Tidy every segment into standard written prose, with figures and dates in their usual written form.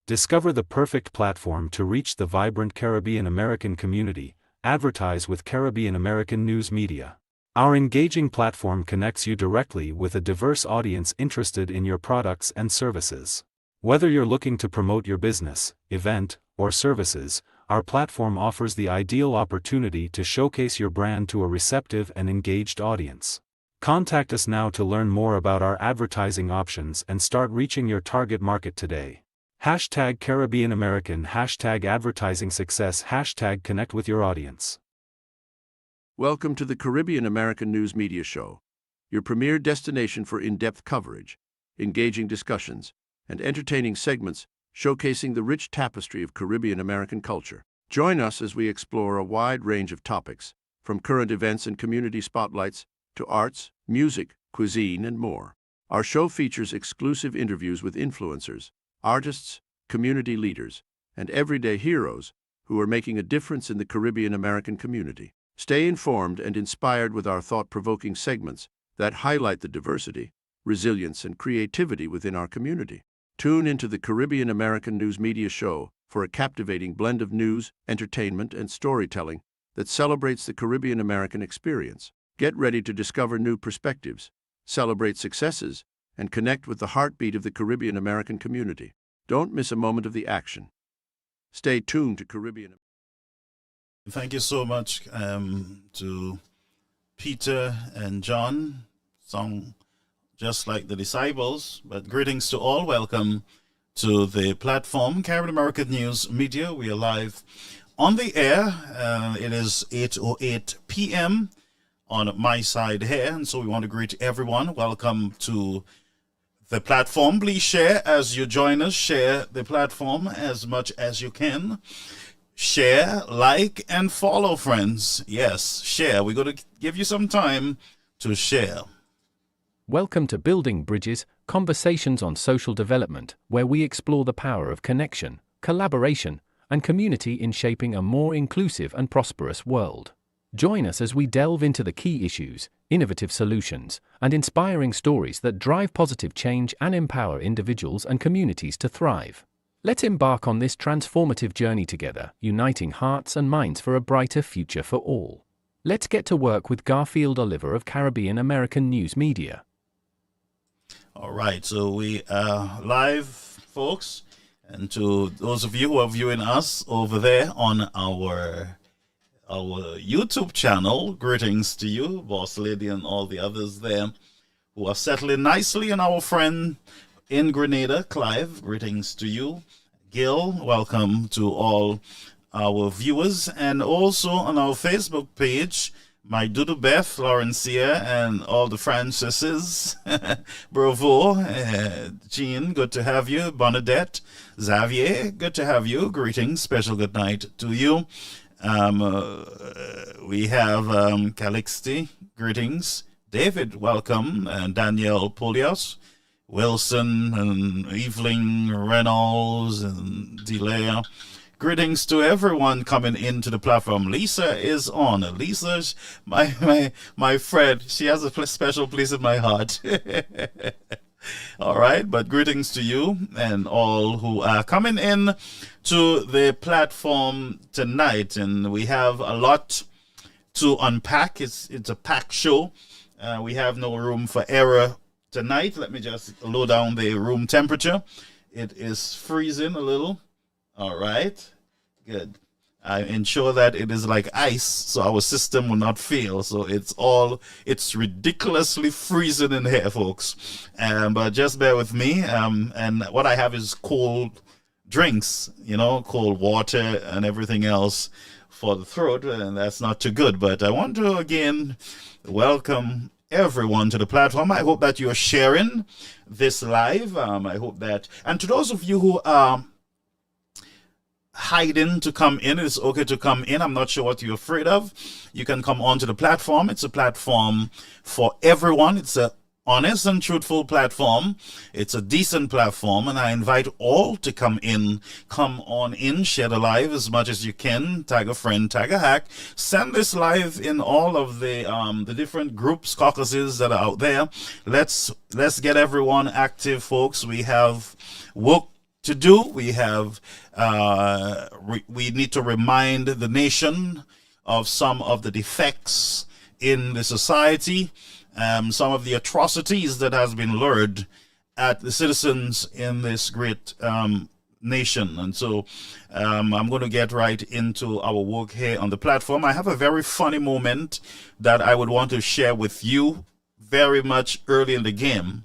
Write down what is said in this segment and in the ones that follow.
Discover the perfect platform to reach the vibrant Caribbean American community. Advertise with Caribbean American News Media. Our engaging platform connects you directly with a diverse audience interested in your products and services. Whether you're looking to promote your business, event, or services, our platform offers the ideal opportunity to showcase your brand to a receptive and engaged audience. Contact us now to learn more about our advertising options and start reaching your target market today. Hashtag Caribbean American, hashtag advertising success, hashtag connect with your audience. Welcome to the Caribbean American News Media Show, your premier destination for in-depth coverage, engaging discussions, and entertaining segments showcasing the rich tapestry of Caribbean American culture. Join us as we explore a wide range of topics, from current events and community spotlights to arts, music, cuisine, and more. Our show features exclusive interviews with influencers, artists, community leaders, and everyday heroes who are making a difference in the Caribbean American community. Stay informed and inspired with our thought-provoking segments that highlight the diversity, resilience, and creativity within our community. Tune into the Caribbean American News Media Show for a captivating blend of news, entertainment, and storytelling that celebrates the Caribbean American experience. Get ready to discover new perspectives, celebrate successes, and connect with the heartbeat of the Caribbean American community. Don't miss a moment of the action. Stay tuned to Caribbean. Thank you so much to Peter and John, song just like the disciples, but greetings to all. Welcome to the platform, Caribbean American News Media. We are live on the air. It is 8:08 p.m. on my side here, and so we want to greet everyone. Welcome to the platform. Please share as you join us. Share the platform as much as you can. Share, like, and follow, friends. Yes, share. We're going to give you some time to share. Welcome to Building Bridges, Conversations on Social Development, where we explore the power of connection, collaboration, and community in shaping a more inclusive and prosperous world. Join us as we delve into the key issues, innovative solutions, and inspiring stories that drive positive change and empower individuals and communities to thrive. Let's embark on this transformative journey together, uniting hearts and minds for a brighter future for all. Let's get to work with Garfield Oliver of Caribbean American News Media. All right, so we are live, folks, and to those of you who are viewing us over there on our YouTube channel, greetings to you, Boss Lady and all the others there who are settling nicely, and our friend in Grenada, Clive, greetings to you. Gil, welcome to all our viewers, and also on our Facebook page, my Dudu Beth, Laurencia, and all the Franceses. Bravo, Jean, good to have you. Bernadette, Xavier, good to have you. Greetings, special good night to you. We have Calixte, greetings. David, welcome. And Danielle Polios, Wilson, and Evelyn Reynolds, and Delea. Greetings to everyone coming into the platform. Lisa is on. Lisa's my friend. She has a special place in my heart. All right, but greetings to you and all who are coming in to the platform tonight. And we have a lot to unpack. It's a packed show. We have no room for error tonight. Let me just low down the room temperature. It is freezing a little. All right, good. I ensure that it is like ice, so our system will not fail. So it's ridiculously freezing in here, folks. But just bear with me. And what I have is cold drinks, cold water and everything else for the throat, and that's not too good. But I want to again welcome everyone to the platform. I hope that you are sharing this live. I hope that, and to those of you who are hiding to come in, it's okay to come in. I'm not sure what you're afraid of. You can come onto the platform. It's a platform for everyone. It's a honest and truthful platform. It's a decent platform, and I invite all to come on in, share the live as much as you can, tag a friend, tag a hack, send this live in all of the different groups, caucuses that are out there. Let's get everyone active, folks. We have to do. We have we need to remind the nation of some of the defects in the society, some of the atrocities that has been lured at the citizens in this great nation. And so I'm going to get right into our work here on the platform. I have a very funny moment that I would want to share with you very much early in the game.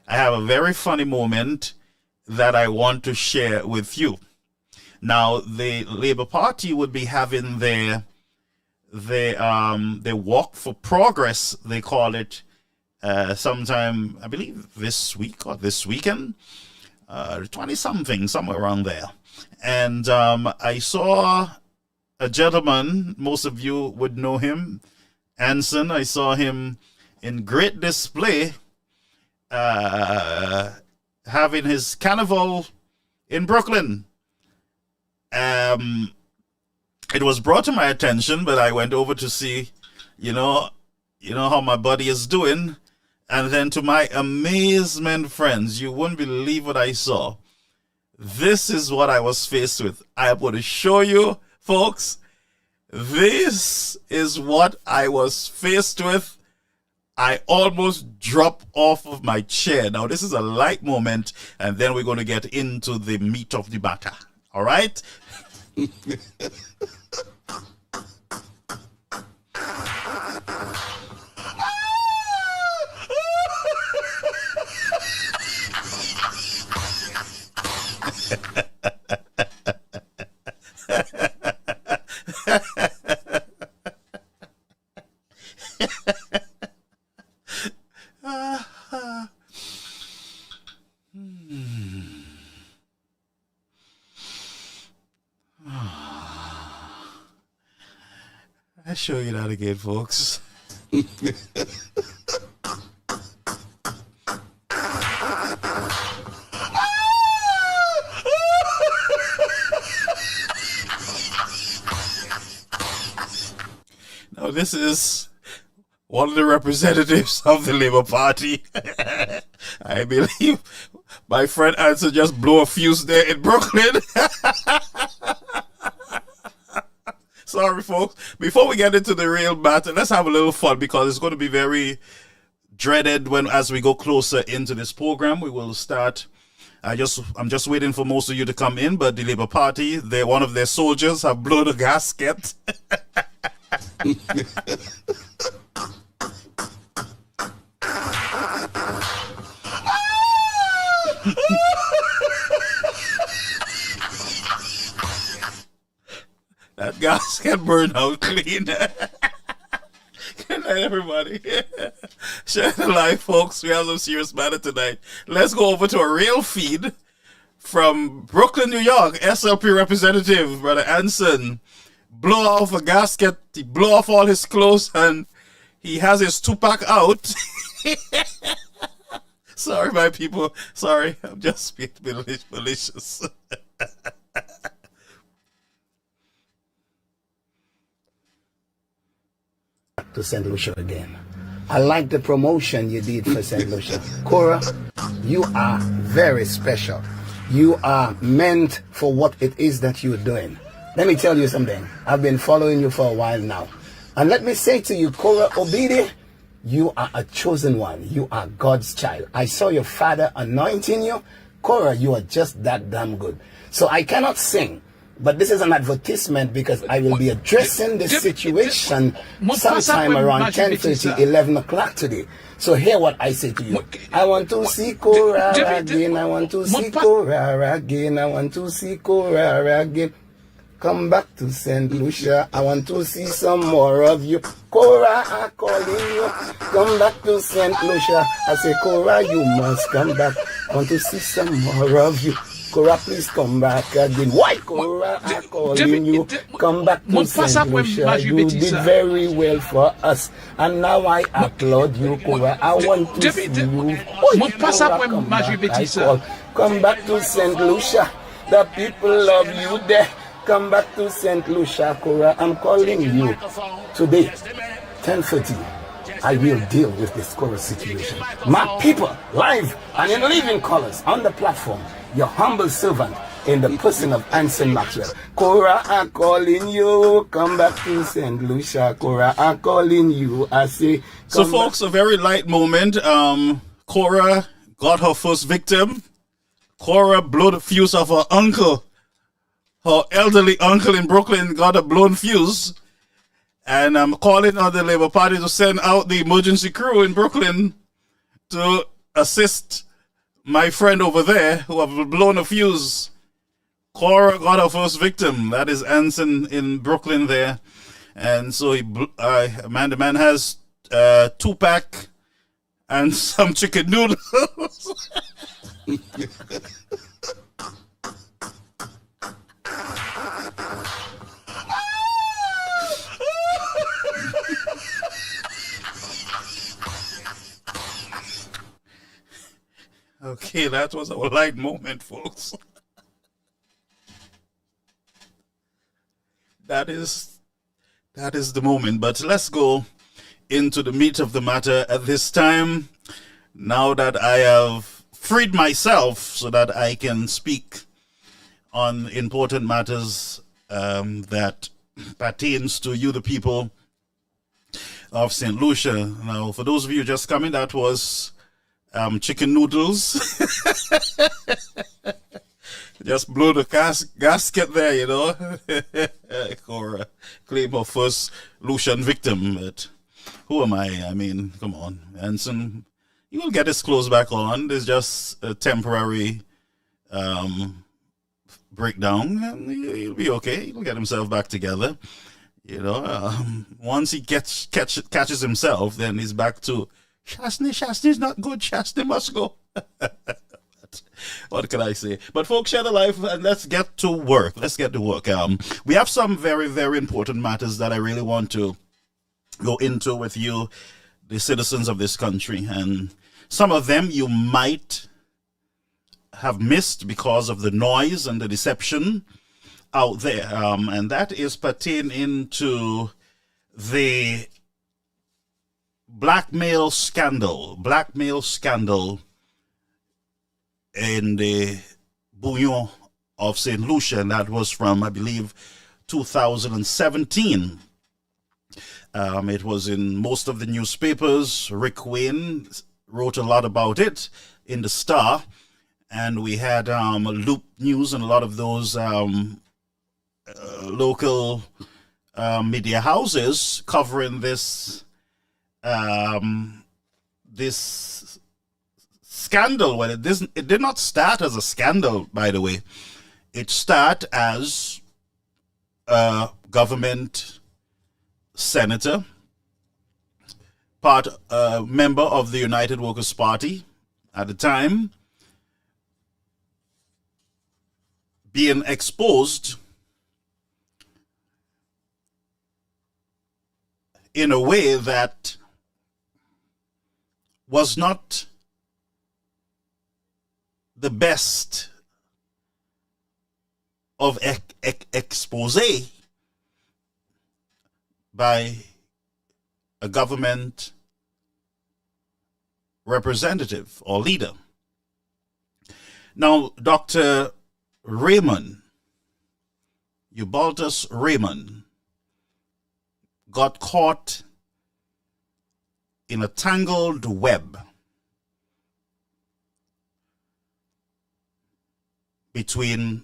I have a very funny moment that I want to share with you. Now, the Labour Party would be having their walk for progress, they call it, sometime, I believe, this week or this weekend, 20-something, somewhere around there. And I saw a gentleman, most of you would know him, Anson. I saw him in great display, having his carnival in Brooklyn. It was brought to my attention, but I went over to see, you know how my buddy is doing. And then to my amazement, friends, you wouldn't believe what I saw. This is what I was faced with. I am going to show you, folks. This is what I was faced with. I almost dropped off of my chair. Now, this is a light moment, and then we're going to get into the meat of the matter. All right? I'll show you that again, folks. Now, this is one of the representatives of the Labour Party. I believe my friend Anson just blew a fuse there in Brooklyn. Sorry, folks. Before we get into the real matter, let's have a little fun because it's going to be very dreaded as we go closer into this program. We will start. I'm just waiting for most of you to come in, but the Labour Party, one of their soldiers have blown a gasket. That gasket burned out clean. Good night, everybody. Share the live, folks. We have some serious matter tonight. Let's go over to a real feed from Brooklyn, New York. SLP representative, Brother Anson, blow off a gasket. He blew off all his clothes, and he has his two-pack out. Sorry, my people. Sorry, I'm just being malicious. To St. Lucia again. I like the promotion you did for St. Lucia. Cora, you are very special. You are meant for what it is that you're doing. Let me tell you something. I've been following you for a while now. And let me say to you, Cora Obidi, you are a chosen one. You are God's child. I saw your father anointing you. Cora, you are just that damn good. So I cannot sing. But this is an advertisement because I will be addressing the situation sometime around 10:30, 11 o'clock today. So hear what I say to you. I want to see Cora again. I want to see Cora again. I want to see Cora again. Come back to St. Lucia. I want to see some more of you. Cora, I'm calling you. Come back to St. Lucia. I say, Cora, you must come back. I want to see some more of you. Cora, please come back again. Why, Cora, I'm calling you. Come back to St. Lucia. You did very well for us. And now I applaud you, Cora. I want to see you. Oh, Cora, come back. I call. Come back to St. Lucia. The people love you there. Come back to St. Lucia, Cora. I'm calling you today, 10:30, I will deal with this Cora situation. My people, live and in living colors on the platform, your humble servant in the person of Anson Maxwell. Cora, I'm calling you. Come back to St. Lucia. Cora, I'm calling you. I say. So, folks, a very light moment. Cora got her first victim. Cora blew the fuse of her uncle. Her elderly uncle in Brooklyn got a blown fuse. And I'm calling on the Labour Party to send out the emergency crew in Brooklyn to assist my friend over there who have blown a fuse. Cora got her first victim. That is Anson in Brooklyn there. And so the man has 2-pack and some chicken noodles. Okay, that was our light moment, folks. That is the moment. But let's go into the meat of the matter at this time. Now that I have freed myself so that I can speak on important matters that pertains to you, the people of St. Lucia. Now, for those of you just coming, that was chicken noodles. Just blow the gasket there, you know. Cora claim her first Lucian victim. But who am I? I mean, come on. Anson, he will get his clothes back on. There's just a temporary breakdown, and he'll be okay. He'll get himself back together. You know, once he catches himself, then he's back to Shastney's not good. Shastney must go. What can I say? But folks, share the life and let's get to work. We have some very, very important matters that I really want to go into with you, the citizens of this country. And some of them you might have missed because of the noise and the deception out there. And that is pertaining to the Blackmail Scandal in the bouillon of St. Lucia, and that was from, I believe, 2017. It was in most of the newspapers. Rick Wayne wrote a lot about it in the Star, and we had Loop News and a lot of those local media houses covering this this scandal. Well, it did not start as a scandal, by the way. It started as a government senator, member of the United Workers' Party at the time, being exposed in a way that was not the best of expose by a government representative or leader. Now, Dr. Raymond, Eubaltus Raymond, got caught in a tangled web between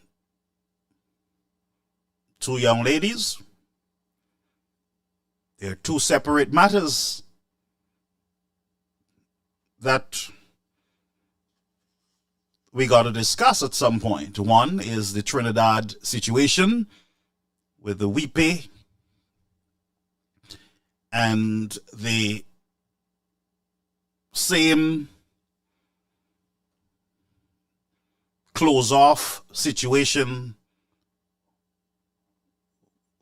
two young ladies. They're two separate matters that we got to discuss at some point. One is the Trinidad situation with the Wipe and the same close-off situation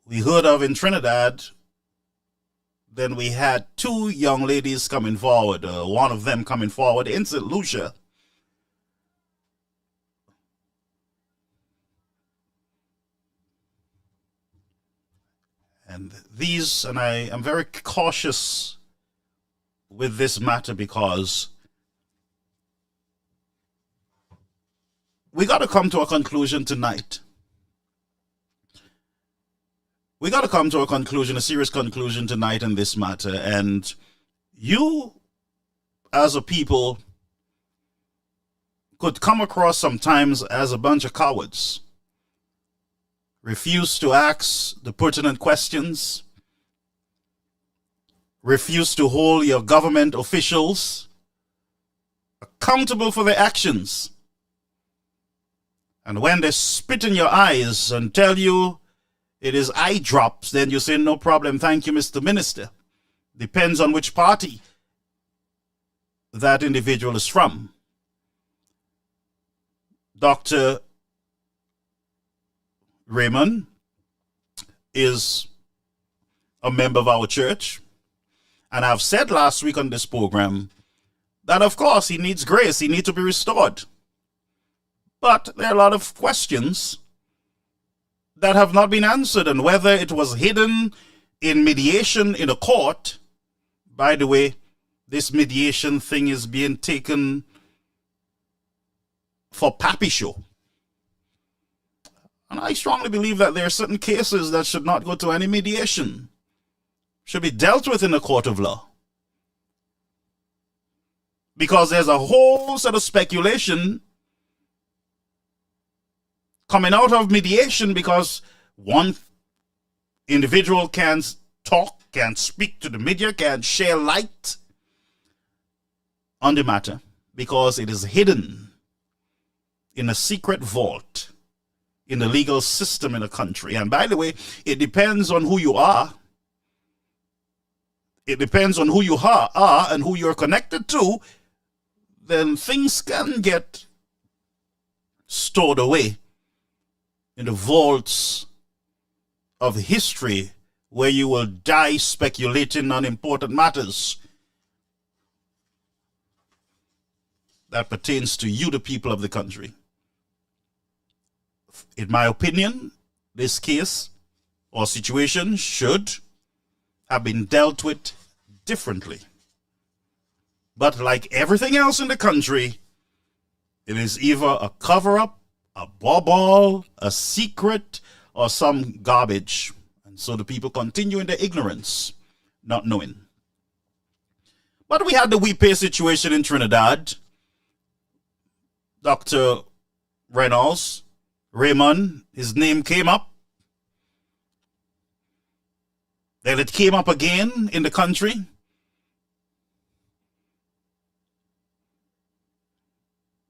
we heard of in Trinidad. Then we had two young ladies coming forward, one of them coming forward in St. Lucia. And I am very cautious with this matter because we got to come to a conclusion tonight. We got to come to a conclusion, a serious conclusion tonight in this matter. And you, as a people, could come across sometimes as a bunch of cowards. Refuse to ask the pertinent questions. Refuse to hold your government officials accountable for their actions. And when they spit in your eyes and tell you it is eye drops, then you say, no problem, thank you, Mr. Minister. Depends on which party that individual is from. Dr. Raymond is a member of our church. And I've said last week on this program that, of course, he needs grace. He needs to be restored. But there are a lot of questions that have not been answered. And whether it was hidden in mediation in a court, by the way, this mediation thing is being taken for pappy show. And I strongly believe that there are certain cases that should not go to any mediation, should be dealt with in a court of law. Because there's a whole set of speculation coming out of mediation because one individual can talk, can speak to the media, can share light on the matter because it is hidden in a secret vault in the legal system in a country. And by the way, it depends on who you are. It depends on who you are and who you're connected to. Then things can get stored away in the vaults of history where you will die speculating on important matters that pertains to you, the people of the country. In my opinion, this case or situation should have been dealt with differently. But like everything else in the country, it is either a cover-up, a bauble, a secret, or some garbage. And so the people continue in their ignorance, not knowing. But we had the We Pay situation in Trinidad. Dr. Raymond, his name came up. Then it came up again in the country.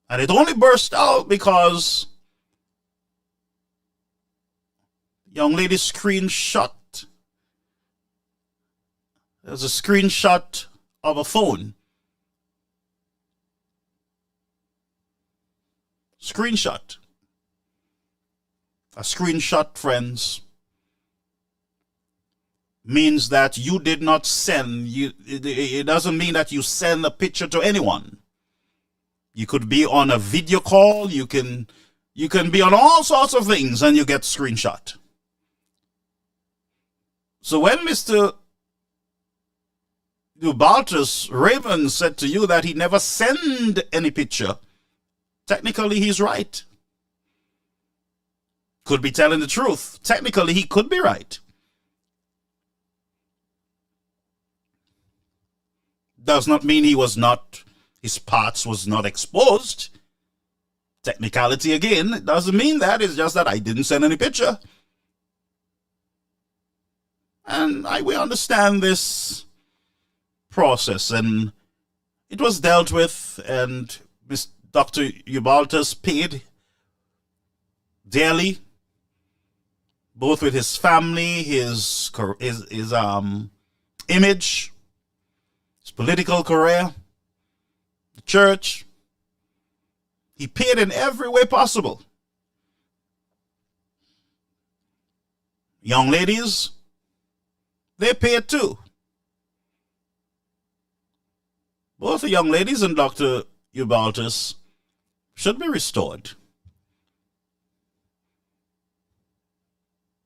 And it only burst out because young lady screenshot. There's a screenshot of a phone. Screenshot. A screenshot, friends, means that you did not send. It doesn't mean that you send a picture to anyone. You could be on a video call. You can be on all sorts of things and you get screenshot. So when Mr. Dubaltus Raymond said to you that he never sent any picture, technically he's right. Could be telling the truth. Technically he could be right. Does not mean his parts was not exposed. Technicality again, it doesn't mean that. It's just that I didn't send any picture. And we understand this process, and it was dealt with, and Dr. Ubaltus paid dearly, both with his family, his image, his political career, the church. He paid in every way possible. Young ladies, they paid too. Both the young ladies and Dr. Ubaltus should be restored.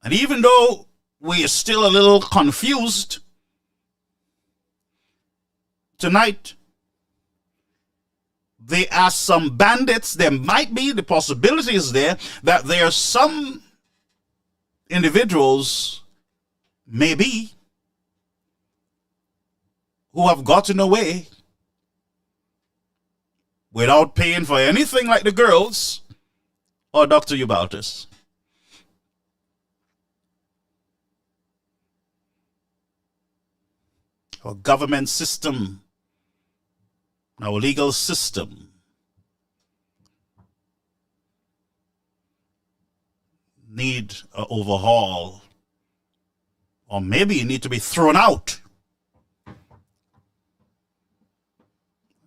And even though we are still a little confused, tonight, there are some bandits. There might be, the possibility is there, that there are some individuals, maybe, who have gotten away without paying for anything like the girls or Dr. Ubaltis. Our government system, our legal system need an overhaul, or maybe need to be thrown out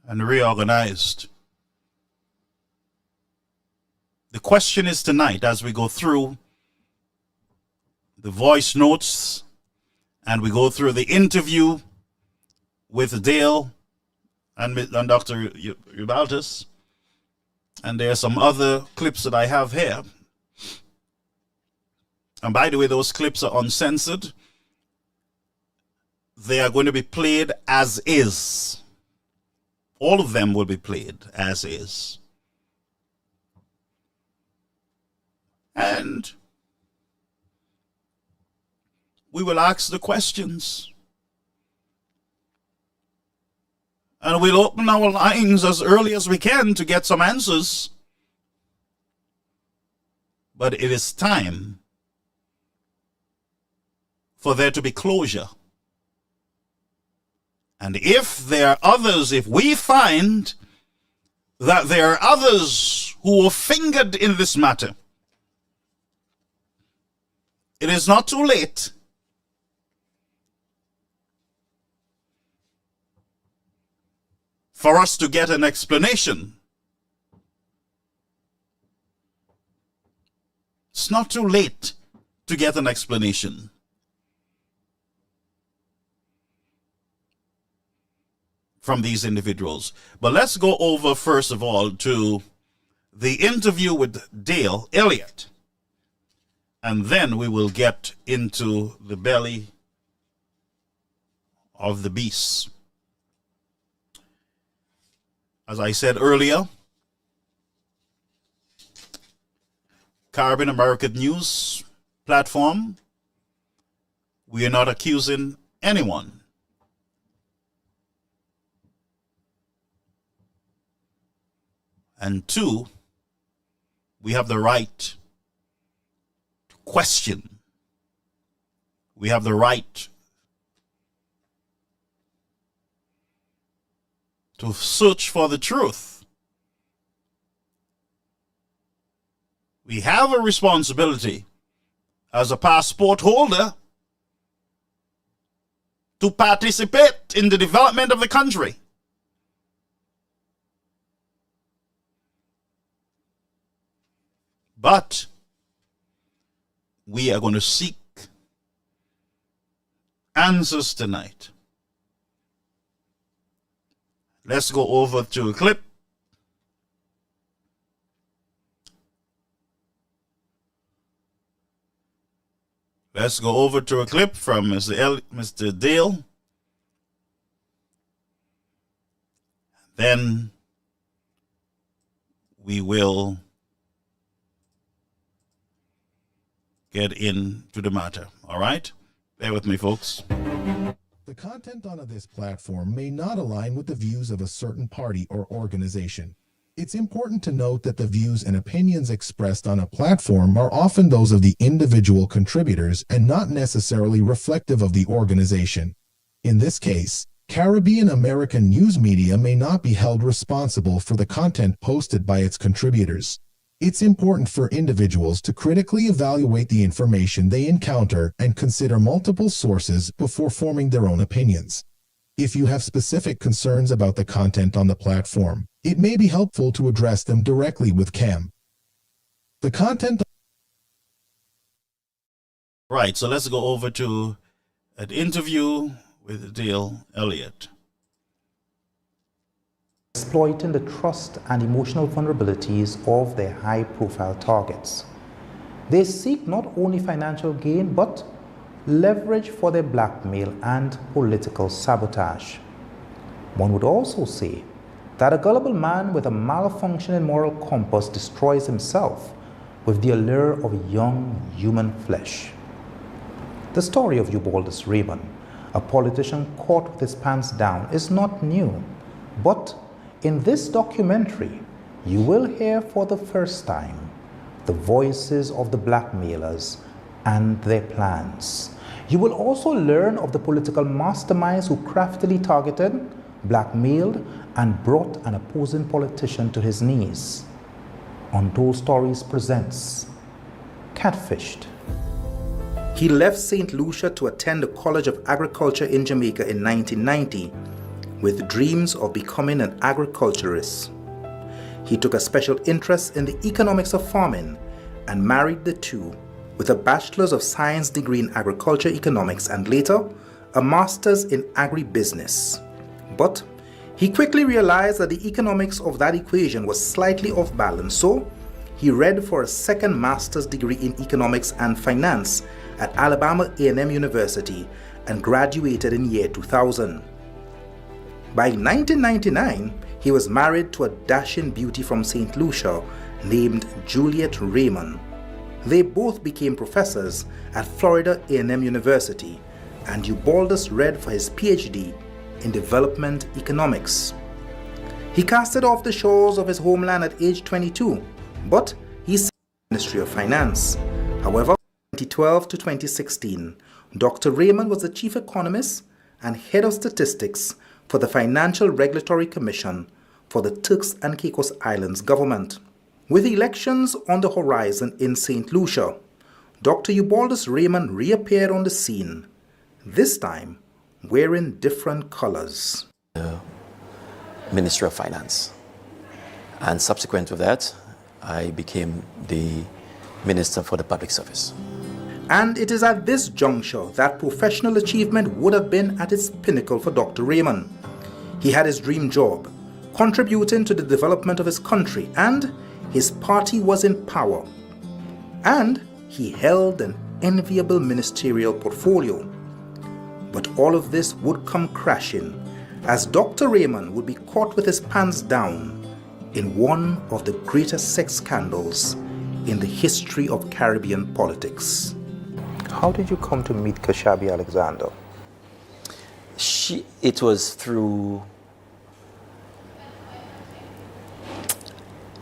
and reorganized. The question is tonight, as we go through the voice notes and we go through the interview with Dale and Dr. Ubaltis, and there are some other clips that I have here. And by the way, those clips are uncensored. They are going to be played as is. All of them will be played as is. And we will ask the questions. And we'll open our lines as early as we can to get some answers. But it is time for there to be closure. And if there are others, if we find that there are others who were fingered in this matter, it is not too late for us to get an explanation. It's not too late to get an explanation. From these individuals. But let's go over, first of all, to the interview with Dale Elliott. And then we will get into the belly of the beast. As I said earlier, Caribbean American News platform, we are not accusing anyone. And two, we have the right to question. We have the right to search for the truth. We have a responsibility as a passport holder to participate in the development of the country. But we are going to seek answers tonight. Let's go over to a clip. Let's go over to a clip from Mr. Dale. Then we will get into the matter. All right? Bear with me, folks. The content on this platform may not align with the views of a certain party or organization. It's important to note that the views and opinions expressed on a platform are often those of the individual contributors and not necessarily reflective of the organization. In this case, Caribbean American News Media may not be held responsible for the content posted by its contributors. It's important for individuals to critically evaluate the information they encounter and consider multiple sources before forming their own opinions. If you have specific concerns about the content on the platform, it may be helpful to address them directly with CAM. The content... Right, so let's go over to an interview with Dale Elliott. Exploiting the trust and emotional vulnerabilities of their high-profile targets. They seek not only financial gain, but leverage for their blackmail and political sabotage. One would also say that a gullible man with a malfunctioning moral compass destroys himself with the allure of young human flesh. The story of Eubaldus Raymond, a politician caught with his pants down, is not new, but in this documentary, you will hear for the first time the voices of the blackmailers and their plans. You will also learn of the political masterminds who craftily targeted, blackmailed, and brought an opposing politician to his knees. Untold Stories presents Catfished. He left St. Lucia to attend the College of Agriculture in Jamaica in 1990 with dreams of becoming an agriculturist. He took a special interest in the economics of farming and married the two with a Bachelor's of Science degree in Agriculture Economics and later a Master's in Agribusiness. But he quickly realized that the economics of that equation was slightly off balance, so he read for a second Master's degree in Economics and Finance at Alabama A&M University and graduated in year 2000. By 1999, he was married to a dashing beauty from St. Lucia named Juliet Raymond. They both became professors at Florida A&M University, and Eubaldus read for his PhD in development economics. He casted off the shores of his homeland at age 22, but he served in the Ministry of Finance. However, from 2012 to 2016, Dr. Raymond was the chief economist and head of statistics for the Financial Regulatory Commission for the Turks and Caicos Islands government. With elections on the horizon in St. Lucia, Dr. Eubaldus Raymond reappeared on the scene, this time wearing different colors. Ministry of Finance. And subsequent to that, I became the Minister for the Public Service. And it is at this juncture that professional achievement would have been at its pinnacle for Dr. Raymond. He had his dream job, contributing to the development of his country, and his party was in power. And he held an enviable ministerial portfolio. But all of this would come crashing as Dr. Raymond would be caught with his pants down in one of the greatest sex scandals in the history of Caribbean politics. How did you come to meet Kashabi Alexander? It was through...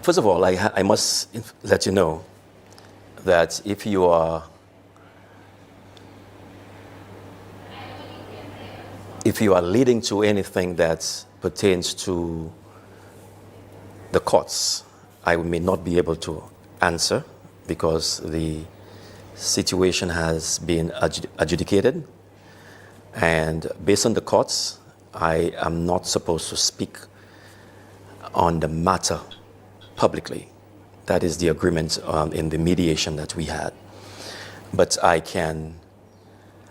First of all, I must let you know that if you are leading to anything that pertains to the courts, I may not be able to answer because the situation has been adjudicated, and based on the courts, I am not supposed to speak on the matter publicly. That is the agreement in the mediation that we had. But I can,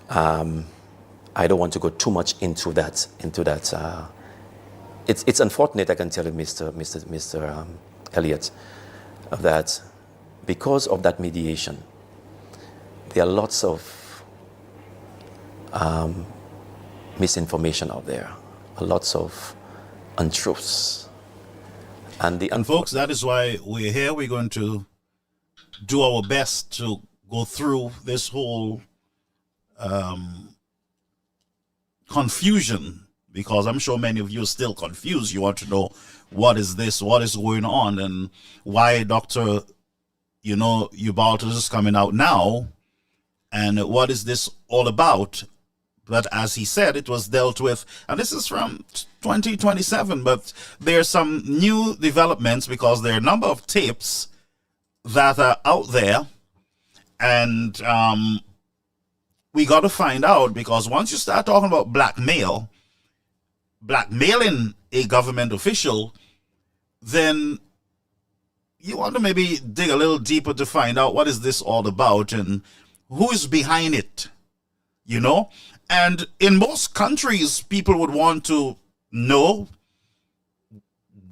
I don't want to go too much into that. It's unfortunate, I can tell you, Mr. Elliott, that because of that mediation, there are lots of misinformation out there, lots of untruths. And folks, that is why we're here. We're going to do our best to go through this whole confusion, because I'm sure many of you are still confused. You want to know what is this, what is going on, and why Dr. Eubaldus is coming out now, and what is this all about. But as he said, it was dealt with, and this is from 2027, but there are some new developments because there are a number of tapes that are out there, and we got to find out, because once you start talking about blackmailing a government official, then you want to maybe dig a little deeper to find out what is this all about and who is behind it, And in most countries, people would want to know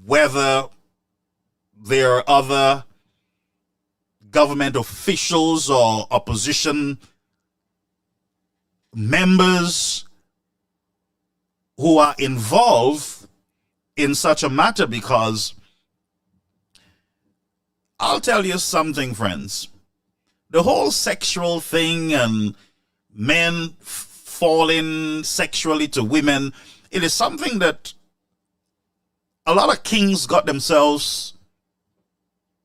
whether there are other government officials or opposition members who are involved in such a matter, because I'll tell you something, friends. The whole sexual thing and men falling sexually to women, it is something that a lot of kings got themselves,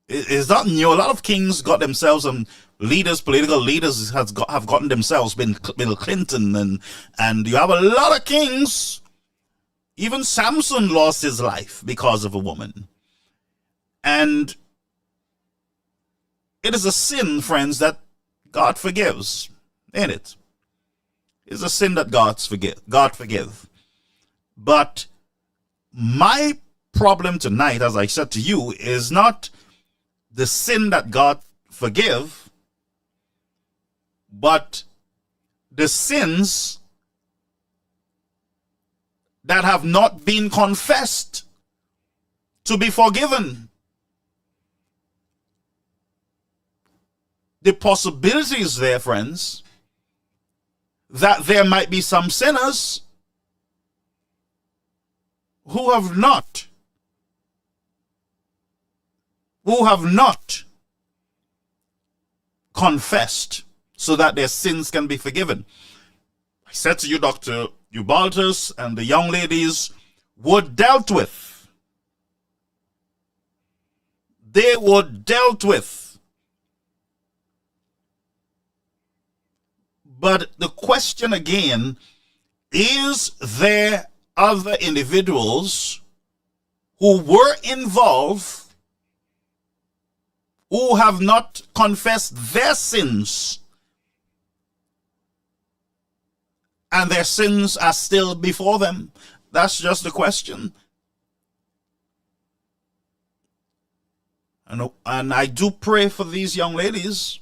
it's not new, a lot of kings got themselves, and leaders, political leaders have gotten themselves, Bill Clinton, and you have a lot of kings. Even Samson lost his life because of a woman. And it is a sin, friends, that God forgives, ain't it? It's a sin that God forgive. But my problem tonight, as I said to you, is not the sin that God forgive, but the sins that have not been confessed to be forgiven. The possibility is there, friends, that there might be some sinners who have not confessed so that their sins can be forgiven. I said to you, Dr. Ubaltus, and the young ladies were dealt with. They were dealt with. But the question again, is there other individuals who were involved who have not confessed their sins, and their sins are still before them? That's just the question. And I do pray for these young ladies.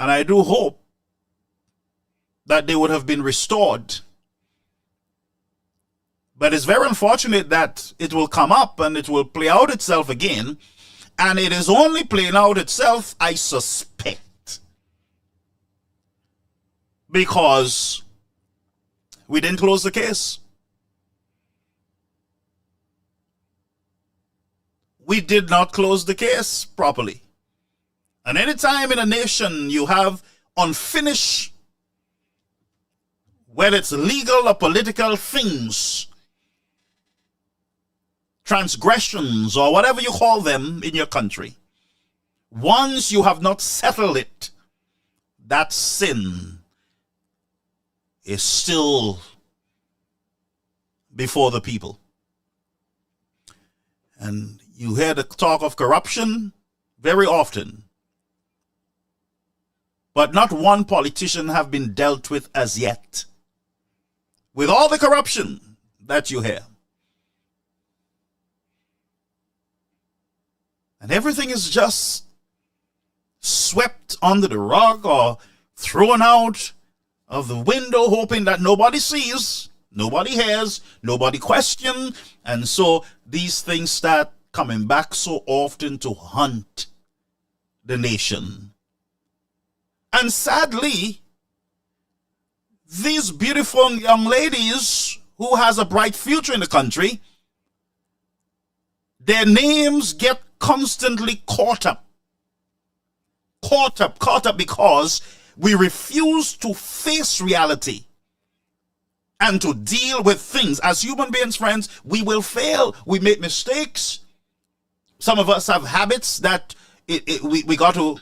And I do hope that they would have been restored. But it's very unfortunate that it will come up and it will play out itself again. And it is only playing out itself, I suspect, because we didn't close the case. We did not close the case properly. And anytime in a nation you have unfinished, whether it's legal or political things, transgressions or whatever you call them in your country, once you have not settled it, that sin is still before the people. And you hear the talk of corruption very often. But not one politician have been dealt with as yet, with all the corruption that you hear. And everything is just swept under the rug or thrown out of the window, hoping that nobody sees, nobody hears, nobody questions. And so these things start coming back so often to haunt the nation. And sadly, these beautiful young ladies who has a bright future in the country, their names get constantly caught up because we refuse to face reality and to deal with things. As human beings, friends, we will fail. We make mistakes. Some of us have habits that we got to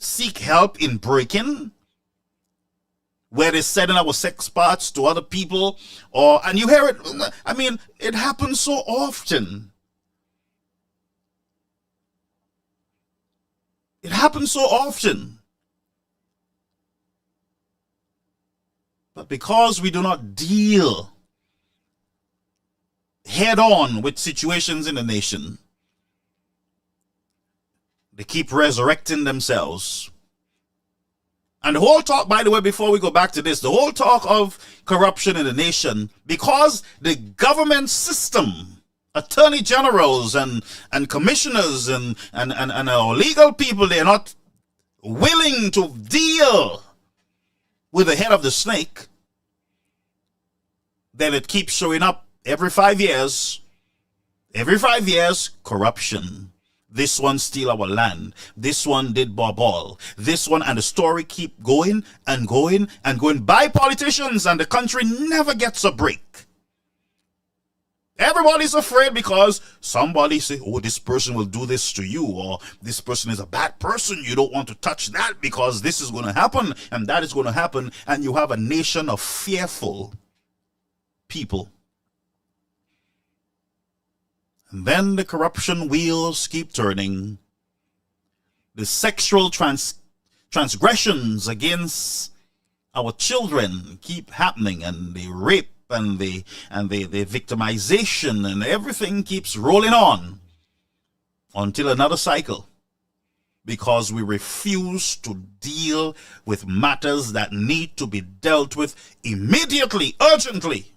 seek help in breaking, where they're selling our sex parts to other people, and you hear it. I mean, it happens so often. It happens so often. But because we do not deal head on with situations in the nation, they keep resurrecting themselves. And the whole talk, by the way, before we go back to this, the whole talk of corruption in the nation, because the government system, attorney generals and commissioners and our legal people, they're not willing to deal with the head of the snake. then it keeps showing up every 5 years. Every 5 years, corruption. This one steal our land. This one did ball. This one, and the story keep going and going and going by politicians, and the country never gets a break. Everybody's afraid because somebody say, oh, this person will do this to you, or this person is a bad person. You don't want to touch that because this is going to happen and that is going to happen. And you have a nation of fearful people. And then the corruption wheels keep turning. The sexual transgressions against our children keep happening, and the rape and the victimization, and everything keeps rolling on until another cycle, because we refuse to deal with matters that need to be dealt with immediately, urgently.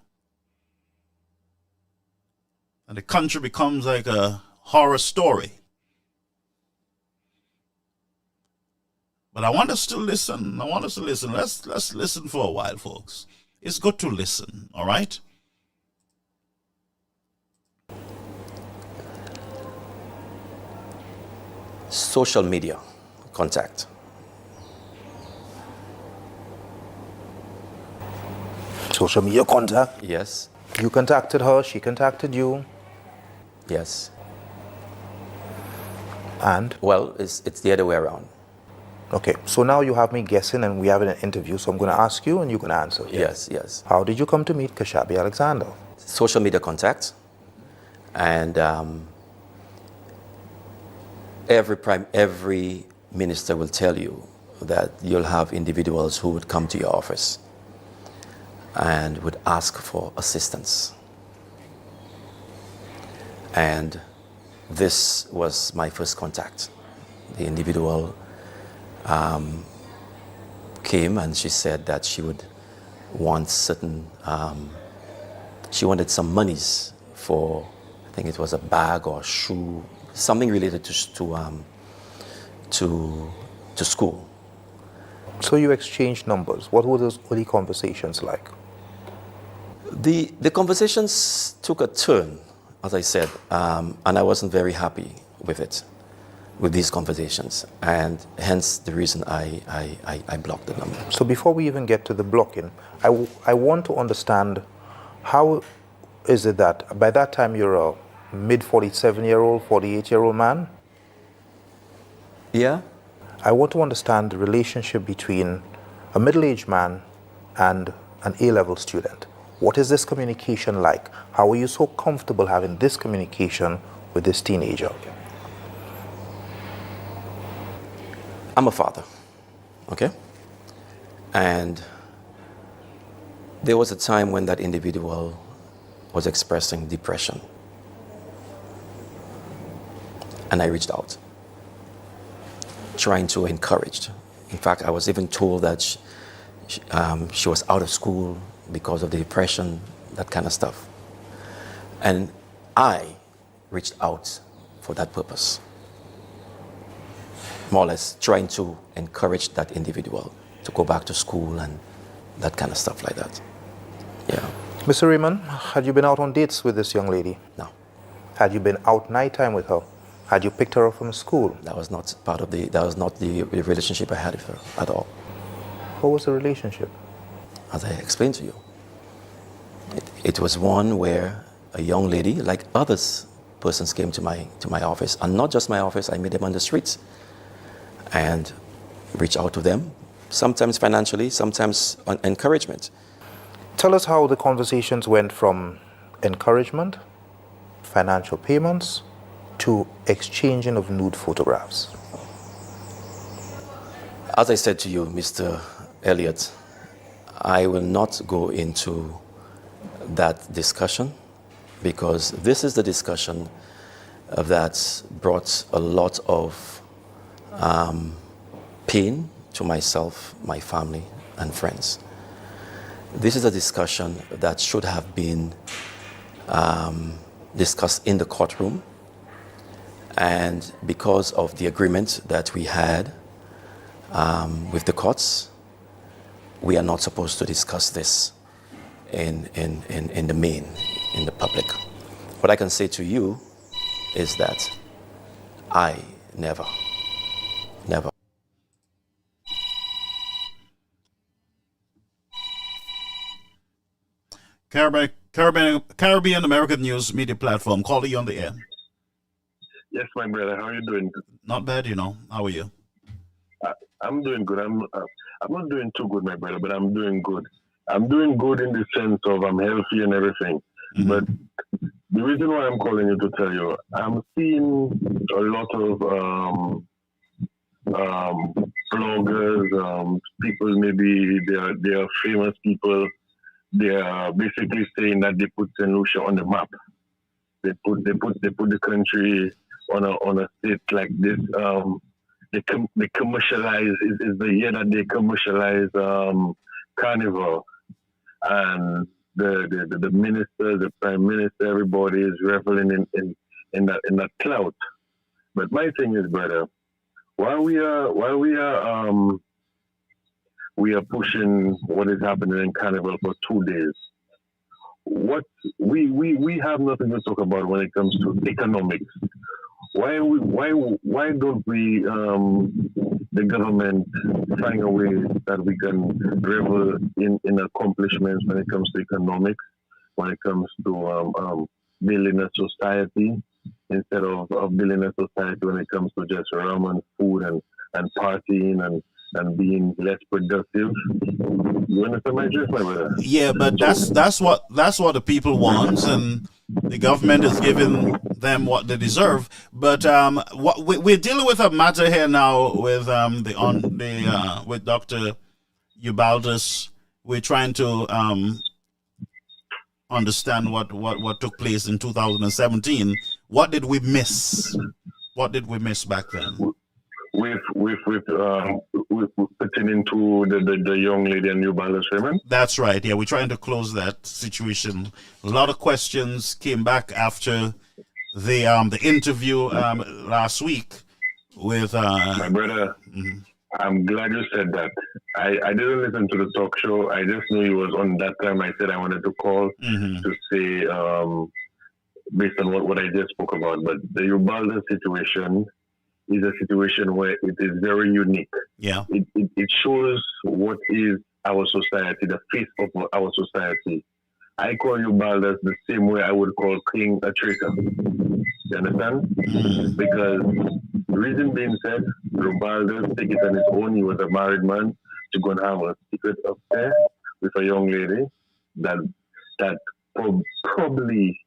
And the country becomes like a horror story. But I want us to listen. Let's listen for a while, folks. It's good to listen, all right? Social media contact. Social media contact? Yes. You contacted her, she contacted you. Yes. And? Well, it's the other way around. Okay, so now you have me guessing, and we have an interview, so I'm going to ask you and you can answer. Yes. How did you come to meet Kashabi Alexander? Social media contact. And every minister will tell you that you'll have individuals who would come to your office and would ask for assistance. And this was my first contact. The individual came and she said that she would want she wanted some monies for, I think it was a bag or shoe, something related to school. So you exchanged numbers. What were those early conversations like? The conversations took a turn, as I said, and I wasn't very happy with these conversations, and hence the reason I blocked the number. So before we even get to the blocking, I want to understand, how is it that by that time you're a mid-47-year-old, 48-year-old man? Yeah. I want to understand the relationship between a middle-aged man and an A-level student. What is this communication like? How are you so comfortable having this communication with this teenager? I'm a father, okay? And there was a time when that individual was expressing depression. And I reached out, trying to encourage. In fact, I was even told that she was out of school because of the depression, that kind of stuff. And I reached out for that purpose. More or less trying to encourage that individual to go back to school and that kind of stuff like that. Yeah. Mr. Raymond, had you been out on dates with this young lady? No. Had you been out nighttime with her? Had you picked her up from school? That was not the relationship I had with her at all. What was the relationship? As I explained to you, it was one where a young lady, like persons came to my office, and not just my office, I met them on the streets and reach out to them, sometimes financially, sometimes on encouragement. Tell us how the conversations went from encouragement, financial payments, to exchanging of nude photographs. As I said to you, Mr. Elliott, I will not go into that discussion, because this is the discussion that brought a lot of pain to myself, my family, and friends. This is a discussion that should have been discussed in the courtroom, and because of the agreement that we had with the courts, we are not supposed to discuss this in the main, in the public. What I can say to you is that I never. Caribbean American News Media Platform. Calling you on the air. Yes, my brother. How are you doing? Not bad, you know. How are you? I'm doing good. I'm not doing too good, my brother, but I'm doing good. I'm doing good in the sense of I'm healthy and everything. Mm-hmm. But the reason why I'm calling you to tell you, I'm seeing a lot of bloggers, people maybe they are famous people. They are basically saying that they put St. Lucia on the map. They put the country on a state like this. They commercialize is the year that they commercialize Carnival, and the minister, the prime minister, everybody is reveling in that clout. But my thing is, brother, while we are pushing what is happening in Carnival for 2 days, what we have nothing to talk about when it comes to economics. Why don't we the government find a way that we can revel in accomplishments when it comes to economics, when it comes to building a society, instead of building a society when it comes to just rum and food and partying and being less productive. You understand my drift, my brother? Yeah, but that's what the people want, and the government is giving them what they deserve. But we're dealing with a matter here now with with Dr. Ubaldus. We're trying to understand what took place in 2017. What did we miss? What did we miss back then? With pertaining to the young lady and Ubaldus Raymond? That's right. Yeah, we're trying to close that situation. A lot of questions came back after the interview last week with my brother. Mm-hmm. I'm glad you said that. I didn't listen to the talk show. I just knew he was on that time. I said I wanted to call to say based on what I just spoke about. But the Ubaldus situation is a situation where it is very unique. Yeah. It shows what is our society, the face of our society. I call Ubaldus the same way I would call King a traitor. You understand? Because the reason being said, Ubaldus take it on his own. He was a married man to go and have a secret affair with a young lady that probably,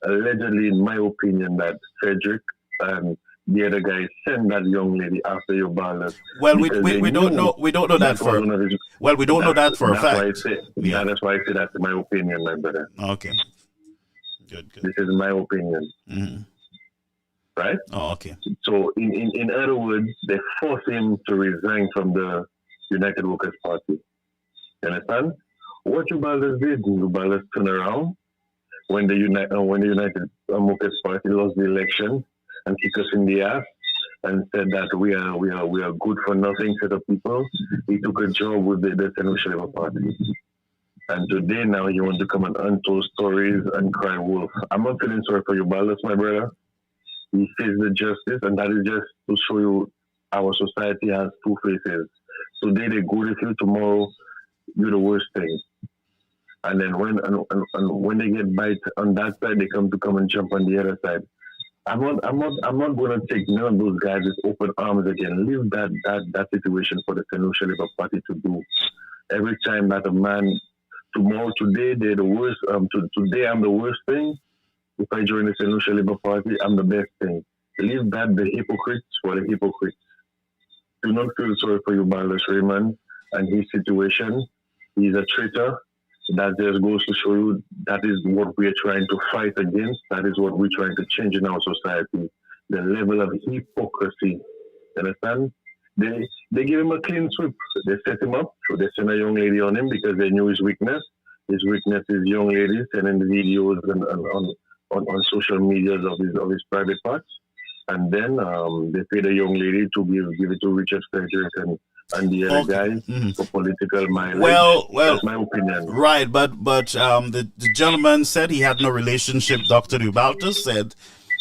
allegedly, in my opinion, that Frederick and the other guy sent that young lady after Ubaldus. Well, we don't know. We don't know that for. Well, we don't know that for a fact. That's why I say that's my opinion, my brother. Okay. Good. This is my opinion. Mm-hmm. Right? Oh, okay. So, in other words, they force him to resign from the United Workers' Party. You understand? What Ubaldus did, Ubaldus turned around when the United Workers' Party lost the election and kicked us in the ass and said that we are good for nothing set of people. He took a job with the St. Lucia Labour Party. And today now he wants to come and untold stories and cry wolf. I'm not feeling sorry for Ubaldus, my brother. He faced the justice, and that is just to show you our society has two faces. Today they're good with you, tomorrow you're the worst thing. And then when they get bite on that side, they come and jump on the other side. I'm not going to take none of those guys with open arms again. Leave that situation for the St. Lucia Labour Party to do. Every time that a man, today they're the worst. Today I'm the worst thing. If I join the St. Lucia Labour Party, I'm the best thing. Leave the hypocrites for the hypocrites. Do not feel sorry for Ubaldus Raymond and his situation. He's a traitor. That just goes to show you that is what we are trying to fight against. That is what we're trying to change in our society. The level of hypocrisy. Understand? They give him a clean sweep. They set him up. So they send a young lady on him because they knew his weakness. His weakness is young ladies sending the videos on social media of his private parts. And then they paid a young lady to give it to Richard Frederick and the other guys for political mileage. Well, that's my opinion. Right, but the gentleman said he had no relationship. Dr. Dubalta said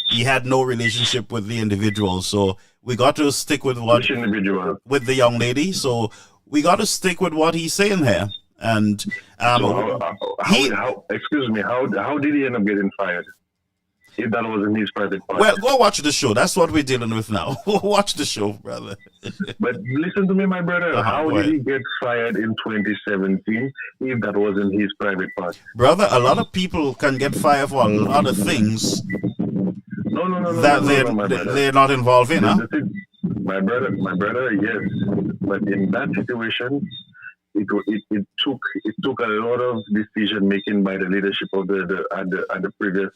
he had no relationship with the individual. So we got to stick with what Which individual? with the young lady. So we got to stick with what he's saying here. And excuse me, how did he end up getting fired? If that wasn't his private part. Well, go watch the show. That's what we're dealing with now. Watch the show, brother. But listen to me, my brother. How did he get fired in 2017 if that wasn't his private part? Brother, a lot of people can get fired for a lot of things they're not involved in, huh? My brother, yes. But in that situation, it took a lot of decision making by the leadership of the previous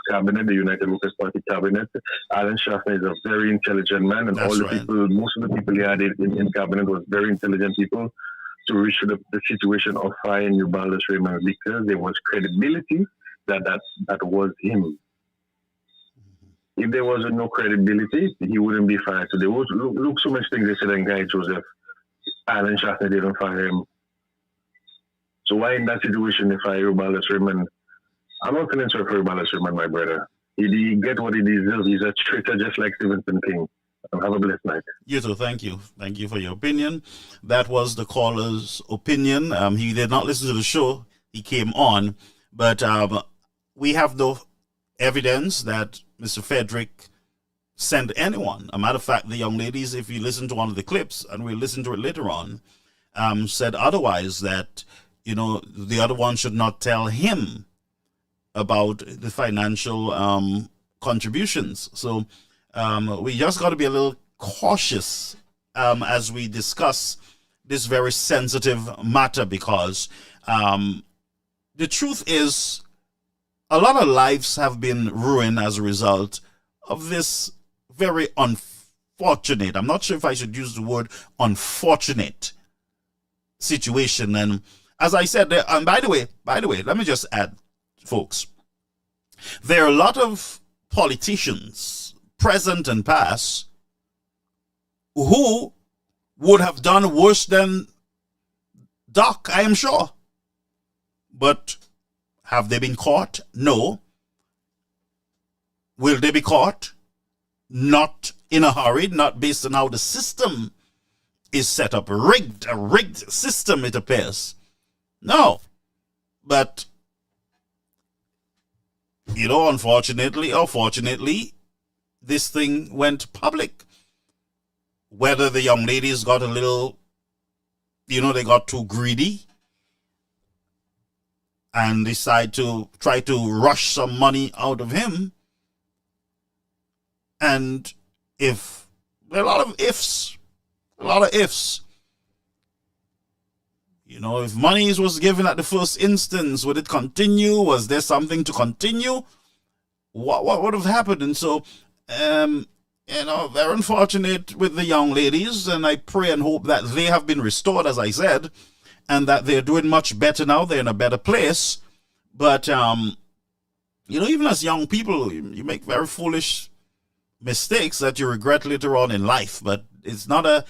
cabinet, the United Workers Party cabinet. Alan Schaffner is a very intelligent man, and most of the people he had in cabinet was very intelligent people to reach the situation of firing Ubaldo Raymond because there was credibility that was him. If there was no credibility, he wouldn't be fired. So there was look so much things they said in Guy Joseph. Alan Schaffner didn't fire him. So why in that situation they fire Ubaldo Raymond? I'm not feeling sorry for Ubaldo Raymond, my brother. He get what he deserves. He's a traitor just like Stephen King. Have a blessed night. You too. Thank you. Thank you for your opinion. That was the caller's opinion. He did not listen to the show. He came on. But we have no evidence that Mr. Frederick sent anyone. A matter of fact, the young ladies, if you listen to one of the clips, and we'll listen to it later on, said otherwise, that, the other one should not tell him about the financial contributions. So we just got to be a little cautious as we discuss this very sensitive matter, because the truth is a lot of lives have been ruined as a result of this very unfortunate, I'm not sure if I should use the word unfortunate situation. And as I said, and by the way, let me just add, folks, there are a lot of politicians, present and past, who would have done worse than Doc, I am sure. But have they been caught? No. Will they be caught? Not in a hurry, not based on how the system is set up. A rigged system, it appears. No. But, unfortunately or fortunately, this thing went public. Whether the young ladies got a little, they got too greedy and decide to try to rush some money out of him. And if there are a lot of ifs, if money was given at the first instance, would it continue? Was there something to continue? What would have happened? And so, very unfortunate with the young ladies, and I pray and hope that they have been restored, as I said, and that they're doing much better now. They're in a better place. But, even as young people, you make very foolish mistakes that you regret later on in life. But it's not a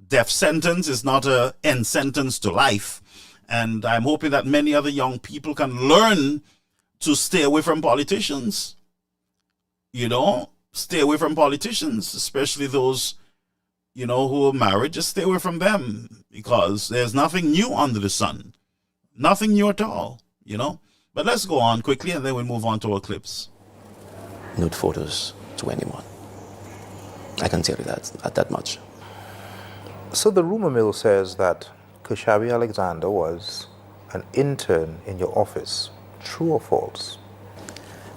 death sentence. It's not an end sentence to life. And I'm hoping that many other young people can learn to stay away from politicians. Stay away from politicians, especially those, who are married. Just stay away from them, because there's nothing new under the sun. Nothing new at all, But let's go on quickly, and then we'll move on to our clips. Nude photos to anyone. I can tell you that much. So the rumor mill says that Kushabi Alexander was an intern in your office. True or false?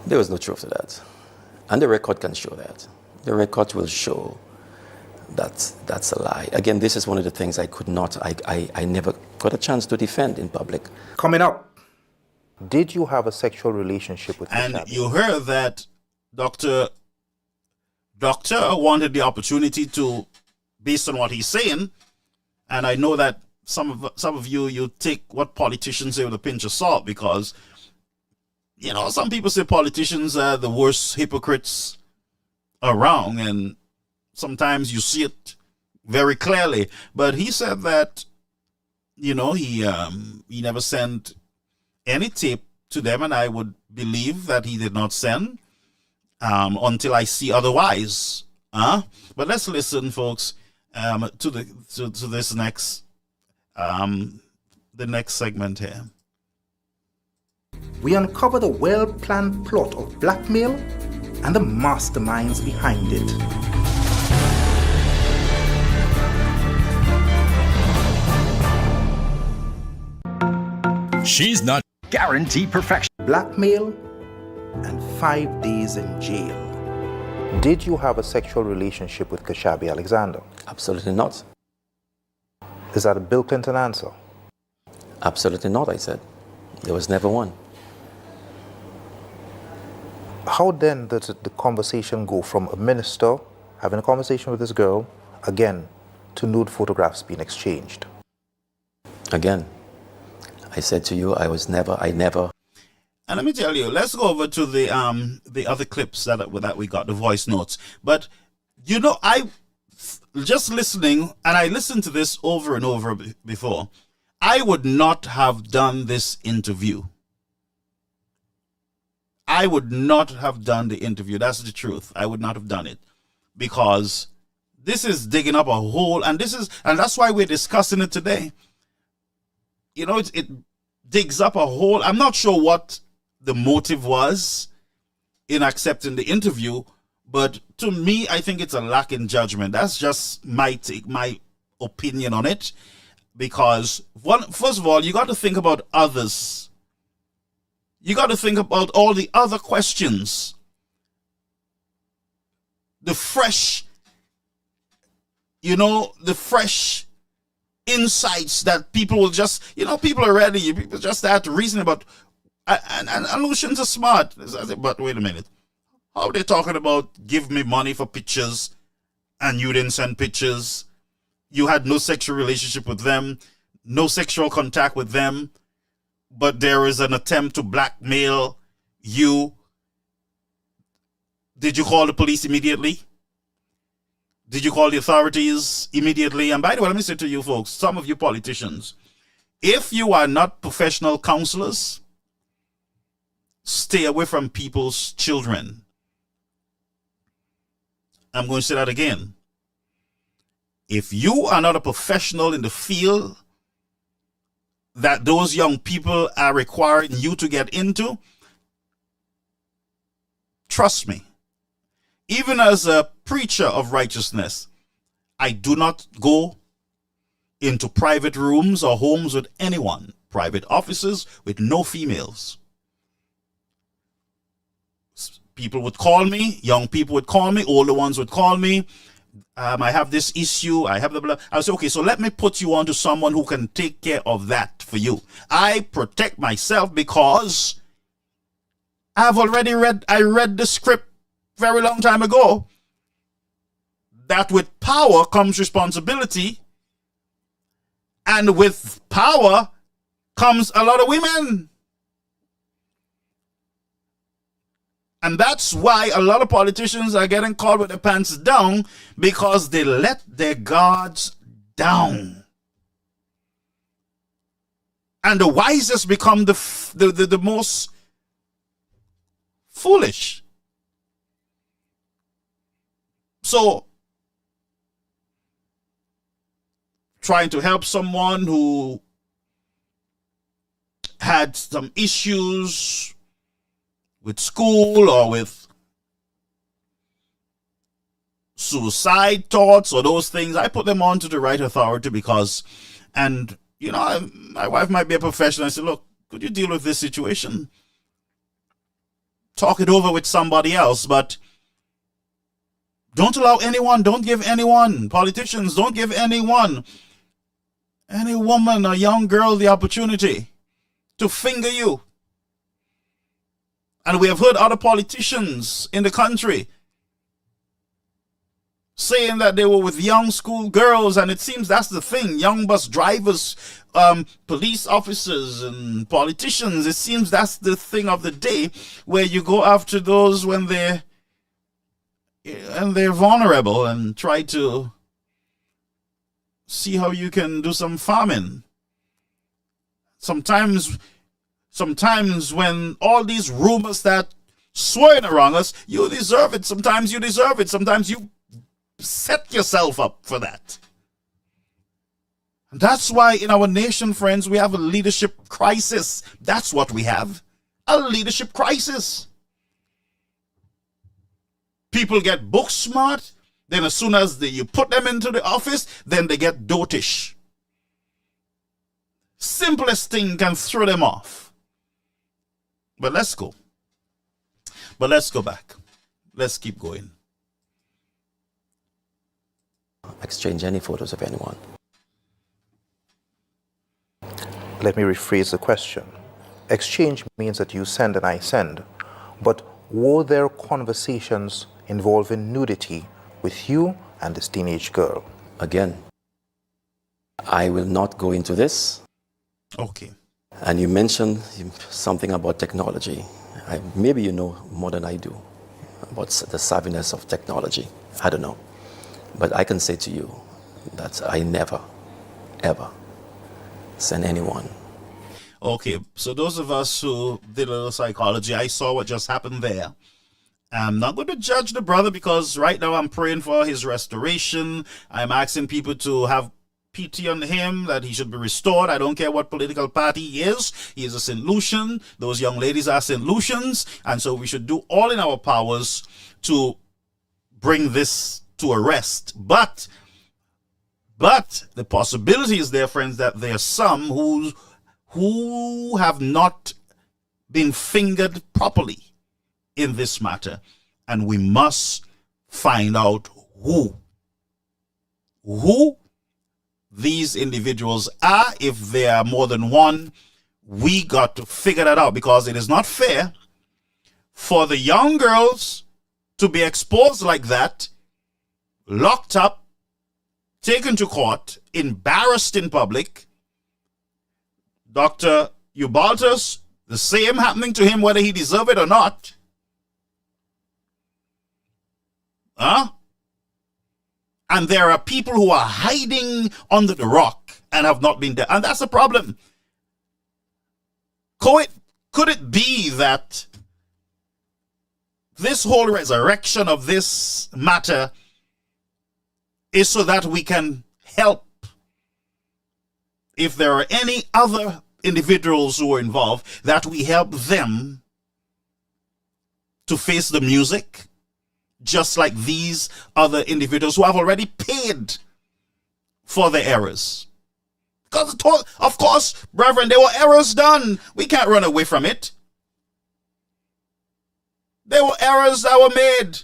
There was no truth to that. And the record can show that. The record will show that that's a lie. Again, this is one of the things I never got a chance to defend in public. Coming up, did you have a sexual relationship with Kushabi? And you heard that Doctor wanted the opportunity to, based on what he's saying, and I know that some of you take what politicians say with a pinch of salt, because some people say politicians are the worst hypocrites around, and sometimes you see it very clearly. But he said that, he never sent any tape to them, and I would believe that he did not send until I see otherwise. But let's listen, folks, to this next the next segment here. We uncover the well-planned plot of blackmail and the masterminds behind it. She's not guaranteed perfection. Blackmail and 5 days in jail. Did you have a sexual relationship with Kashabi Alexander? Absolutely not. Is that a Bill Clinton answer? Absolutely not, I said. There was never one. How then does the conversation go from a minister having a conversation with this girl, again, to nude photographs being exchanged? Again, I said to you, I never. And let me tell you, let's go over to the other clips that we got, the voice notes. But, I just listening, and I listened to this over and over before, I would not have done this interview. I would not have done the interview. That's the truth. I would not have done it, because this is digging up a hole, and that's why we're discussing it today. It digs up a hole. I'm not sure what the motive was in accepting the interview, but to me, I think it's a lack in judgment. That's just my opinion on it, because first of all, you got to think about others. You got to think about all the other questions. The fresh insights that people will just, people are ready. People just start to reason about, and Lucians are smart. But wait a minute. How are they talking about give me money for pictures and you didn't send pictures? You had no sexual relationship with them, no sexual contact with them, but there is an attempt to blackmail you. Did you call the police immediately? Did you call the authorities immediately? And by the way, let me say to you folks, some of you politicians, if you are not professional counselors, stay away from people's children. I'm going to say that again. If you are not a professional in the field that those young people are requiring you to get into, trust me, even as a preacher of righteousness, I do not go into private rooms or homes with anyone, private offices with no females. People would call me, young people would call me, older ones would call me. I have this issue, I have the blah. I say, okay, so let me put you on to someone who can take care of that for you. I protect myself because I read the script very long time ago, that with power comes responsibility, and with power comes a lot of women. And that's why a lot of politicians are getting caught with their pants down, because they let their guards down. And the wisest become the most foolish. So, trying to help someone who had some issues with school or with suicide thoughts or those things, I put them on to the right authority because, and my wife might be a professional. I said, look, could you deal with this situation? Talk it over with somebody else, but don't allow anyone, don't give anyone, politicians, don't give anyone, any woman or young girl the opportunity to finger you. And we have heard other politicians in the country saying that they were with young school girls, and it seems that's the thing. Young bus drivers, police officers, and politicians, it seems that's the thing of the day, where you go after those when they're vulnerable and try to see how you can do some farming. Sometimes when all these rumors that swirling around us, you deserve it. Sometimes you deserve it. Sometimes you set yourself up for that. And that's why in our nation, friends, we have a leadership crisis. That's what we have. A leadership crisis. People get book smart, then as soon as you put them into the office, then they get dotish. Simplest thing can throw them off. But let's go. But let's go back. Let's keep going. Exchange any photos of anyone. Let me rephrase the question. Exchange means that you send and I send. But were there conversations involving nudity with you and this teenage girl? Again, I will not go into this. Okay. And you mentioned something about technology. Maybe you know more than I do about the savviness of technology. I don't know. But I can say to you that I never, ever send anyone. Okay, so those of us who did a little psychology, I saw what just happened there. I'm not going to judge the brother because right now I'm praying for his restoration. I'm asking people to have pity on him, that he should be restored. I don't care what political party he is. He is a St. Lucian. Those young ladies are St. Lucians. And so we should do all in our powers to bring this to a rest. But the possibility is there, friends, that there are some who have not been fingered properly in this matter. And we must find out who these individuals are. If there are more than one, we got to figure that out, because it is not fair for the young girls to be exposed like that, locked up, taken to court, embarrassed in public. Dr. Ubaltus, the same happening to him whether he deserved it or not. And there are people who are hiding under the rock and have not been there. And that's a problem. Could it be that this whole resurrection of this matter is so that we can help, if there are any other individuals who are involved, that we help them to face the music, just like these other individuals who have already paid for their errors. Because, of course, brethren, there were errors done. We can't run away from it. There were errors that were made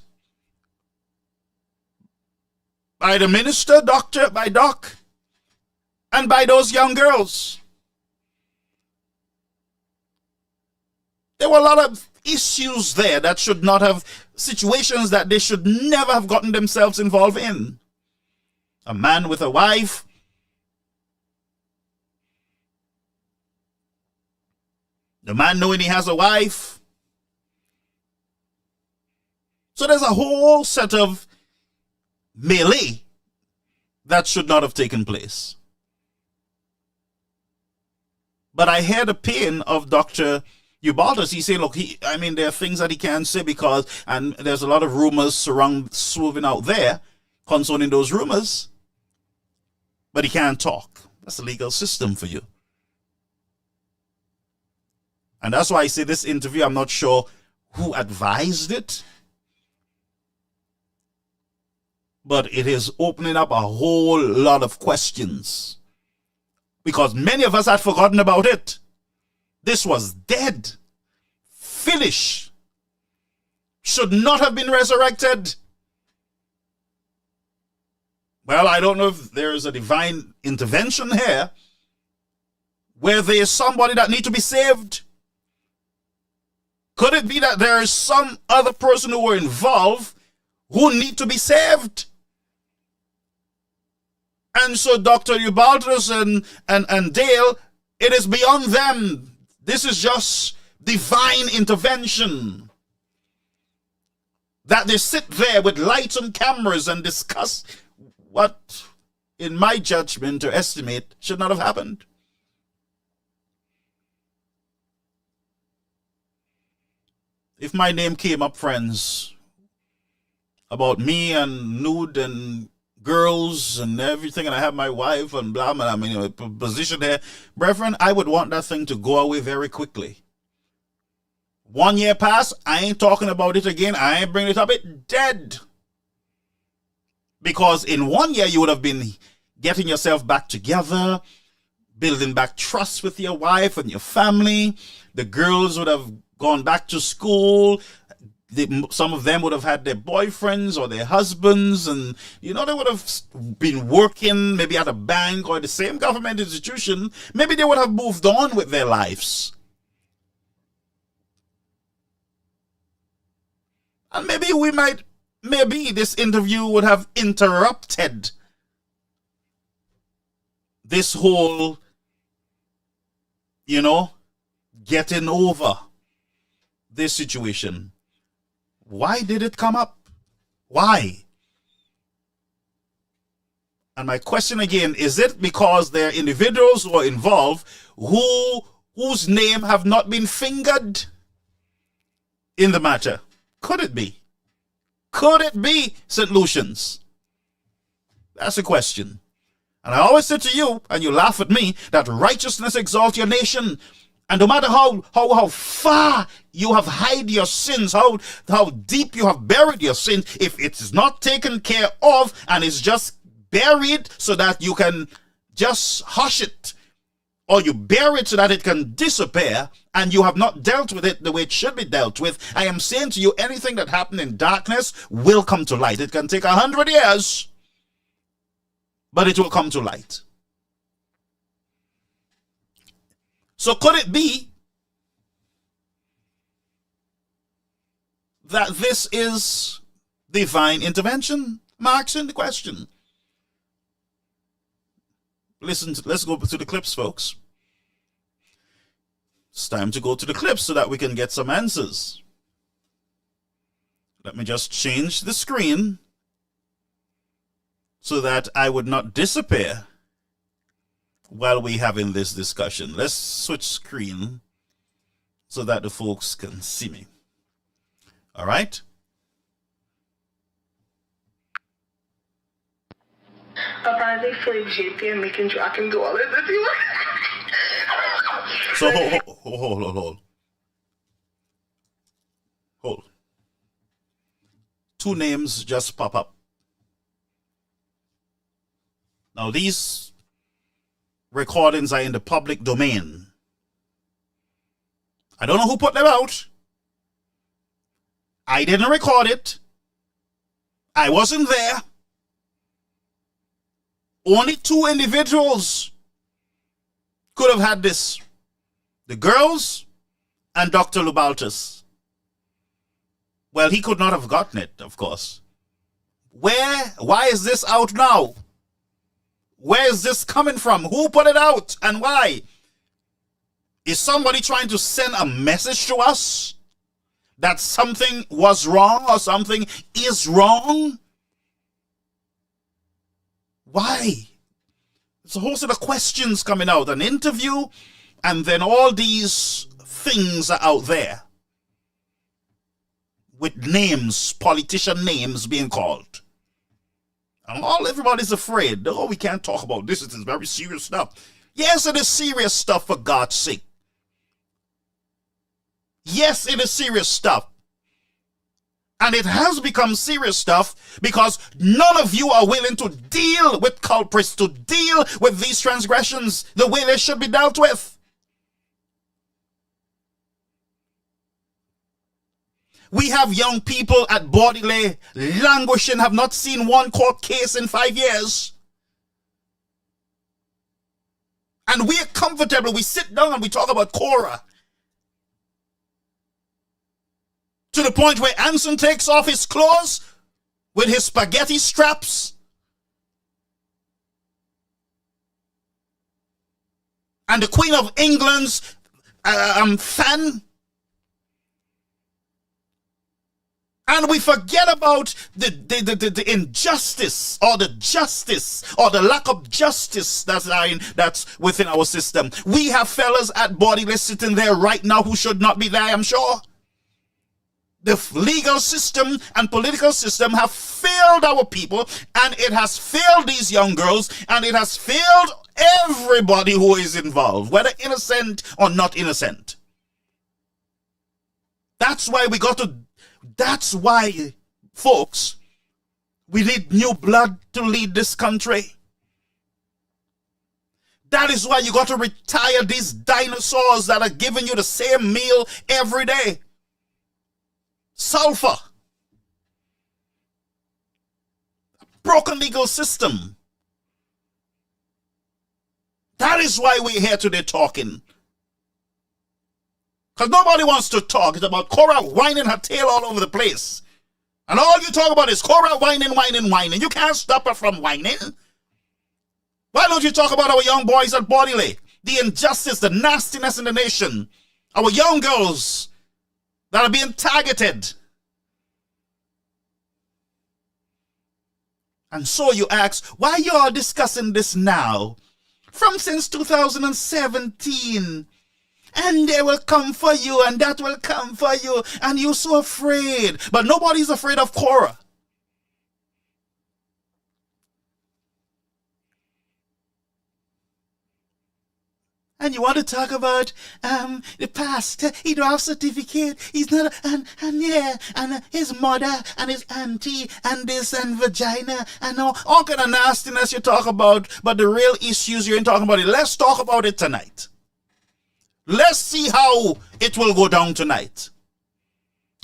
by the minister, by Doc, and by those young girls. There were a lot of issues there that should not have, situations that they should never have gotten themselves involved in. A man with a wife, the man knowing he has a wife. So there's a whole set of melee that should not have taken place. But I hear the pain of Dr. Ubaltus. He said, look, there are things that he can't say because, and there's a lot of rumors swirling out there concerning those rumors, but he can't talk. That's the legal system for you. And that's why I say this interview, I'm not sure who advised it, but it is opening up a whole lot of questions, because many of us had forgotten about it. This was dead, finished, should not have been resurrected. Well, I don't know if there is a divine intervention here where there is somebody that needs to be saved. Could it be that there is some other person who were involved who need to be saved? And so Dr. Ubaltus and Dale, it is beyond them. This is just divine intervention. That they sit there with lights and cameras and discuss what in my judgment or estimate, should not have happened. If my name came up, friends, about me and nude and girls and everything, and I have my wife and blah, blah, I'm in a position there, brethren, I would want that thing to go away very quickly. 1 year passed, I ain't talking about it again, I ain't bringing it up, it dead. Because in 1 year, you would have been getting yourself back together, building back trust with your wife and your family. The girls would have gone back to school. Some of them would have had their boyfriends or their husbands, and they would have been working maybe at a bank or the same government institution. Maybe they would have moved on with their lives. And maybe this interview would have interrupted this whole, getting over this situation. Why did it come up? Why? And my question again, is it because there are individuals who are involved whose name have not been fingered in the matter? Could it be? Could it be St. Lucians? That's a question. And I always say to you, and you laugh at me, that righteousness exalts your nation. And no matter how far you have hid your sins, how deep you have buried your sins, if it is not taken care of and is just buried so that you can just hush it, or you bury it so that it can disappear, and you have not dealt with it the way it should be dealt with, I am saying to you, anything that happened in darkness will come to light. It can take 100 years, but it will come to light. So could it be that this is divine intervention? I'm asking the question. Listen, let's go to the clips, folks. It's time to go to the clips so that we can get some answers. Let me just change the screen so that I would not disappear while we having this discussion. Let's switch screen so that the folks can see me. All right? Apparently for JP and making sure I can do all of this. So hold. Two names just pop up. Now these recordings are in the public domain. I don't know who put them out. I didn't record it. I wasn't there. Only two individuals could have had this. The girls and Dr. Lubaltus. Well, he could not have gotten it, of course. Why is this out now? Where is this coming from? Who put it out and why? Is somebody trying to send a message to us that something was wrong or something is wrong? Why? There's a whole set of questions coming out. An interview, and then all these things are out there with names, politician names being called. And everybody's afraid. Oh, we can't talk about this. It is very serious stuff. Yes, it is serious stuff, for God's sake. Yes, it is serious stuff. And it has become serious stuff because none of you are willing to deal with culprits, to deal with these transgressions the way they should be dealt with. We have young people at Bordelais languishing, have not seen one court case in 5 years. And we are comfortable. We sit down and we talk about Korah. To the point where Anson takes off his clothes with his spaghetti straps. And the Queen of England's fan. And we forget about the injustice or the justice or the lack of justice that's within our system. We have fellas at Bodiley sitting there right now who should not be there, I'm sure. The legal system and political system have failed our people, and it has failed these young girls, and it has failed everybody who is involved, whether innocent or not innocent. That's why, folks, we need new blood to lead this country. That is why you got to retire these dinosaurs that are giving you the same meal every day. Sulfur. Broken legal system. That is why we're here today talking. Because nobody wants to talk. It's about Cora whining her tail all over the place. And all you talk about is Cora whining. You can't stop her from whining. Why don't you talk about our young boys at Bodiley? The injustice, the nastiness in the nation. Our young girls that are being targeted. And so you ask, why you all discussing this now? From since 2017. And they will come for you, and that will come for you, and you're so afraid. But nobody's afraid of Cora. And you want to talk about the pastor, he don't have certificate, he's not, and his mother, and his auntie, and this, and vagina, and all kind of nastiness you talk about, but the real issues you ain't talking about it. Let's talk about it tonight. Let's see how it will go down tonight.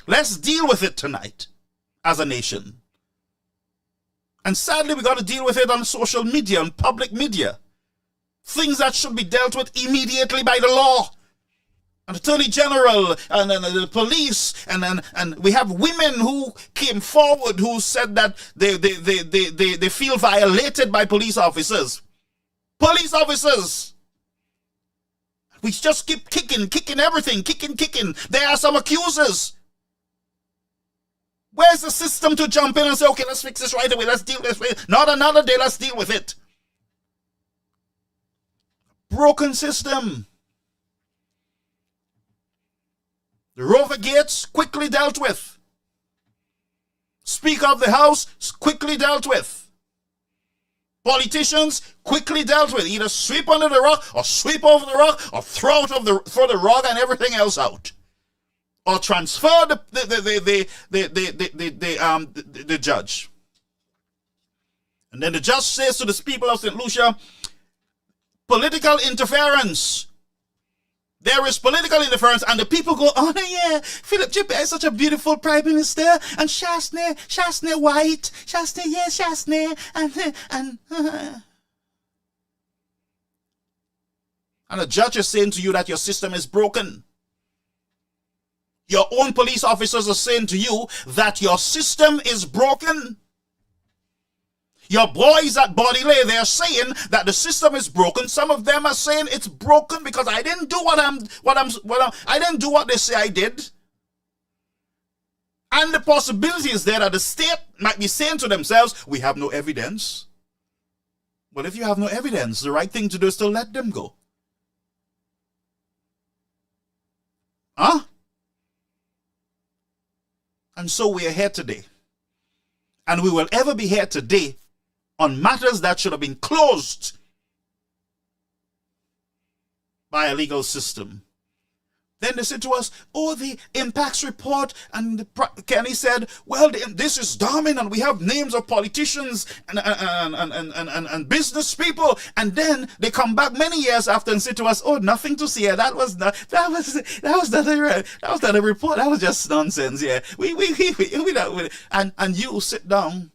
Let's deal with it tonight as a nation. And sadly, we got to deal with it on social media, on public media. Things that should be dealt with immediately by the law. An attorney general and the police, and we have women who came forward who said that they feel violated by police officers. Police officers! We just keep kicking everything, kicking. There are some accusers. Where's the system to jump in and say, okay, let's fix this right away, let's deal with this. Not another day, let's deal with it. Broken system. The Rover Gates, quickly dealt with. Speaker of the House, quickly dealt with. Politicians, quickly dealt with. Either sweep under the rug, or sweep over the rug, or throw the rug and everything else out. Or transfer the judge. And then the judge says to the people of St. Lucia, political interference. There is political interference, and the people go, oh yeah, Philip Gilbert is such a beautiful prime minister, and Shasney white, Shasney, and the judge is saying to you that your system is broken. Your own police officers are saying to you that your system is broken. Your boys at Bodiley, they're saying that the system is broken. Some of them are saying it's broken because I didn't do I didn't do what they say I did. And the possibility is there that the state might be saying to themselves, we have no evidence. Well, if you have no evidence, the right thing to do is to let them go. Huh? And so we are here today. And we will ever be here today on matters that should have been closed by a legal system. Then they said to us, oh, the impacts report, and Kenny said, well, this is dominant. We have names of politicians and business people. And then they come back many years after and say to us, oh, nothing to see here. That was not a report. That was just nonsense. Yeah, and you sit down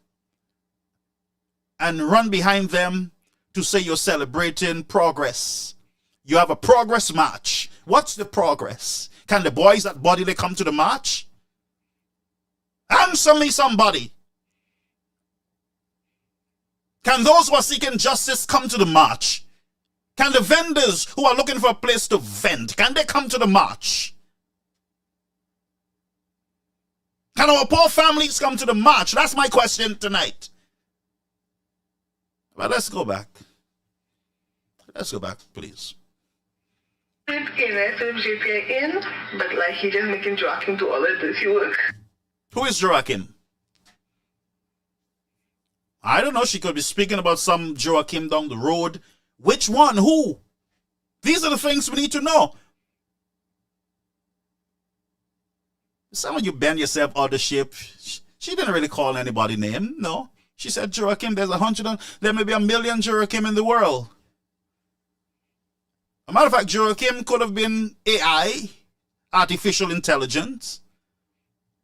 and run behind them to say you're celebrating progress. You have a progress march. What's the progress? Can the boys at Bodiley come to the march? Answer me, somebody. Can those who are seeking justice come to the march? Can the vendors who are looking for a place to vent, can they come to the march? Can our poor families come to the march? That's my question tonight. But let's go back. Let's go back, please. in, but like he just making Joachim do all of this work. Who is Joachim? I don't know. She could be speaking about some Joachim down the road. Which one? Who? These are the things we need to know. Some of you bend yourself out of shape. She didn't really call anybody name. No. She said Joachim. There may be 1 million Joachim in the world. As a matter of fact, Joachim could have been AI, artificial intelligence.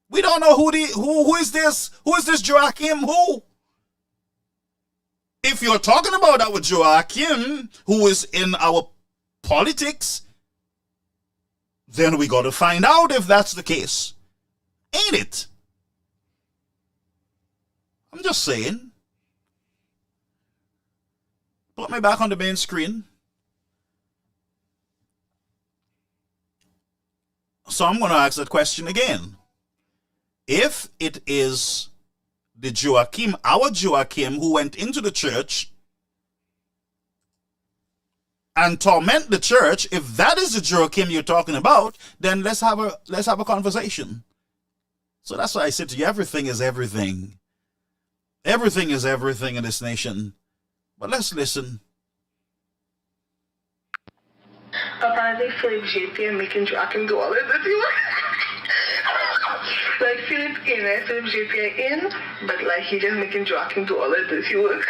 We don't know who is this? Who is this Joachim? Who? If you're talking about our Joachim, who is in our politics, then we got to find out if that's the case. Ain't it? I'm just saying. Put me back on the main screen. So I'm going to ask that question again. If it is the Joachim, our Joachim, who went into the church and torment the church, if that is the Joachim you're talking about, then let's have a conversation. So that's why I said to you, everything is everything. Everything is everything in this nation. But let's listen. Apparently Philip JP and making Joachim do all of this. Like Philip JP in, but like he just making Joachim do all of this work.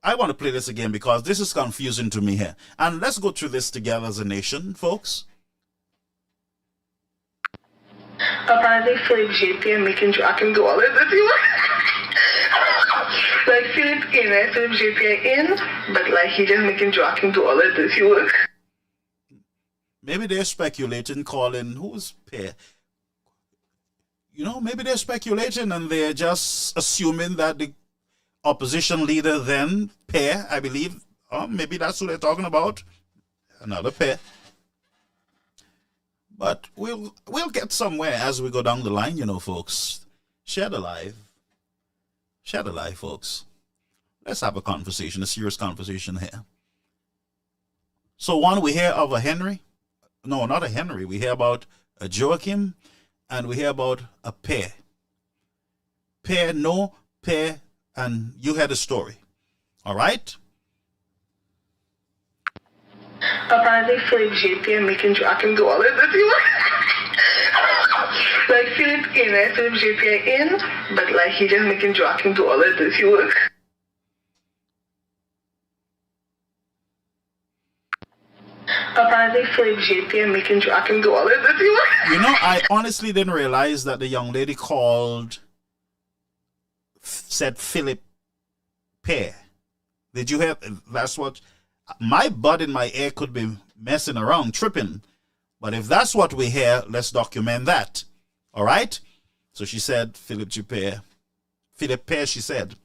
I want to play this again because this is confusing to me here. And let's go through this together as a nation, folks. Apparently Philip JP and making Joachim do all of this work. Like Philip JP in, but like he just making Joachim do all of this work. Maybe they're speculating, calling, who's Pear? You know, maybe they're speculating and they're just assuming that the opposition leader then, Pear, I believe, maybe that's who they're talking about, another Pear. But we'll get somewhere as we go down the line, you know, folks. Share the live. Share the live, folks. Let's have a conversation, a serious conversation here. So one, we hear of a Henry. No, not a Henry. We hear about a Joachim, and we hear about a Pear. Pear, no, Pear, and you heard the story. All right? Apparently Philip JP and making Joachim do all of this. Like Philip JP in, but like he just making Joachim do all of this work. Apparently Philip JP and making Joachim do all of this work. You know, I honestly didn't realize that the young lady said Philip Pear. Did you hear? That's what my bud in my ear could be messing around, tripping. But if that's what we hear, let's document that. All right? So she said Philip G. Pear. Philip Pear, she said.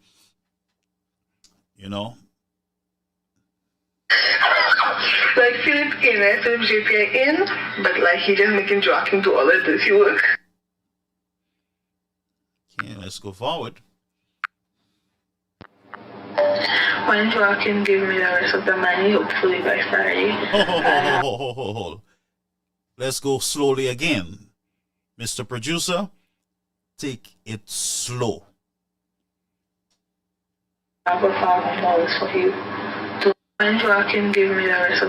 You know? Like Philip JP in, but like he just making Joachim do all of this work. Okay, let's go forward. When Joachim give me the rest of the money, hopefully by Friday. Hold. Let's go slowly again. Mr. Producer, take it slow. I have $5,000 for you. When Joachim give me the rest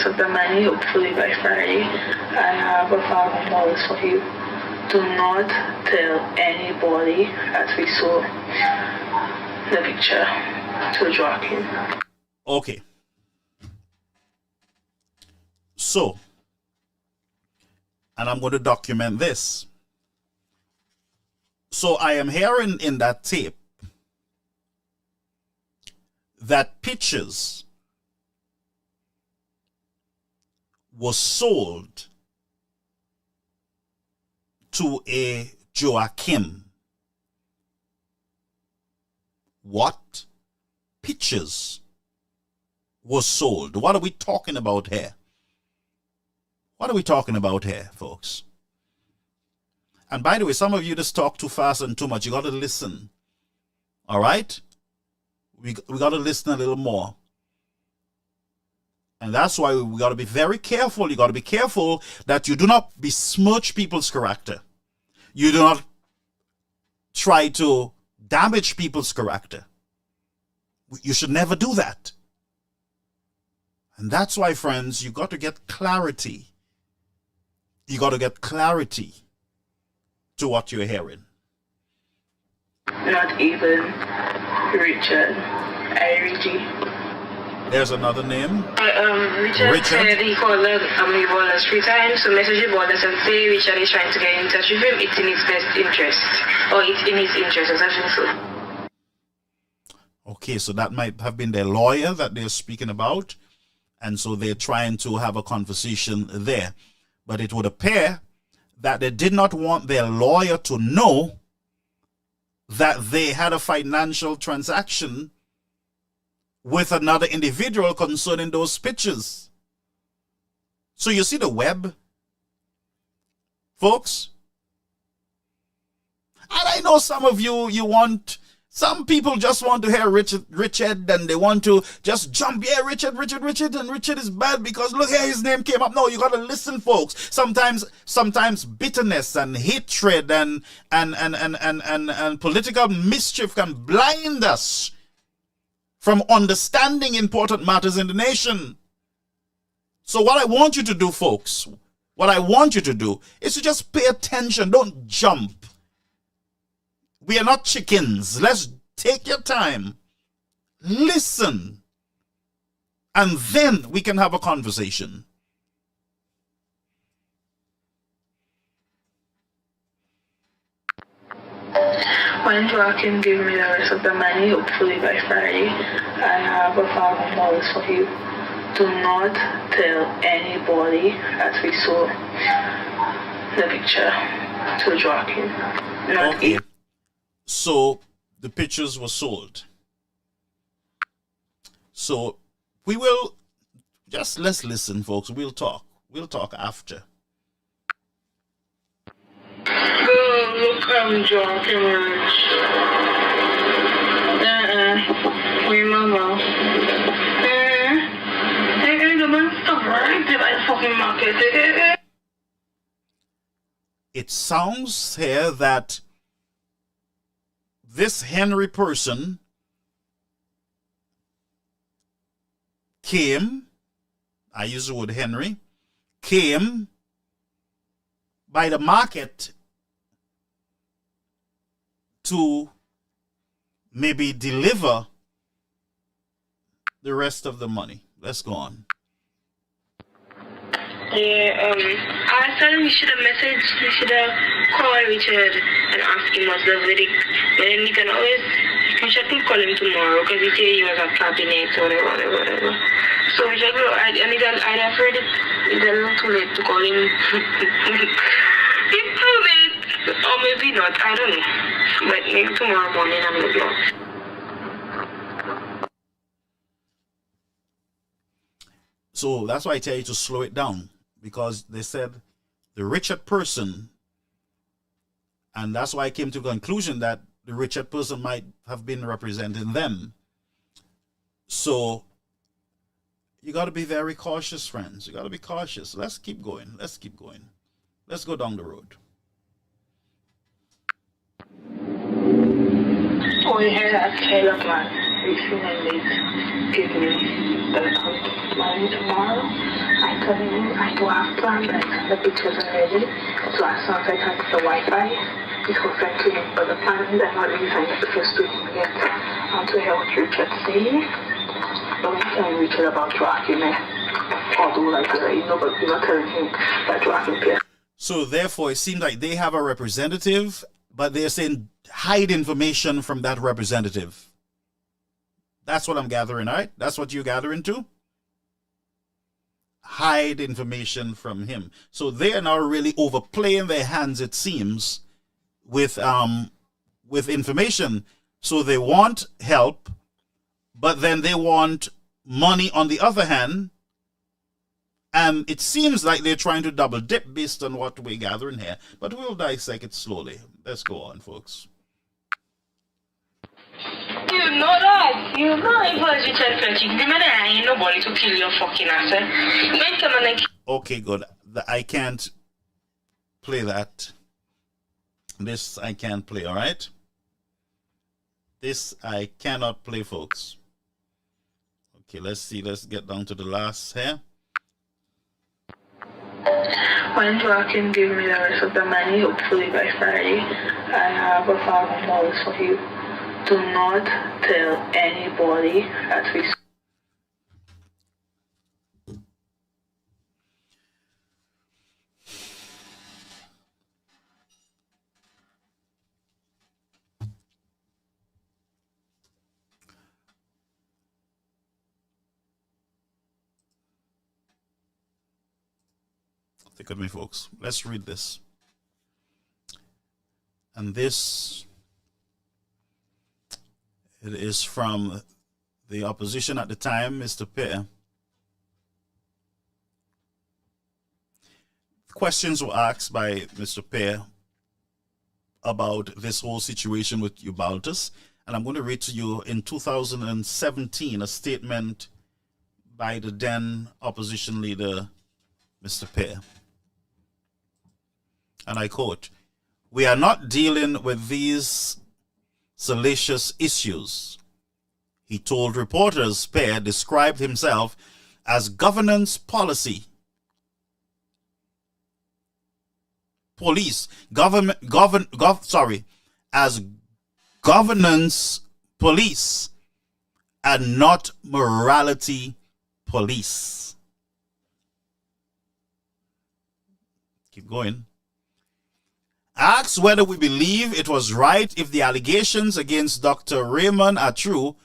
of the money, hopefully by Friday, I have $5,000 for you. Do not tell anybody that we saw the picture to Joachim. Okay. So, and I'm going to document this. So I am hearing in that tape that pictures was sold to a Joachim. What pictures was sold? What are we talking about here? What are we talking about here, folks? And by the way, some of you just talk too fast and too much. You got to listen. All right? We got to listen a little more. And that's why we got to be very careful. You got to be careful that you do not besmirch people's character. You do not try to damage people's character. You should never do that. And that's why, friends, you got to get clarity. You got to get clarity to what you're hearing. Not even Richard. There's another name. Richard said he called Ebola 3 times, so message Ebola and say Richard is trying to get in touch with him. It's in his best interest. Or it's in his interest, essentially so. Okay, so that might have been their lawyer that they're speaking about. And so they're trying to have a conversation there. But it would appear that they did not want their lawyer to know that they had a financial transaction with another individual concerning those pictures. So you see the web, folks? And I know some of you, some people just want to hear Richard, and they want to just jump, yeah, Richard, and Richard is bad because look here, his name came up. No, you got to listen, folks. Sometimes bitterness and hatred and political mischief can blind us from understanding important matters in the nation. So what I want you to do, folks, what I want you to do is to just pay attention. Don't jump. We are not chickens. Let's take your time. Listen. And then we can have a conversation. When Joaquin give me the rest of the money, hopefully by Friday, I have $1,000 for you. Do not tell anybody that we saw the picture to Joaquin. Not okay. So the pictures were sold. So we will just let's listen, folks. We'll talk. We'll talk after. Girl, look, I'm Joaquin Rich. Wait, mama. Hey, the man stop right there by the fucking market. It sounds here that this Henry person came, I use the word Henry, came by the market to maybe deliver the rest of the money. Let's go on. Yeah, I thought we should have messaged, we should have called Richard and asked him what's the verdict. But then you can call him tomorrow because he said he was at cabinet or whatever. So we should go, and I'd afraid it's a little too late to call him. It's too late, or maybe not, I don't know. But maybe tomorrow morning I'm going to go. So that's why I tell you to slow it down, because they said the Richard person, and that's why I came to the conclusion that the Richard person might have been representing them. So you got to be very cautious, friends. You got to be cautious. Let's keep going. Let's keep going. Let's go down the road. Oh, yeah, that Taylor man recently give me the money tomorrow. I told him I do have plans, but I sent the pictures already. So as soon as I connect the Wi-Fi, it will send to him. But the plan is I'm not really signed up the first week yet. I want to hear what Richard saying. Don't tell Richard about Joaquin. Although, like, but you're not telling him that Joaquin Pierce. So therefore, it seems like they have a representative, but they're saying hide information from that representative. That's what I'm gathering, right? That's what you're gathering too? Hide information from him. So they are now really overplaying their hands, it seems, with information. So they want help, but then they want money on the other hand, And it seems like they're trying to double dip based on what we're gathering here. But we'll dissect it slowly. Let's go on, folks. You know that. You know if I was remember there ain't nobody to kill your fucking ass. You ain't coming and Okay, good. I can't play that. This I can't play, all right? This I cannot play, folks. Okay, let's see. Let's get down to the last here. when Joe can give me the rest of the money, hopefully by Friday, I have $1,000 for you. Do not tell anybody that we. Stick with me, folks. Let's read this. And this, it is from the opposition at the time, Mr. Pear. Questions were asked by Mr. Pear about this whole situation with Ubaltus. And I'm going to read to you in 2017 a statement by the then opposition leader, Mr. Pear. And I quote, "We are not dealing with these salacious issues." He told reporters Pear described himself as governance policy. As governance police and not morality police. Keep going. Asked whether we believe it was right if the allegations against Dr. Raymond are true,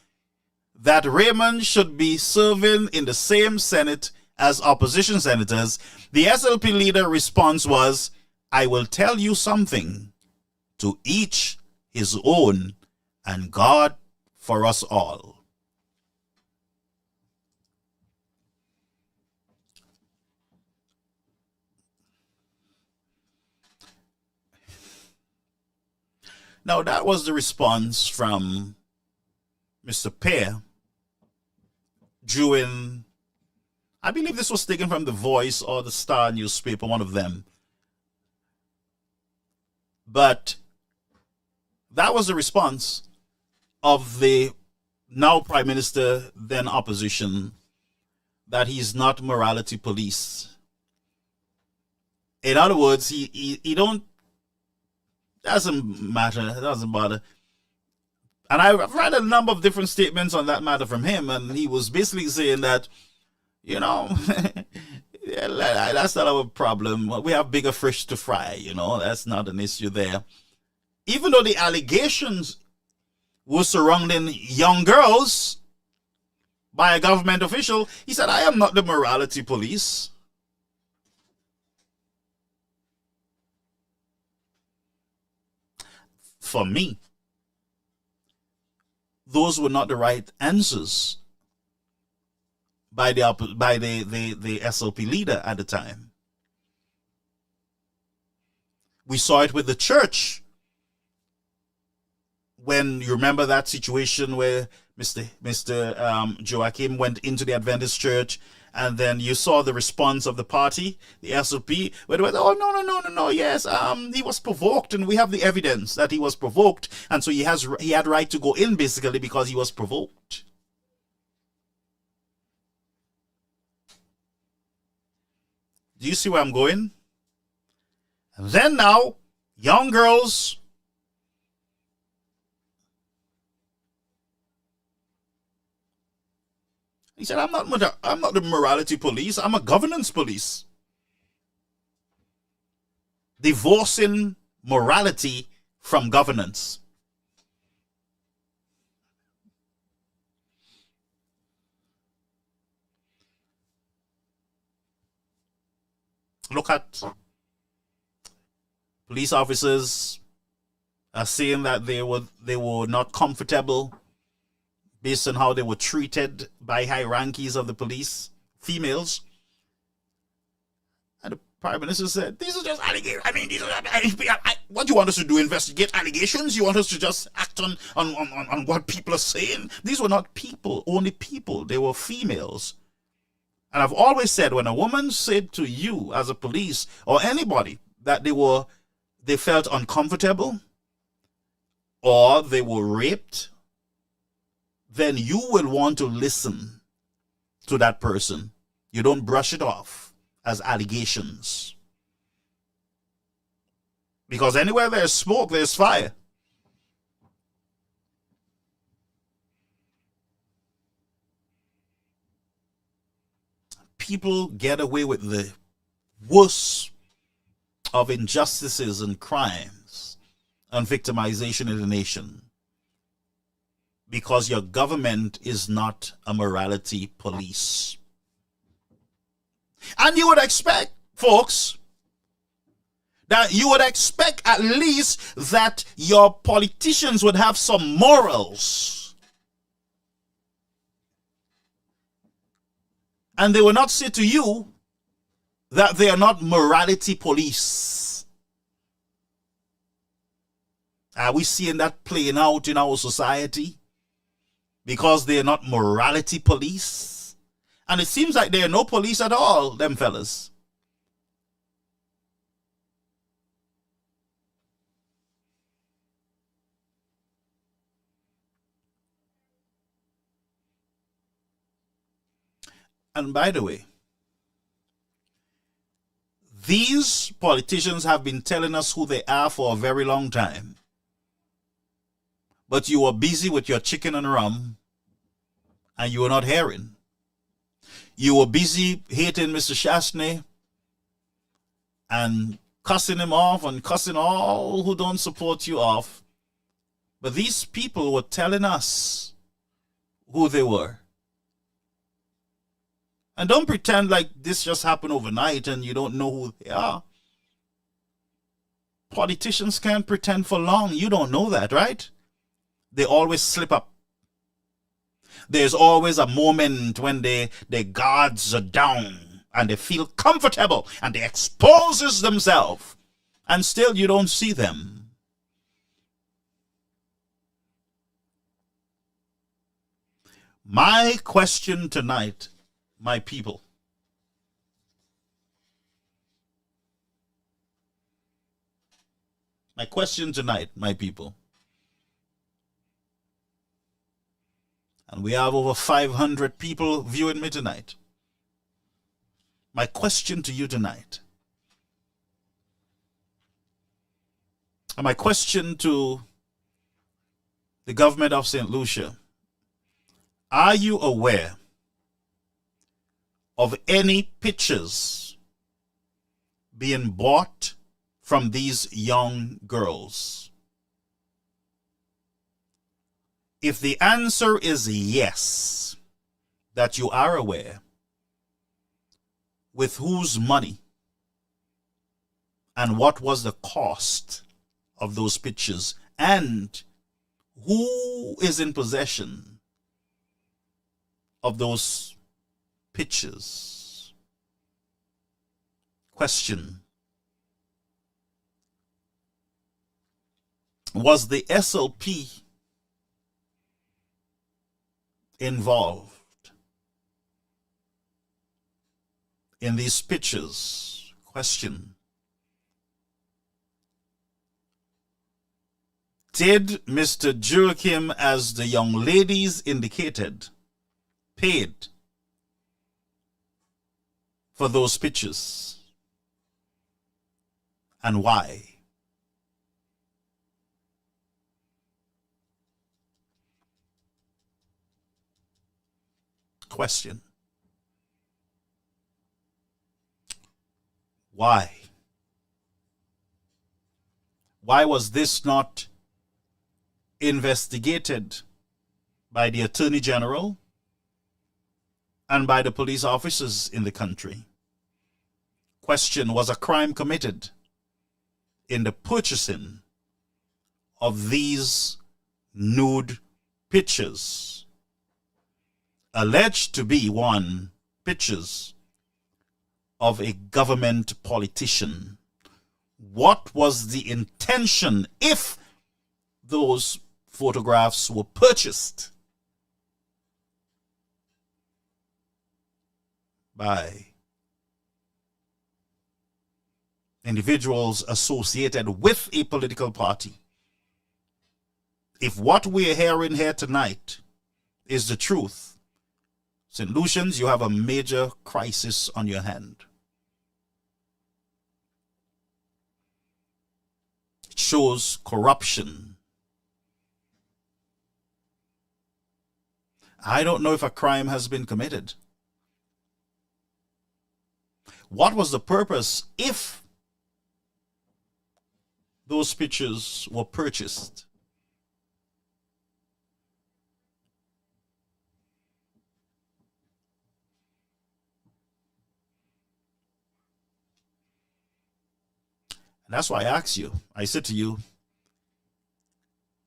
that Raymond should be serving in the same Senate as opposition senators, the SLP leader response was, "I will tell you something, to each his own, and God for us all." Now, that was the response from Mr. Pear during, I believe this was taken from The Voice or the Star newspaper, one of them. But that was the response of the now Prime Minister, then opposition, that he's not morality police. In other words, he don't, doesn't matter, it doesn't bother. And I've read a number of different statements on that matter from him, and he was basically saying that, you know, that's not our problem. We have bigger fish to fry, you know, that's not an issue there. Even though the allegations were surrounding young girls by a government official, he said, "I am not the morality police." For me, those were not the right answers by the SLP leader at the time. We saw it with the church. When you remember that situation where Mr. Joachim went into the Adventist church, and then you saw the response of the party, the SLP, where they went, "Oh, no, yes, he was provoked, and we have the evidence that he was provoked, and so he had right to go in, basically, because he was provoked." Do you see where I'm going? And then now, young girls, he said, I'm not the morality police, I'm a governance police. Divorcing morality from governance. Look at police officers are saying that they were not comfortable based on how they were treated by high rankies of the police, females. Prime Minister said, these are just allegations. I mean, what do you want us to do? Investigate allegations? You want us to just act on what people are saying? These were not people, only people. They were females. And I've always said, when a woman said to you as a police or anybody that they felt uncomfortable or they were raped, then you will want to listen to that person. You don't brush it off as allegations. Because anywhere there's smoke, there's fire. People get away with the worst of injustices and crimes and victimization in the nation because your government is not a morality police. And you would expect, folks, that you would expect at least that your politicians would have some morals. And they will not say to you that they are not morality police. Are we seeing that playing out in our society? Because they are not morality police? And it seems like there are no police at all, them fellas. And by the way, these politicians have been telling us who they are for a very long time. But you were busy with your chicken and rum, and you were not hearing. You were busy hating Mr. Shastney and cussing him off and cussing all who don't support you off. But these people were telling us who they were. And don't pretend like this just happened overnight and you don't know who they are. Politicians can't pretend for long. You don't know that, right? They always slip up. There's always a moment when their guards are down and they feel comfortable and they exposes themselves. And still you don't see them. My question tonight, my people, my question tonight, my people, and we have over 500 people viewing me tonight. My question to you tonight, and my question to the government of St. Lucia, are you aware of any pictures being bought from these young girls? If the answer is yes, that you are aware, with whose money and what was the cost of those pictures and who is in possession of those pictures? Question: was the SLP involved in these pictures? Question: did Mr. Joachim, as the young ladies indicated, paid for those pictures, and why? Question: why? Why was this not investigated by the Attorney General and by the police officers in the country? Question: was a crime committed in the purchasing of these nude pictures, alleged to be pictures of a government politician? What was the intention if those photographs were purchased by individuals associated with a political party? If what we're hearing here tonight is the truth, St. Lucians, you have a major crisis on your hand. It shows corruption. I don't know if a crime has been committed. What was the purpose if those pictures were purchased? And that's why I ask you, I said to you,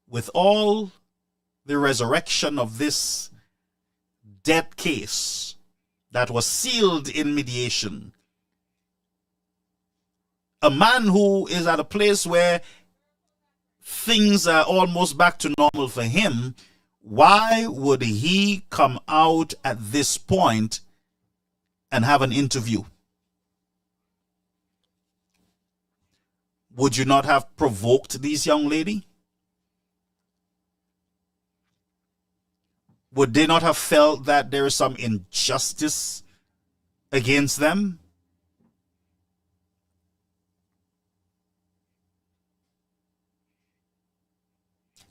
with all the resurrection of this dead case that was sealed in mediation, a man who is at a place where things are almost back to normal for him, why would he come out at this point and have an interview? Would you not have provoked these young lady? Would they not have felt that there is some injustice against them?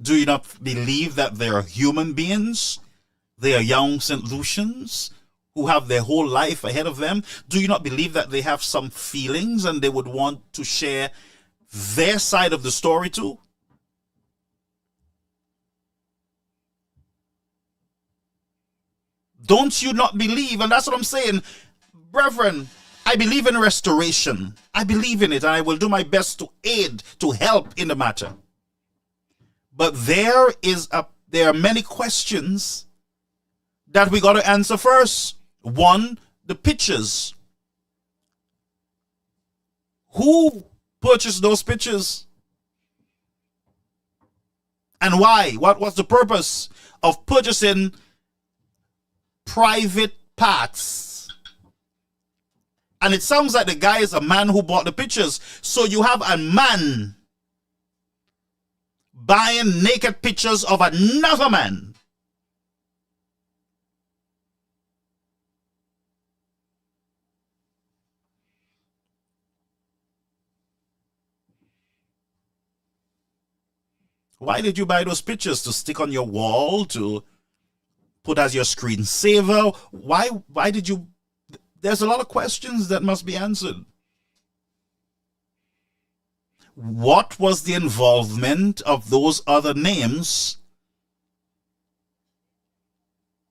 Do you not believe that they are human beings? They are young St. Lucians who have their whole life ahead of them. Do you not believe that they have some feelings and they would want to share their side of the story too? Don't you not believe? And that's what I'm saying. Brethren, I believe in restoration. I believe in it, and I will do my best to aid, to help in the matter. But there are many questions that we got to answer first. One, the pictures. Who purchased those pictures? And why? What was the purpose of purchasing private parts? And it sounds like the guy is a man who bought the pictures. So you have a man buying naked pictures of another man. Why did you buy those pictures? To stick on your wall? To put as your screensaver? Why did you? There's a lot of questions that must be answered. What was the involvement of those other names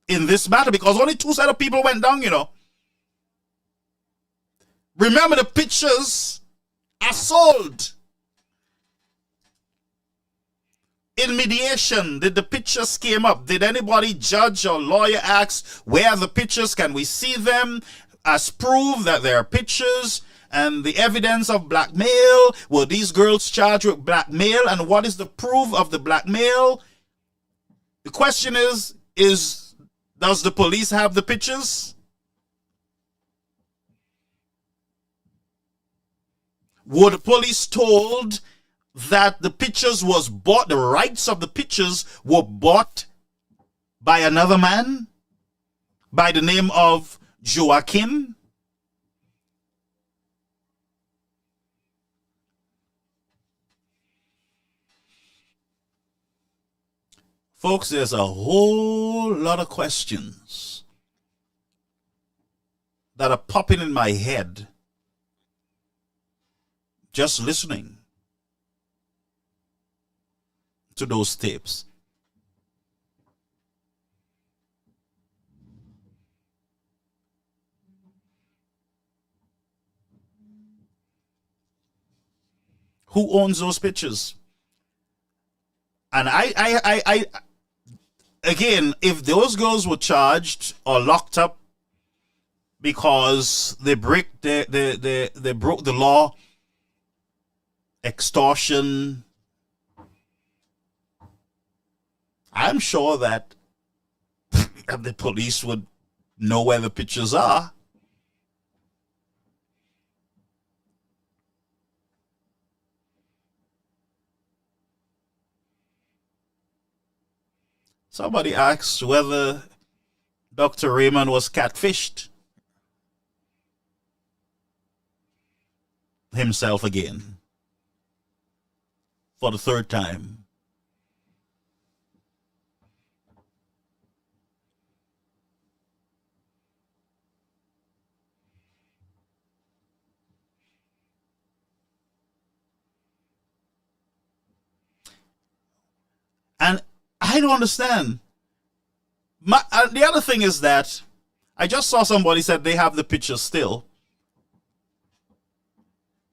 in this matter? Because only two set of people went down, you know. Remember, the pictures are sold. In mediation, did the pictures came up? Did anybody, judge or lawyer, ask, where are the pictures? Can we see them as proof that there are pictures? And the evidence of blackmail, were these girls charged with blackmail? And what is the proof of the blackmail? The question is does the police have the pictures? Were the police told that the pictures was bought, the rights of the pictures were bought by another man by the name of Joachim? Folks, there's a whole lot of questions that are popping in my head just listening to those tapes. Who owns those pictures? And I again, if those girls were charged or locked up because they broke the law, extortion. I'm sure that the police would know where the pictures are. Somebody asked whether Dr. Raymond was catfished himself again for the third time. And I don't understand. The other thing is that I just saw somebody said they have the pictures still.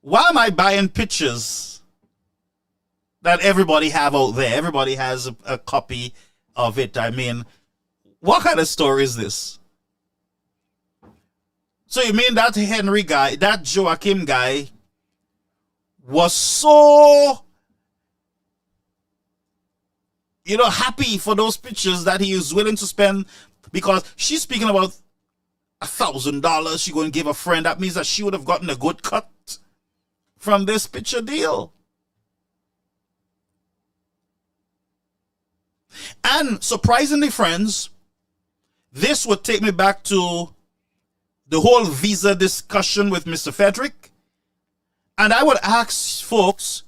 Why am I buying pictures that everybody have out there? Everybody has a copy of it. I mean, what kind of story is this? So you mean that Henry guy, that Joachim guy was so, happy for those pictures that he is willing to spend, because she's speaking about $1,000 she going to give a friend. That means that she would have gotten a good cut from this picture deal. And surprisingly, friends, this would take me back to the whole visa discussion with Mr. Frederick. And I would ask folks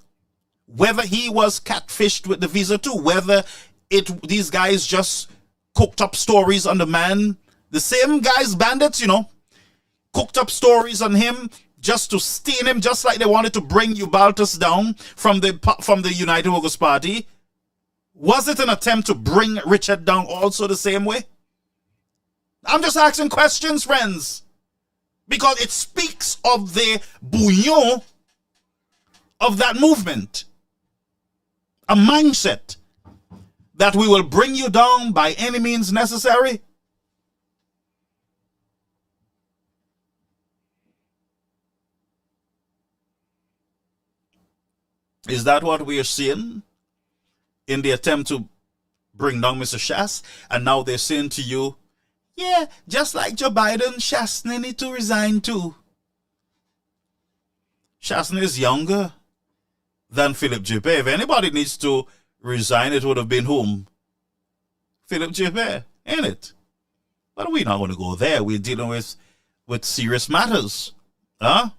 whether he was catfished with the visa too, whether these guys just cooked up stories on the man, the same guys, bandits, cooked up stories on him just to stain him, just like they wanted to bring Ubaltus down from the United Workers' Party. Was it an attempt to bring Richard down also the same way? I'm just asking questions, friends, because it speaks of the bouillon of that movement. A mindset that we will bring you down by any means necessary. Is that what we are seeing in the attempt to bring down Mr. Shas? And now they're saying to you, yeah, just like Joe Biden, Shasny need to resign too. Shasny is younger than Philip J.P. If anybody needs to resign, it would have been whom? Philip J.P., ain't it? But we're not going to go there. We're dealing with serious matters. Huh?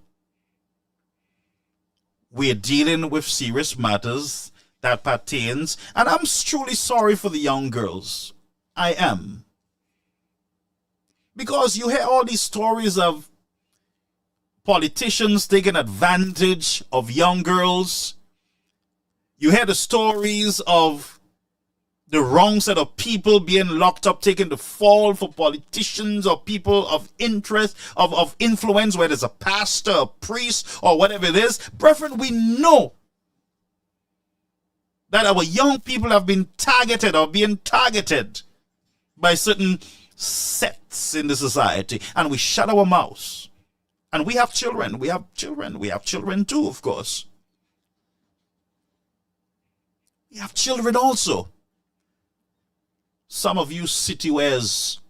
We're dealing with serious matters that pertains, and I'm truly sorry for the young girls. I am. Because you hear all these stories of politicians taking advantage of young girls. You hear the stories of the wrong set of people being locked up, taking the fall for politicians or people of interest, of influence, whether it's a pastor, a priest, or whatever it is. Brethren, we know that our young people have been targeted or being targeted by certain sects in the society, and we shut our mouths. And we have children. We have children too, of course. We have children also. Some of you city wares.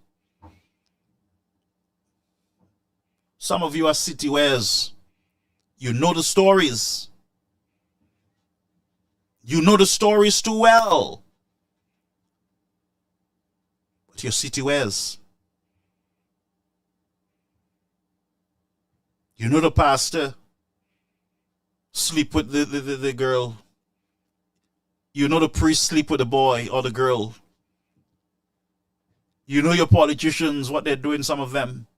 Some of you are city wares. You know the stories. You know the stories too well. But you're city wares. You know the pastor sleep with the girl. You know the priest sleep with the boy or the girl. You know your politicians, what they're doing, some of them.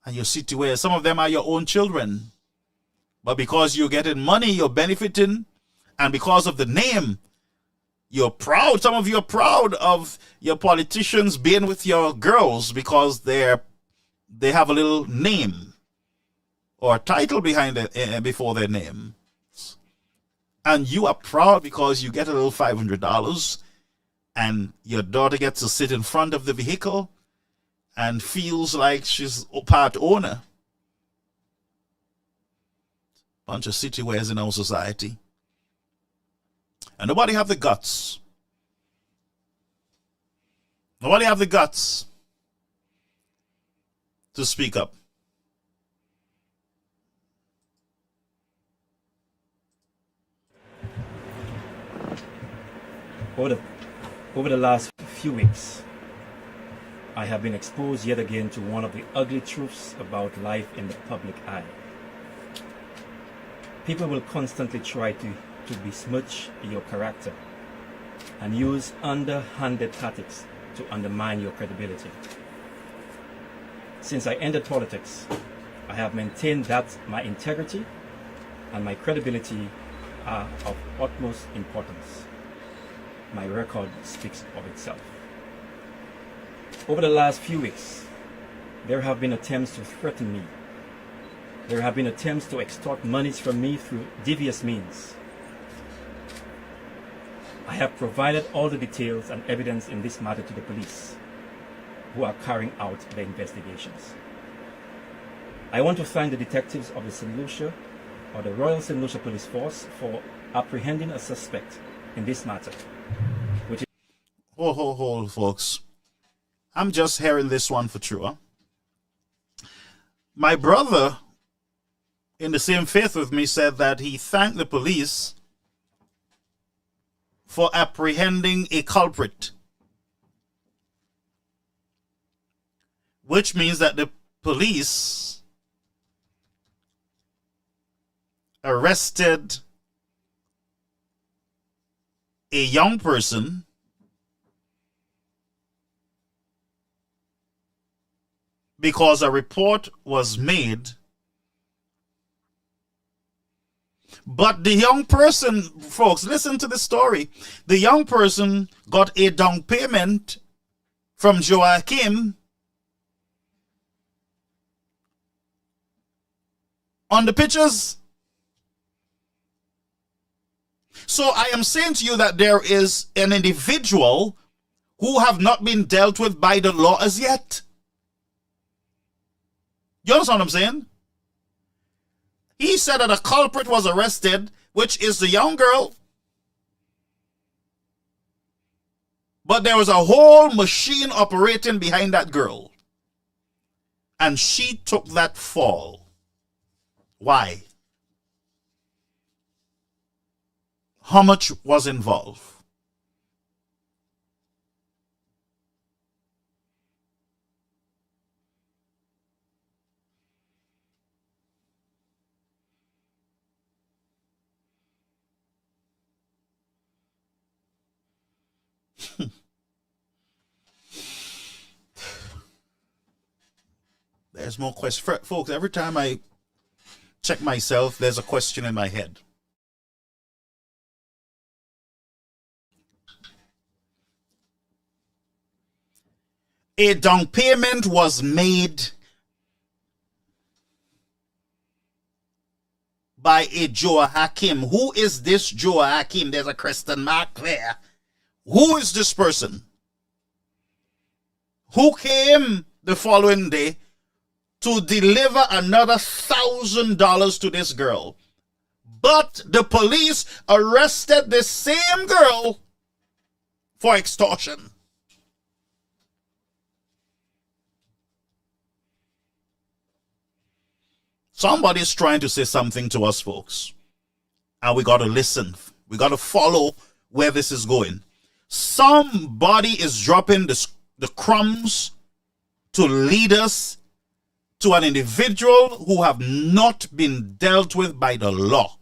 And your city where some of them are your own children. But because you're getting money, you're benefiting. And because of the name, you're proud. Some of you are proud of your politicians being with your girls because they have a little name or a title behind it, before their name. And you are proud because you get a little $500 and your daughter gets to sit in front of the vehicle and feels like she's part owner. Bunch of city wares in our society. And nobody have the guts. Nobody have the guts to speak up. Over the last few weeks, I have been exposed yet again to one of the ugly truths about life in the public eye. People will constantly try to besmirch your character and use underhanded tactics to undermine your credibility. Since I entered politics, I have maintained that my integrity and my credibility are of utmost importance. My record speaks of itself. Over the last few weeks, there have been attempts to threaten me. There have been attempts to extort monies from me through devious means. I have provided all the details and evidence in this matter to the police, who are carrying out the investigations. I want to thank the detectives of the St. Lucia or the Royal St. Lucia Police Force for apprehending a suspect in this matter. Hold, folks. I'm just hearing this one for true. My brother, in the same faith with me, said that he thanked the police for apprehending a culprit, which means that the police arrested a young person because a report was made. But the young person, folks, listen to the story. The young person got a down payment from Joachim on the pictures. So I am saying to you that there is an individual who have not been dealt with by the law as yet. You understand what I'm saying? He said that a culprit was arrested, which is the young girl. But there was a whole machine operating behind that girl. And she took that fall. Why? How much was involved? There's more questions. Folks, every time I check myself, there's a question in my head. A down payment was made by a Joachim. Who is this Joachim? There's a question mark there. Who is this person? Who came the following day to deliver another $1,000 to this girl? But the police arrested the same girl for extortion. Somebody's trying to say something to us, folks. And we got to listen. We got to follow where this is going. Somebody is dropping the crumbs to lead us to an individual who have not been dealt with by the law.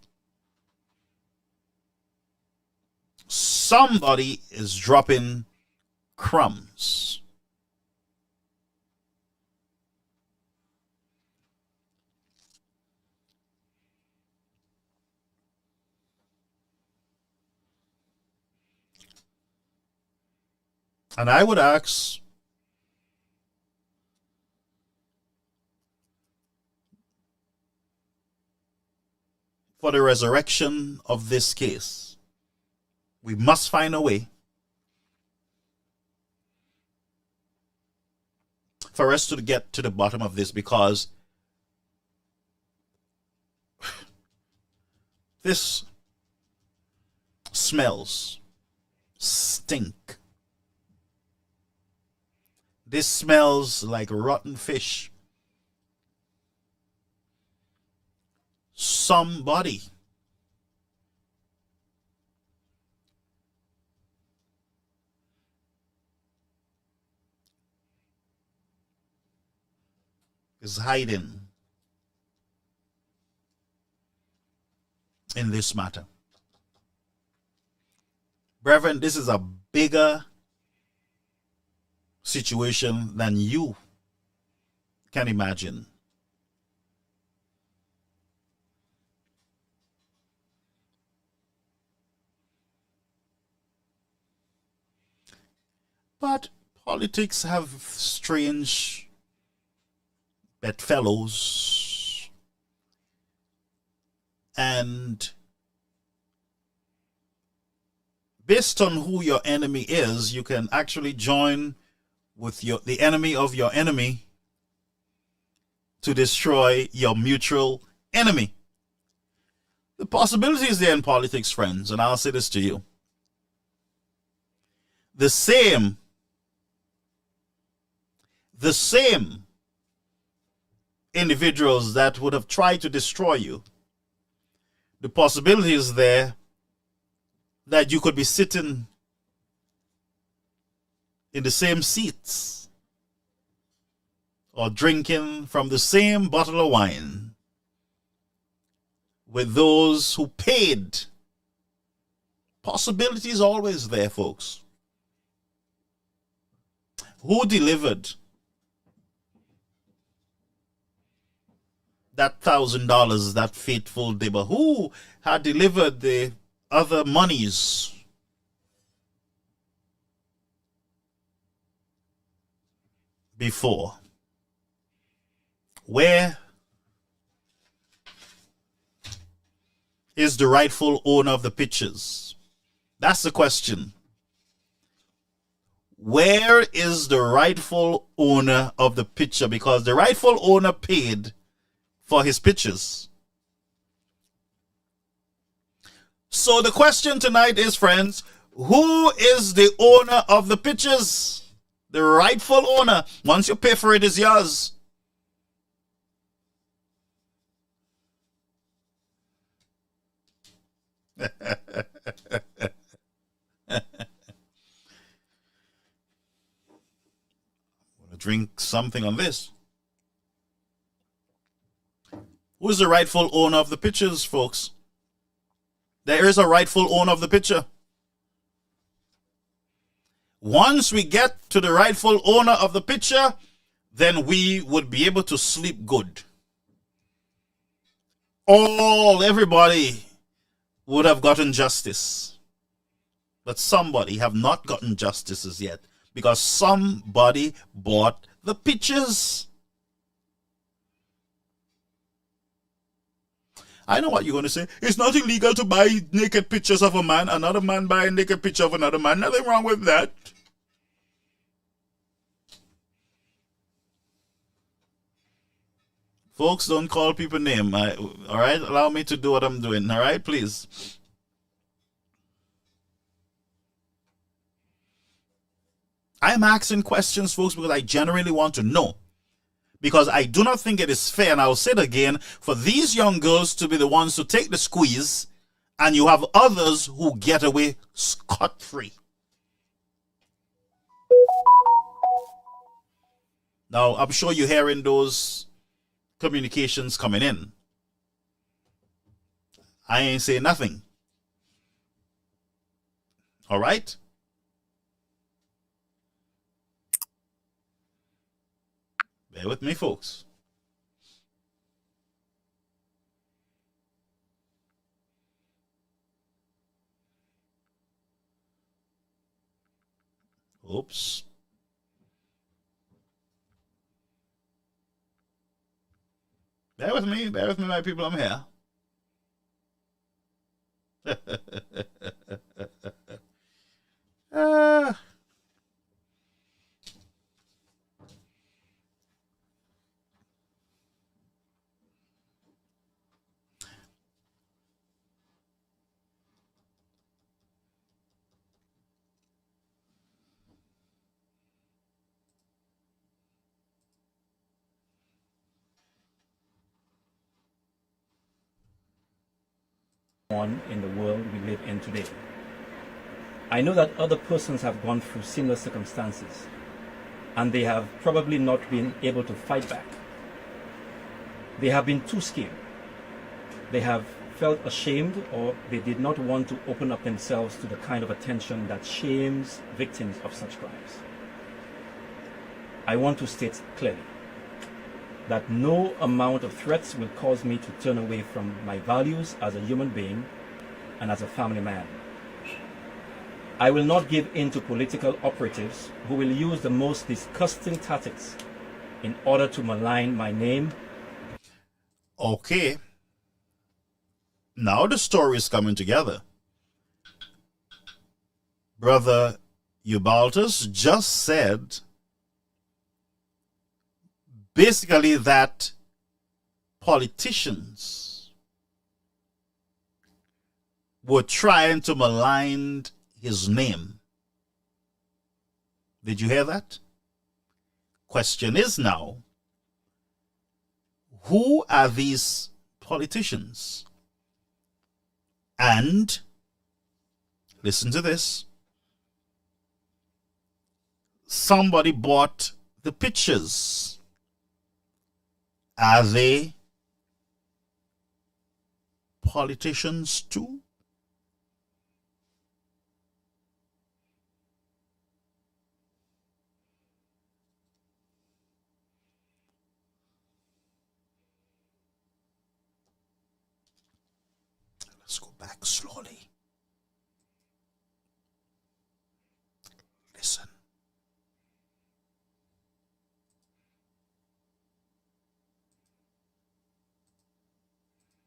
Somebody is dropping crumbs. And I would ask for the resurrection of this case. We must find a way for us to get to the bottom of this, because this smells stink. This smells like rotten fish. Somebody is hiding in this matter. Brethren, this is a bigger situation than you can imagine. But politics have strange bedfellows, and based on who your enemy is, you can actually join with the enemy of your enemy to destroy your mutual enemy. The possibility is there in politics, friends, and I'll say this to you. The same individuals that would have tried to destroy you, the possibility is there that you could be sitting in the same seats or drinking from the same bottle of wine with those who paid. Possibility is always there, folks. Who delivered that $1,000 that fateful day? But who had delivered the other monies? Before? Where is the rightful owner of the pictures? That's the question. Where is the rightful owner of the picture? Because the rightful owner paid for his pictures. So the question tonight is, friends, who is the owner of the pictures? The rightful owner. Once you pay for it, it's yours. Drink something on this. Who is the rightful owner of the pictures, folks? There is a rightful owner of the picture. Once we get to the rightful owner of the picture, then we would be able to sleep good. Everybody would have gotten justice. But somebody have not gotten justice as yet, because somebody bought the pictures. I know what you're going to say. It's not illegal to buy naked pictures of a man, another man buy a naked picture of another man. Nothing wrong with that. Folks, don't call people name. All right? Allow me to do what I'm doing. All right? Please. I'm asking questions, folks, because I genuinely want to know. Because I do not think it is fair, and I'll say it again, for these young girls to be the ones to take the squeeze, and you have others who get away scot-free. Now, I'm sure you're hearing those communications coming in. I ain't saying nothing. All right? Bear with me, folks. Oops. Bear with me, my people, I'm here. on in the world we live in today. I know that other persons have gone through similar circumstances, and they have probably not been able to fight back. They have been too scared. They have felt ashamed, or they did not want to open up themselves to the kind of attention that shames victims of such crimes. I want to state clearly that no amount of threats will cause me to turn away from my values as a human being and as a family man. I will not give in to political operatives who will use the most disgusting tactics in order to malign my name. Okay. Now the story is coming together. Brother Eubaltus just said basically that politicians were trying to malign his name. Did you hear that? Question is now, who are these politicians? And listen to this. Somebody bought the pictures. Are they politicians too? Let's go back slowly. Listen.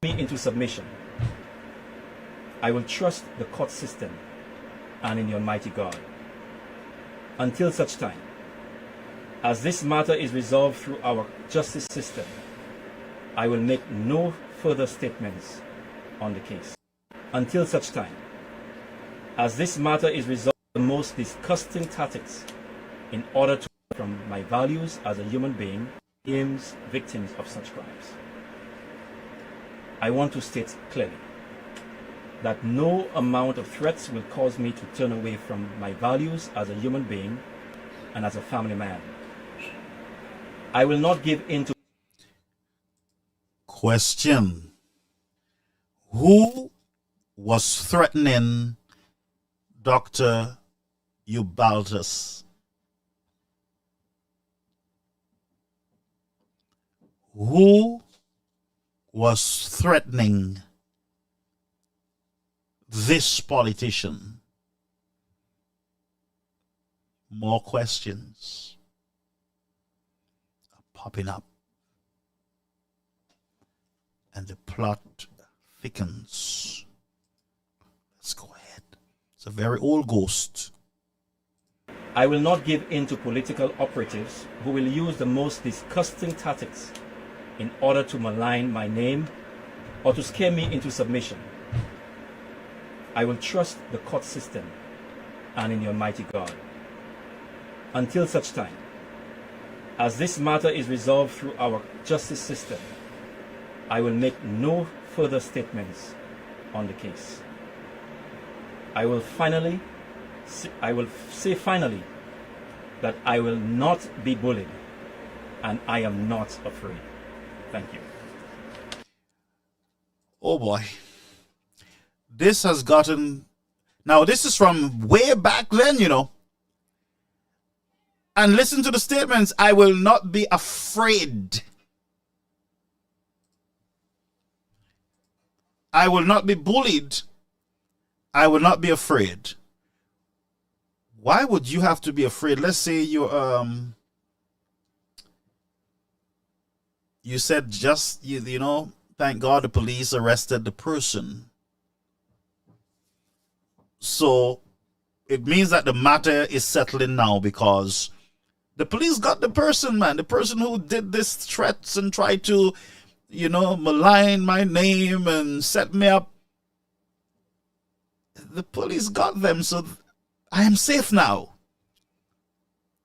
Me into submission. I will trust the court system and in the Almighty God until such time as this matter is resolved through our justice system. I will make no further statements on the case until such time as this matter is resolved. The most disgusting tactics in order to from my values as a human being aims victims of such crimes. I want to state clearly that no amount of threats will cause me to turn away from my values as a human being and as a family man. I will not give in to... Question. Who was threatening Dr. Eubaltus? Who was threatening this politician? More questions are popping up, and the plot thickens. Let's go ahead. It's a very old ghost. I will not give in to political operatives who will use the most disgusting tactics in order to malign my name or to scare me into submission. I will trust the court system and in the Almighty God until such time as this matter is resolved through our justice system. I will make no further statements on the case. I will say finally that I will not be bullied and I am not afraid. Thank you. Oh boy. This has gotten... Now this is from way back then, you know. And listen to the statements. I will not be afraid. I will not be bullied. I will not be afraid. Why would you have to be afraid? Let's say you said just you know, thank God the police arrested the person. So it means that the matter is settling now because the police got the person, man. The person who did this threats and tried to, you know, malign my name and set me up. The police got them, so I am safe now.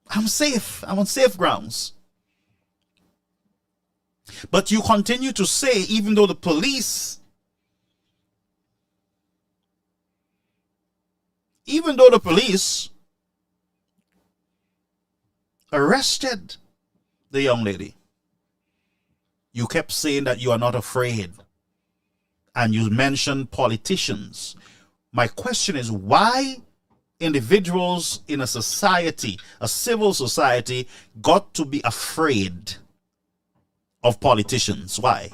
I'm safe. I'm on safe grounds. But you continue to say, even though the police even though the police arrested the young lady, you kept saying that you are not afraid. And you mentioned politicians. My question is, why individuals in a society, a civil society, got to be afraid of politicians? Why?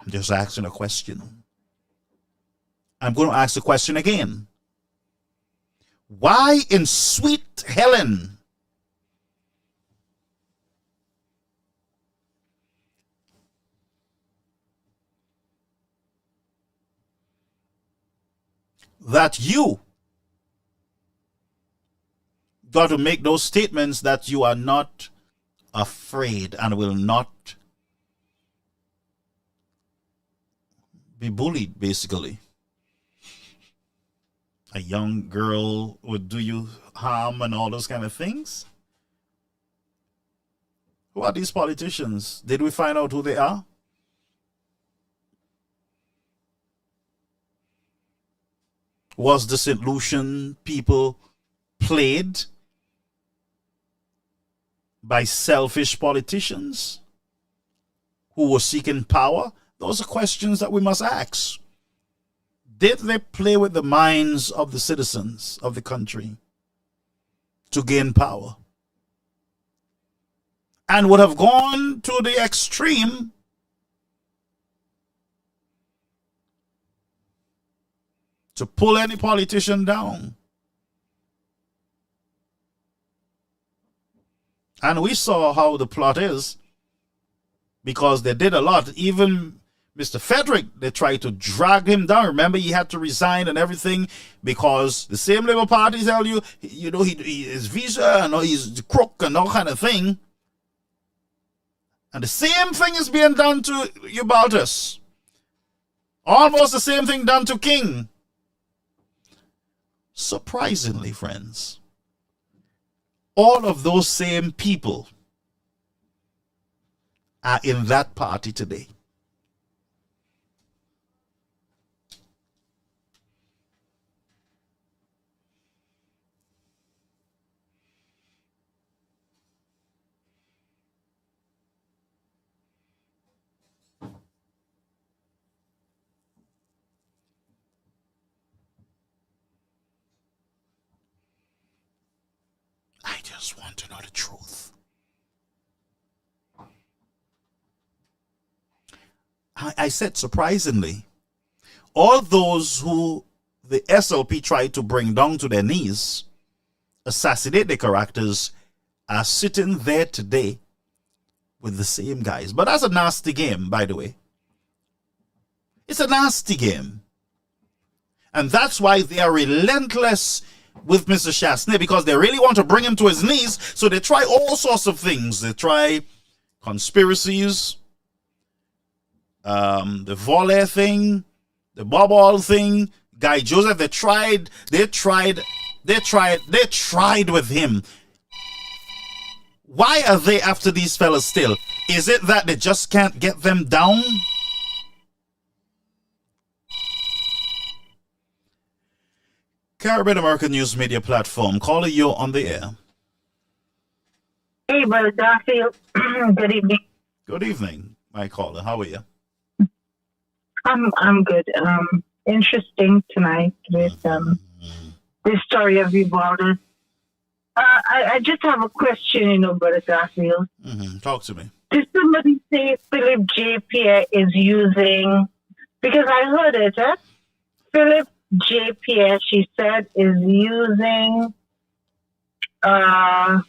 I'm just asking a question. I'm going to ask the question again. Why in Sweet Helen that you got to make those statements that you are not afraid and will not be bullied, basically? A young girl would do you harm and all those kind of things? Who are these politicians? Did we find out who they are? Was the St. Lucian people played by selfish politicians who were seeking power? Those are questions that we must ask. Did they play with the minds of the citizens of the country to gain power? And would have gone to the extreme to pull any politician down. And we saw how the plot is, because they did a lot. Even Mr. Frederick, they tried to drag him down. Remember, he had to resign and everything because the same Labour Party tell you, he is visa and he's the crook and all kind of thing. And the same thing is being done to Eubaltus. Almost the same thing done to King. Surprisingly, friends, all of those same people are in that party today. I just want to know the truth. I said surprisingly, all those who the SLP tried to bring down to their knees, assassinate their characters, are sitting there today with the same guys. But that's a nasty game, by the way. It's a nasty game. And that's why they are relentless with Mr. Chasney, because they really want to bring him to his knees. So they try all sorts of things. They try conspiracies, the volley thing, the bobble thing, Guy Joseph. They tried with him. Why are they after these fellas still? Is it that they just can't get them down? Caribbean American News Media Platform, calling you on the air. Hey, Brother Garfield. Good evening. Good evening, my caller. How are you? I'm good. Interesting tonight with this story of Uvalde. I just have a question, Brother Garfield. Talk to me. Did somebody say Philip J. Pierre is using, because I heard it, Philip J. Pierre, she said, is using,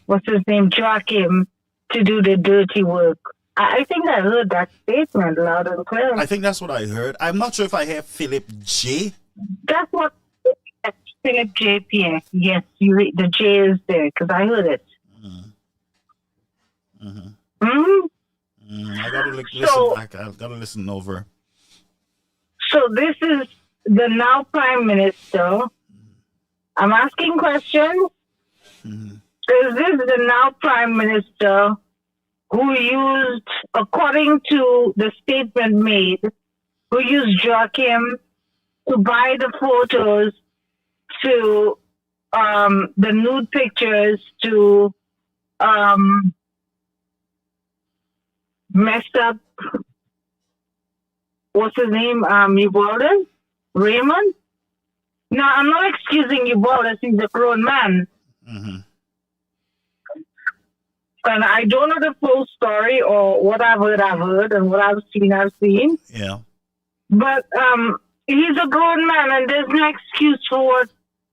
what's his name, Joachim, to do the dirty work. I think I heard that statement loud and clear. I think that's what I heard. I'm not sure if I hear Philip J. That's what Philip J. Pierre. Yes, the J is there because I heard it. I gotta listen back. I've got to listen over. So this is the now Prime Minister. I'm asking questions. Is this the now Prime Minister who used, according to the statement made, who used Joachim to buy the photos, to the nude pictures, to messed up, what's his name? Ubaldo? Raymond? No, I'm not excusing Ubaldo. He's a grown man. Mm-hmm. And I don't know the full story, or what I've heard, and what I've seen. Yeah. But he's a grown man, and there's no excuse for what,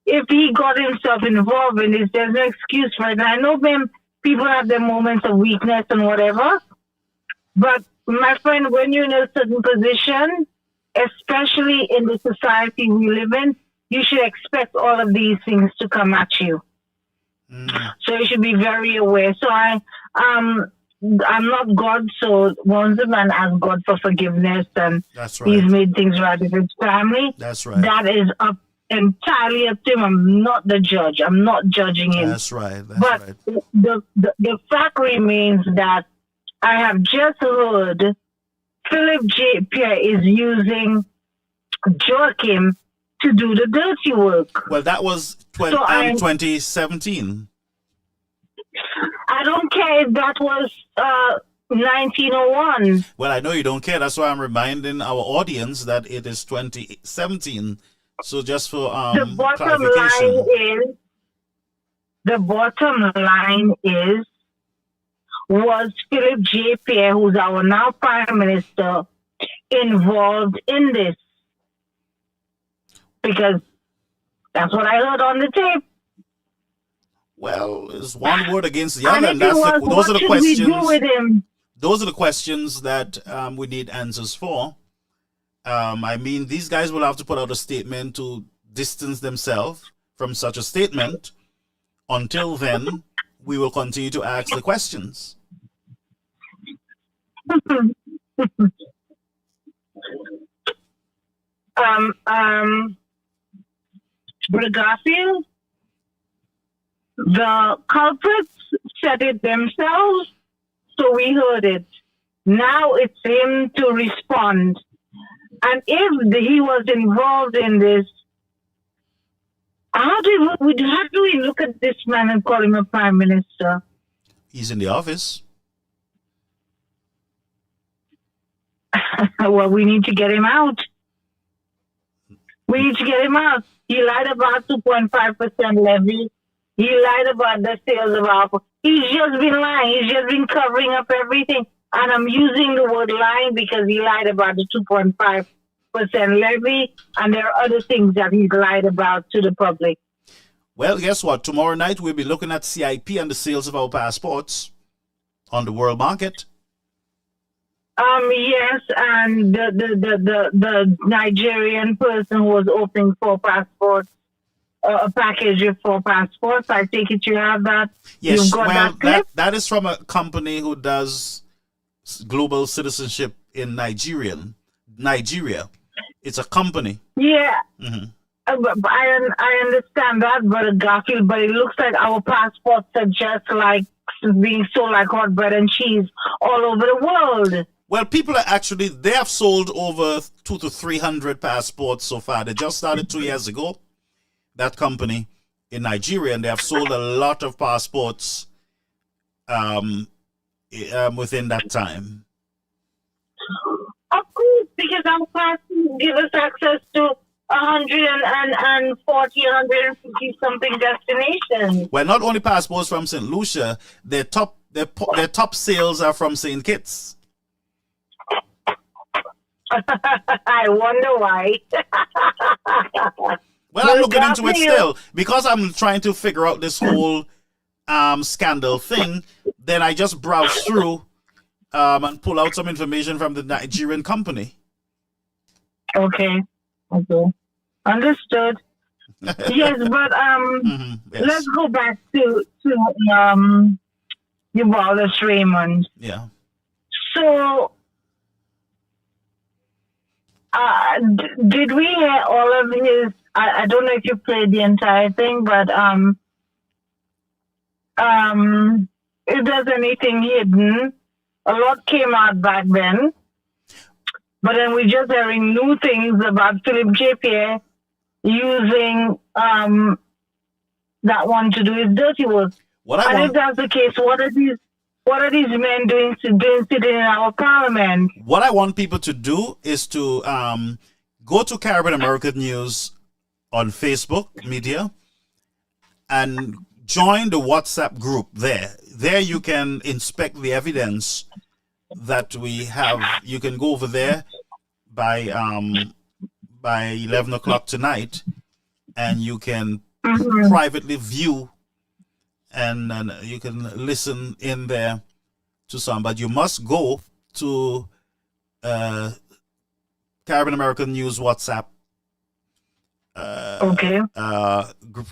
if he got himself involved in this, there's no excuse for it. And I know people have their moments of weakness and whatever, but my friend, when you're in a certain position, especially in the society we live in, you should expect all of these things to come at you. So you should be very aware. So I'm not God, so once a man asks God for forgiveness and That's right. he's made things right with his family, That's right. that is entirely up to him. I'm not the judge. I'm not judging him. That's right. But the fact remains that I have just heard Philip J. Pierre is using Joachim to do the dirty work. Well, that was 2017. I don't care if that was 1901. Well, I know you don't care. That's why I'm reminding our audience that it is 2017. So just for the bottom line is, was Philip J. Pierre, who's our now Prime Minister, involved in this? Because that's what I heard on the tape. Well, it's one word against the other, and those are the questions. We do with him? Those are the questions that we need answers for. I mean, these guys will have to put out a statement to distance themselves from such a statement. Until then, we will continue to ask the questions. Garfield, the culprits said it themselves, so we heard it. Now it's him to respond. And if he was involved in this, how do we look at this man and call him a prime minister? He's in the office. Well, we need to get him out. We need to get him out. He lied about 2.5% levy. He lied about the sales of alcohol. He's just been lying. He's just been covering up everything. And I'm using the word lying because he lied about the 2.5% levy, and there are other things that he's lied about to the public. Well, guess what? Tomorrow night we'll be looking at CIP and the sales of our passports on the world market. Yes, and the Nigerian person who was opening for passports, a package of 4 passports. I take it you have that. Yes, You've got that is from a company who does global citizenship in Nigeria. It's a company. Yeah. Mm-hmm. I understand that, but Garfield, but it looks like our passports are just like being sold like hot bread and cheese all over the world. Well, people are actually, they have sold over 200 to 300 passports so far. They just started 2 years ago, that company in Nigeria, and they have sold a lot of passports within that time. Of course, because our passports give us access to 140, 150 something destinations. Well, not only passports from St. Lucia, their top sales are from St. Kitts. I wonder why. Well, I'm looking into it still because I'm trying to figure out this whole scandal thing. Then I just browse through and pull out some information from the Nigerian company. Okay. Understood. Yes, but yes. Let's go back to Ubaldo Raymond. Yeah. So, did we hear all of his? I don't know if you played the entire thing, but if there's anything hidden, a lot came out back then. But then we're just hearing new things about Philip J. Pierre using that one to do his dirty work. And if that's the case, what are these men doing sitting in our parliament? What I want people to do is to go to Caribbean American News on Facebook media and join the WhatsApp group there. There you can inspect the evidence that we have. You can go over there by 11 o'clock tonight, and you can privately view and you can listen in there to some. But you must go to Caribbean American News WhatsApp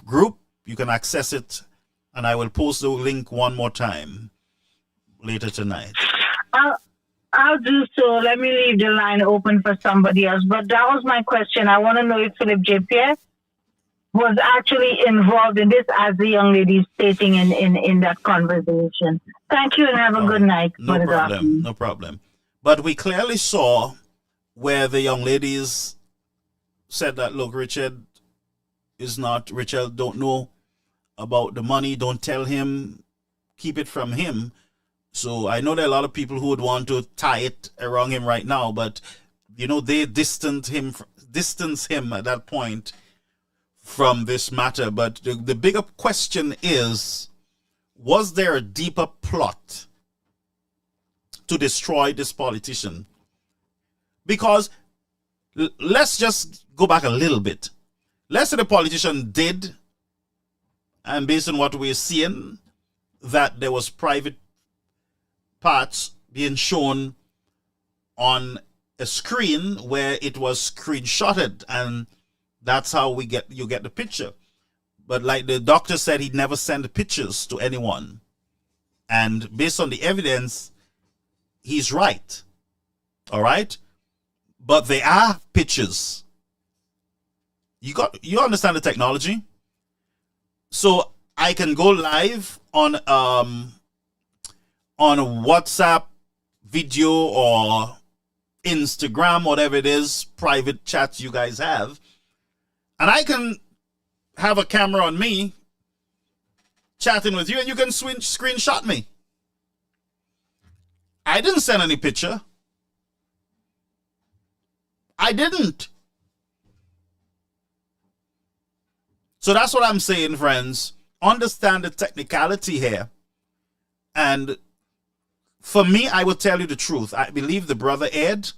group. You can access it, and I will post the link one more time later tonight. I'll do so. Let me leave the line open for somebody else. But that was my question. I want to know if Philip J. Pierre was actually involved in this, as the young lady is stating in that conversation. Thank you, and have a good night. No problem. No problem. But we clearly saw where the young ladies said that, look, Richard don't know about the money. Don't tell him. Keep it from him. So I know there are a lot of people who would want to tie it around him right now, but they distance him at that point from this matter. But the bigger question is, was there a deeper plot to destroy this politician? Because let's just go back a little bit. Let's say the politician did, and based on what we're seeing, that there was private parts being shown on a screen where it was screenshotted, and that's how you get the picture. But like the doctor said, he'd never send the pictures to anyone, and based on the evidence, he's right. All right, but there are pictures. You understand the technology, so I can go live on WhatsApp video or Instagram, whatever it is, private chats you guys have, and I can have a camera on me chatting with you, and you can screenshot me. I didn't send any picture. I didn't. So that's what I'm saying, friends. Understand the technicality here. And for me, I will tell you the truth. I believe the brother Ed,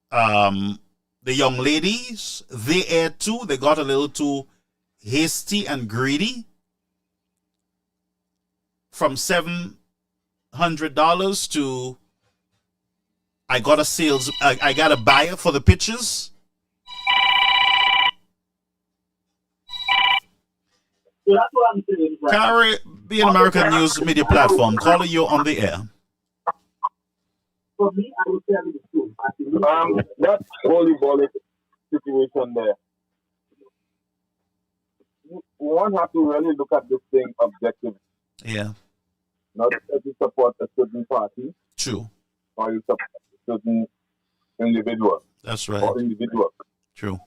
the young ladies, they aired too. They got a little too hasty and greedy. From $700 to I got a buyer for the pictures. That's what I'm saying. Caribbean American News Media Platform, calling you on the air. For me, I will tell you the truth. That holy ball situation there. One have to really look at this thing objectively. Yeah. Not that you support a certain party. True. Or you support a certain individual. That's right. Or individual. True.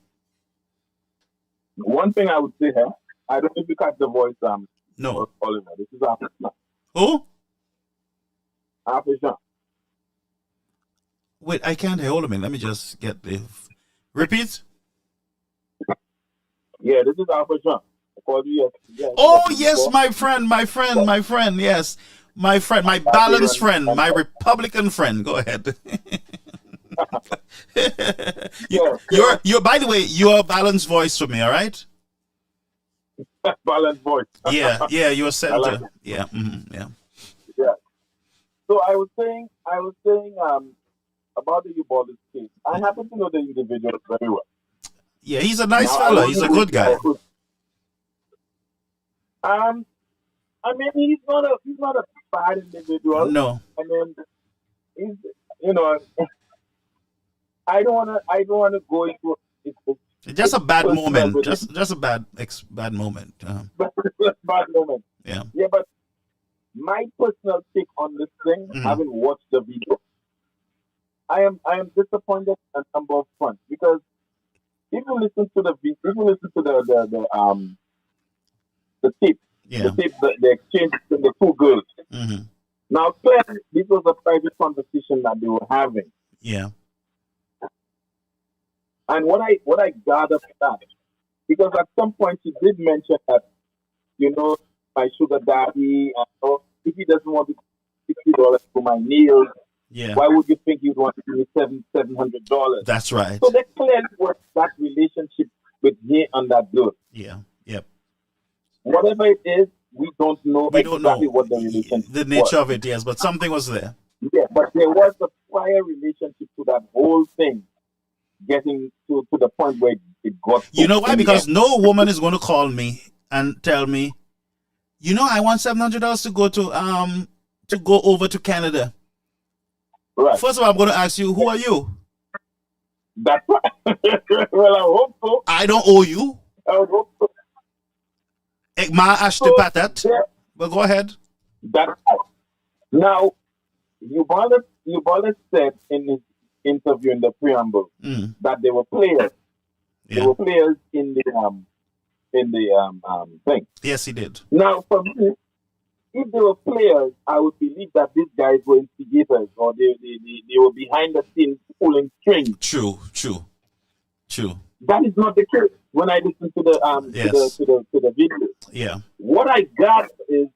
One thing I would say here, I don't know if you catch the voice. No. Oliver. This is African. Who? African. Wait, I can't hear. Hold on a minute. Let me just get the... Repeat? Yeah, this is African. Oh, yes, my friend. Yes. My friend, my balanced friend, my Republican friend. Go ahead. You're, by the way, you're a balanced voice for me, all right? Balanced voice. Yeah, you're a senator. Like yeah. Yeah. So I was saying about the Ubaldo case. I happen to know the individual very well. Yeah, he's a nice fella. He's a good guy. I mean, he's not a bad individual. No. I mean, he's, I don't wanna go into just a bad moment. Just a bad moment. Bad moment. Yeah. Yeah, but my personal take on this thing, having watched the video, I am disappointed on a number of fronts because if you listen to the tape, Yeah. the exchange between the two girls. Mm-hmm. Now, clearly, this was a private conversation that they were having, Yeah. and what I gathered from that, because at some point she did mention that, my sugar daddy, if he doesn't want to $60 for my nails, Yeah. why would you think you'd want to give me $700? That's right. So there clearly was that relationship with me and that girl. Yeah. Yep. Whatever it is, we don't know We don't know what the relationship the nature was. of it, yes, but something was there. Yeah, but there was a prior relationship to that whole thing, getting to the point where it got. You know why? in the Because end. no woman is going to call me and tell me, I want $700 to go over to Canada. Right. First of all, I'm going to ask you, who are you? That's right. Well, I hope so. I don't owe you. I would hope so. Ma ashte patat. Yeah, Well, go ahead. that's right. Now, Yubalis said in his interview in the preamble that there were players. Yeah. There were players in the thing. Yes, he did. Now, for me, if they were players, I would believe that these guys were instigators or they were behind the scenes pulling strings. True. That is not the case. When I listen to the Yes. to the video, Yeah. what I got is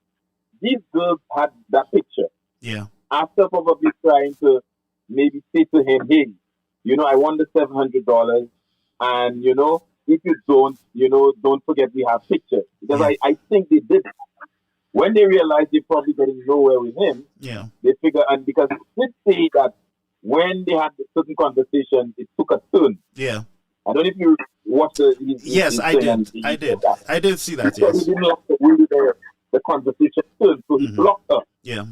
these girls had that picture. Yeah. After probably trying to maybe say to him, hey, I won the $700, and if you don't forget we have pictures, because I think they did. When they realized they probably getting nowhere with him, Yeah. they figure, and because he did say that when they had certain conversations, it took a turn. Yeah. I don't know if you watched Yes, I did. I did. I did see that, So yes. he didn't like the way the conversation turned, so he blocked her. Yeah.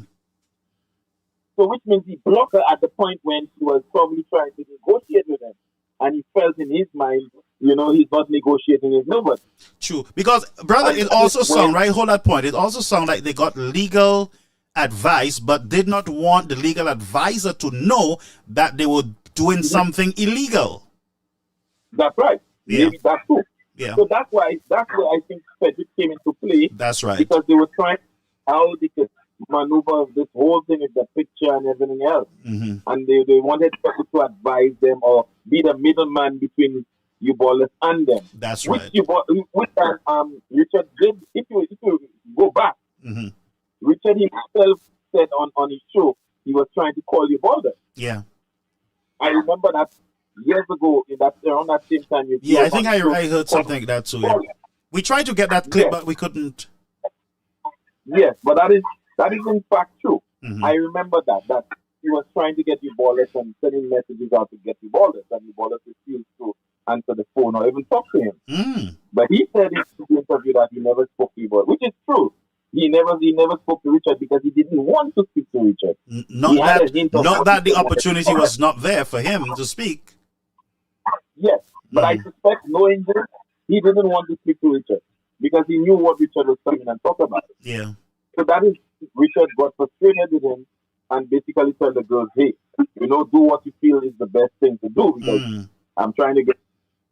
So which means he blocked her at the point when she was probably trying to negotiate with him. And he felt in his mind, he's not negotiating with nobody. True. Because, brother, it also sound, right? Hold that point. It also sound like they got legal advice, but did not want the legal advisor to know that they were doing something illegal. That's right. Yeah. Maybe that's true. Yeah. So that's where I think Frederick came into play. That's right. Because they were trying how they could maneuver this whole thing with the picture and everything else. Mm-hmm. And they wanted people to advise them or be the middleman between Yubalis and them. That's which right. Which Richard did. If you go back, Mm-hmm. Richard himself said on his show he was trying to call Yubalis. Yeah. I remember that years ago, around that same time. Yeah, I think I heard something like that too. Yeah. We tried to get that clip, but we couldn't. Yes, but that is in fact true. Mm-hmm. I remember that he was trying to get Yubalis and sending messages out to get Yubalis, and Yubalis refused to answer the phone or even talk to him. Mm. But he said in the interview that he never spoke to Yubalis, which is true. He never spoke to Richard because he didn't want to speak to Richard. Not that the opportunity was not there for him to speak. Yes, but I suspect, knowing this, he didn't want to speak to Richard because he knew what Richard was coming and talk about. Yeah. So that is, Richard got frustrated with him and basically told the girls, hey, do what you feel is the best thing to do because I'm trying to get,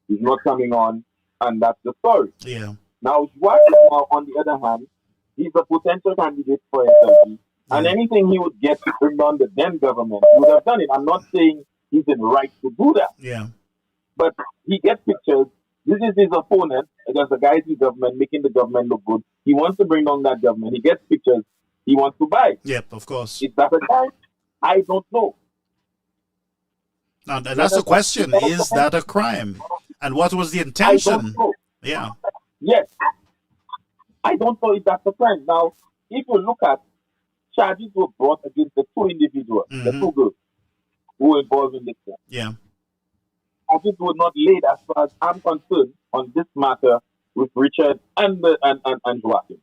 he's not coming on, and that's the story. Yeah. Now, while on the other hand, he's a potential candidate for SLP, and anything he would get to bring down the then government, he would have done it. I'm not saying he's in right to do that. Yeah. But he gets pictures. This is his opponent against the guys in government, making the government look good. He wants to bring down that government. He gets pictures. He wants to buy. Yep, of course. Is that a crime? I don't know. Now, that's the question. Is that a crime? And what was the intention? I don't know. Yeah. Yes. I don't know if that's a crime. Now, if you look at charges were brought against the two individuals, the two girls who were involved in this crime. Yeah. Charges were not laid, as far as I'm concerned, on this matter with Richard and Joachim.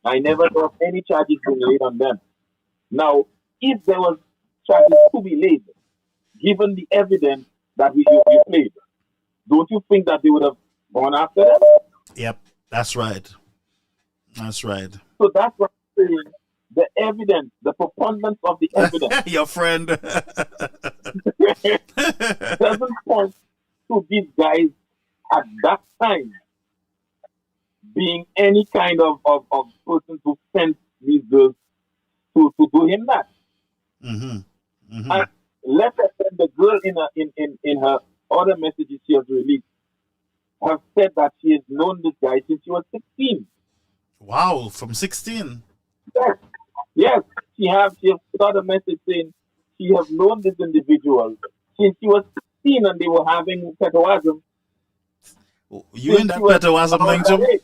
I never know of any charges being laid on them. Now, if there was charges to be laid, given the evidence that you played, don't you think that they would have gone after them? Yep, that's right. That's right. So that's what I'm saying. The evidence, the preponderance of the evidence. Your friend. Doesn't point to these guys at that time being any kind of person who sent these girls to do him that. And let us say the girl in her other messages she has released have said that she has known this guy since she was 16. Wow, from 16. Yes. She has got a message saying she has known this individual since she was 16 and they were having petoism. You in that petoism thing too?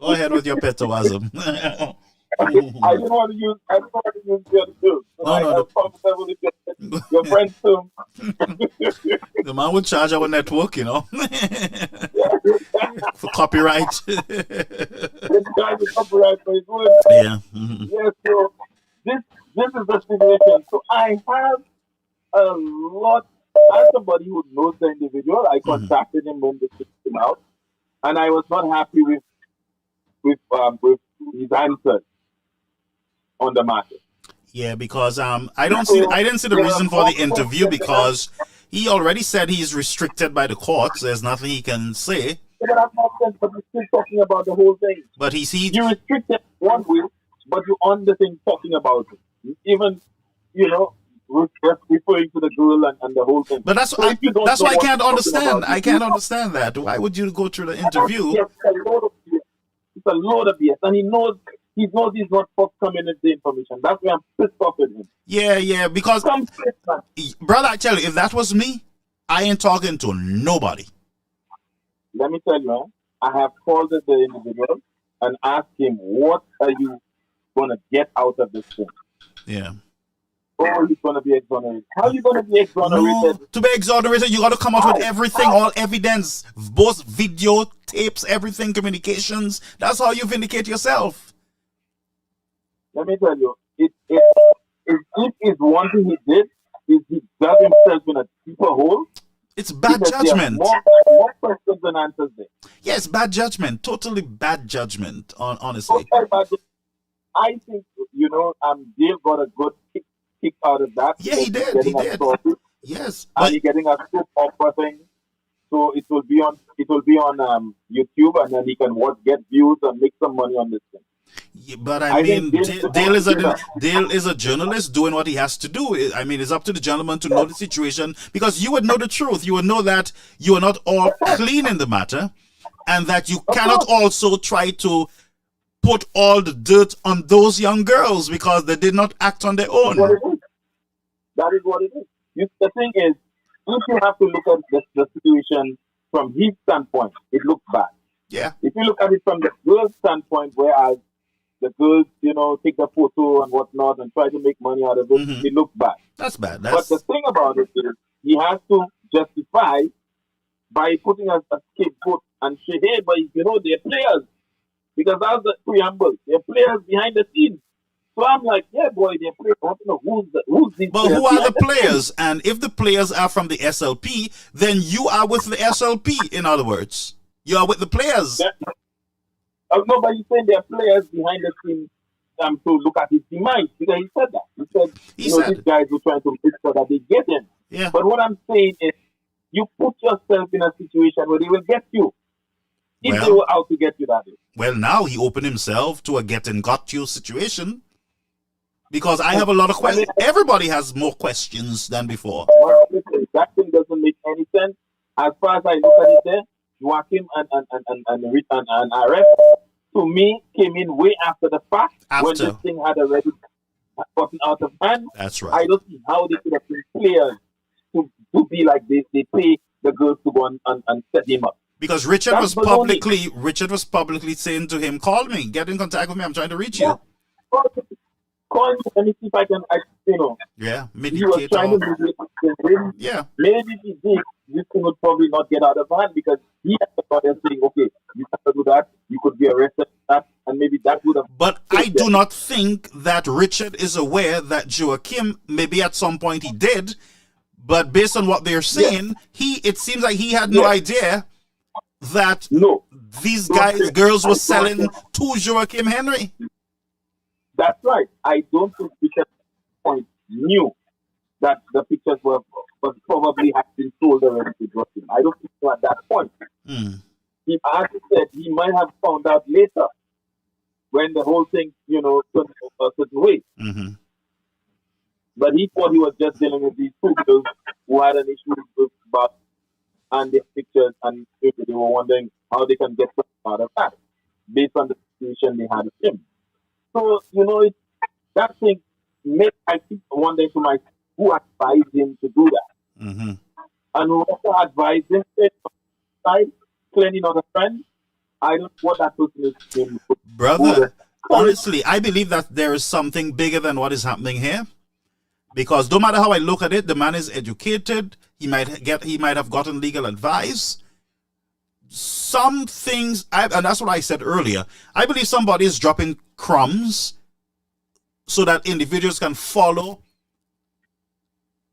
Go ahead with your petoism. I don't want to use your too. I'm comfortable with your friends too. The man would charge our network, you know, for copyright. Yeah. Yes, so this is the situation. So I have a lot. As somebody who knows the individual, I contacted him when this came out, and I was not happy with his answers on the matter. Yeah, because I didn't see the reason for the interview because he already said he's restricted by the courts. There's nothing he can say. But that's not sense. But we're still talking about the whole thing. But you restricted one way, but you're on the thing talking about it. Even referring to the girl and the whole thing. But that's why I can't understand. I can't understand that. Why would you go through the interview? It's a load of BS, and he knows he's not forthcoming with the information. That's why I'm pissed off with him. Yeah, because brother, I tell you, if that was me, I ain't talking to nobody. Let me tell you, I have called the individual and asked him, what are you going to get out of this thing? Yeah. Oh, he's going to be exonerated. How are you going to be exonerated? No, to be exonerated, you got to come out with everything, all evidence, both video, tapes, everything, communications. That's how you vindicate yourself. Let me tell you, if it's one thing he did, is he dug himself in a deeper hole. It's bad judgment. More questions than answers there. Yes, bad judgment. Totally bad judgment, honestly. I think, Dale got a good kick out of that. Yeah, he did. Yes. And he's getting a soap opera thing. So it will be on YouTube, and then he can get views and make some money on this thing. Yeah, but I mean, Dale is a journalist doing what he has to do. I mean, it's up to the gentleman to know the situation, because you would know the truth. You would know that you are not all clean in the matter, and that you cannot also try to put all the dirt on those young girls because they did not act on their own. That is what it is. The thing is, if you have to look at the situation from his standpoint, it looks bad. Yeah. If you look at it from the girl's standpoint, whereas the girls, take the photo and whatnot and try to make money out of it, it looks bad. That's bad. But the thing about it is, he has to justify by putting a scapegoat and say, hey, but they're players. Because that's the preamble. They're players behind the scenes. So I'm like, yeah, boy, they're players. I want to know who's these But players. who are the players? And if the players are from the SLP, then you are with the SLP, in other words. You are with the players. No, but he's saying they're players behind the scenes to look at his demise. Because he said that. He said these guys were trying to make sure that they get him. Yeah. But what I'm saying is, you put yourself in a situation where they will get you. If they were out to get you, that is. Well, now he opened himself to a get-and-got-you situation. Because I have a lot of questions. Everybody has more questions than before. That thing doesn't make any sense. As far as I look at it there, Joachim and arrest, to me, came in way after the fact. When this thing had already gotten out of hand. That's right. I don't see how they could have been players to be like this. They pay the girls to go and set him up. Because Richard was publicly saying to him, call me, get in contact with me, I'm trying to reach you. Call me, let me see if I can, Yeah, he was trying to mediate. Yeah. Maybe he did. This thing would probably not get out of hand because he had to go there saying, okay, you have to do that, you could be arrested for that, and maybe that would have... But I do not think that Richard is aware that Joachim, maybe at some point he did, but based on what they're saying, it seems like he had no idea that these girls were selling to Joachim Henry? That's right. I don't think Bishop Point knew that the pictures were probably had been sold already to Joachim. I don't think so at that point. He, as he said, he might have found out later when the whole thing, turned a certain way. But he thought he was just dealing with these two girls who had an issue with Bob and their pictures, and they were wondering how they can get something out of that based on the situation they had with him. So, that thing makes I keep wondering to myself who advised him to do that. And who also advised him side, clearly not a friend. I don't know what that person is. Brother, honestly, I believe that there is something bigger than what is happening here. Because no matter how I look at it, the man is educated. He might have gotten legal advice. Some things, and that's what I said earlier. I believe somebody is dropping crumbs so that individuals can follow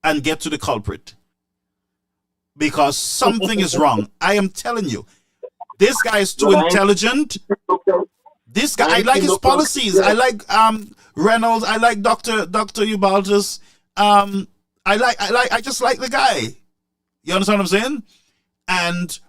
and get to the culprit. Because something is wrong. I am telling you, this guy is too intelligent. This guy, I like his policies. I like Reynolds. I like Dr. Ubaltis. I just like the guy. You understand what I'm saying? And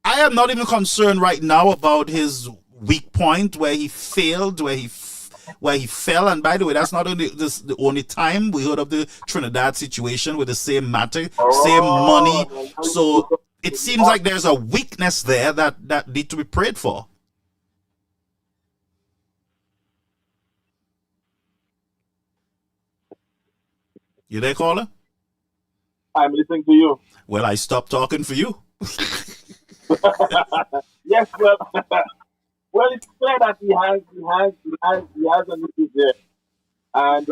I am not even concerned right now about his weak point where he failed, where he fell. And by the way, that's not only the only time we heard of the Trinidad situation with the same matter, same money. So it seems like there's a weakness there that need to be prayed for. You there, caller? I'm listening to you. Well, I stopped talking for you. Yes, well, it's clear that he has an issue there, and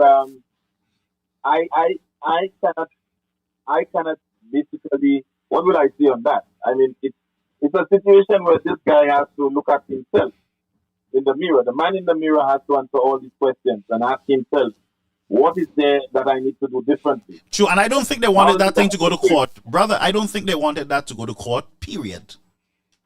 I cannot basically. What would I say on that? I mean, it's a situation where this guy has to look at himself in the mirror. The man in the mirror has to answer all these questions and ask himself, what is there that I need to do differently? True, and I don't think they wanted that thing to go to court. Brother, I don't think they wanted that to go to court, period.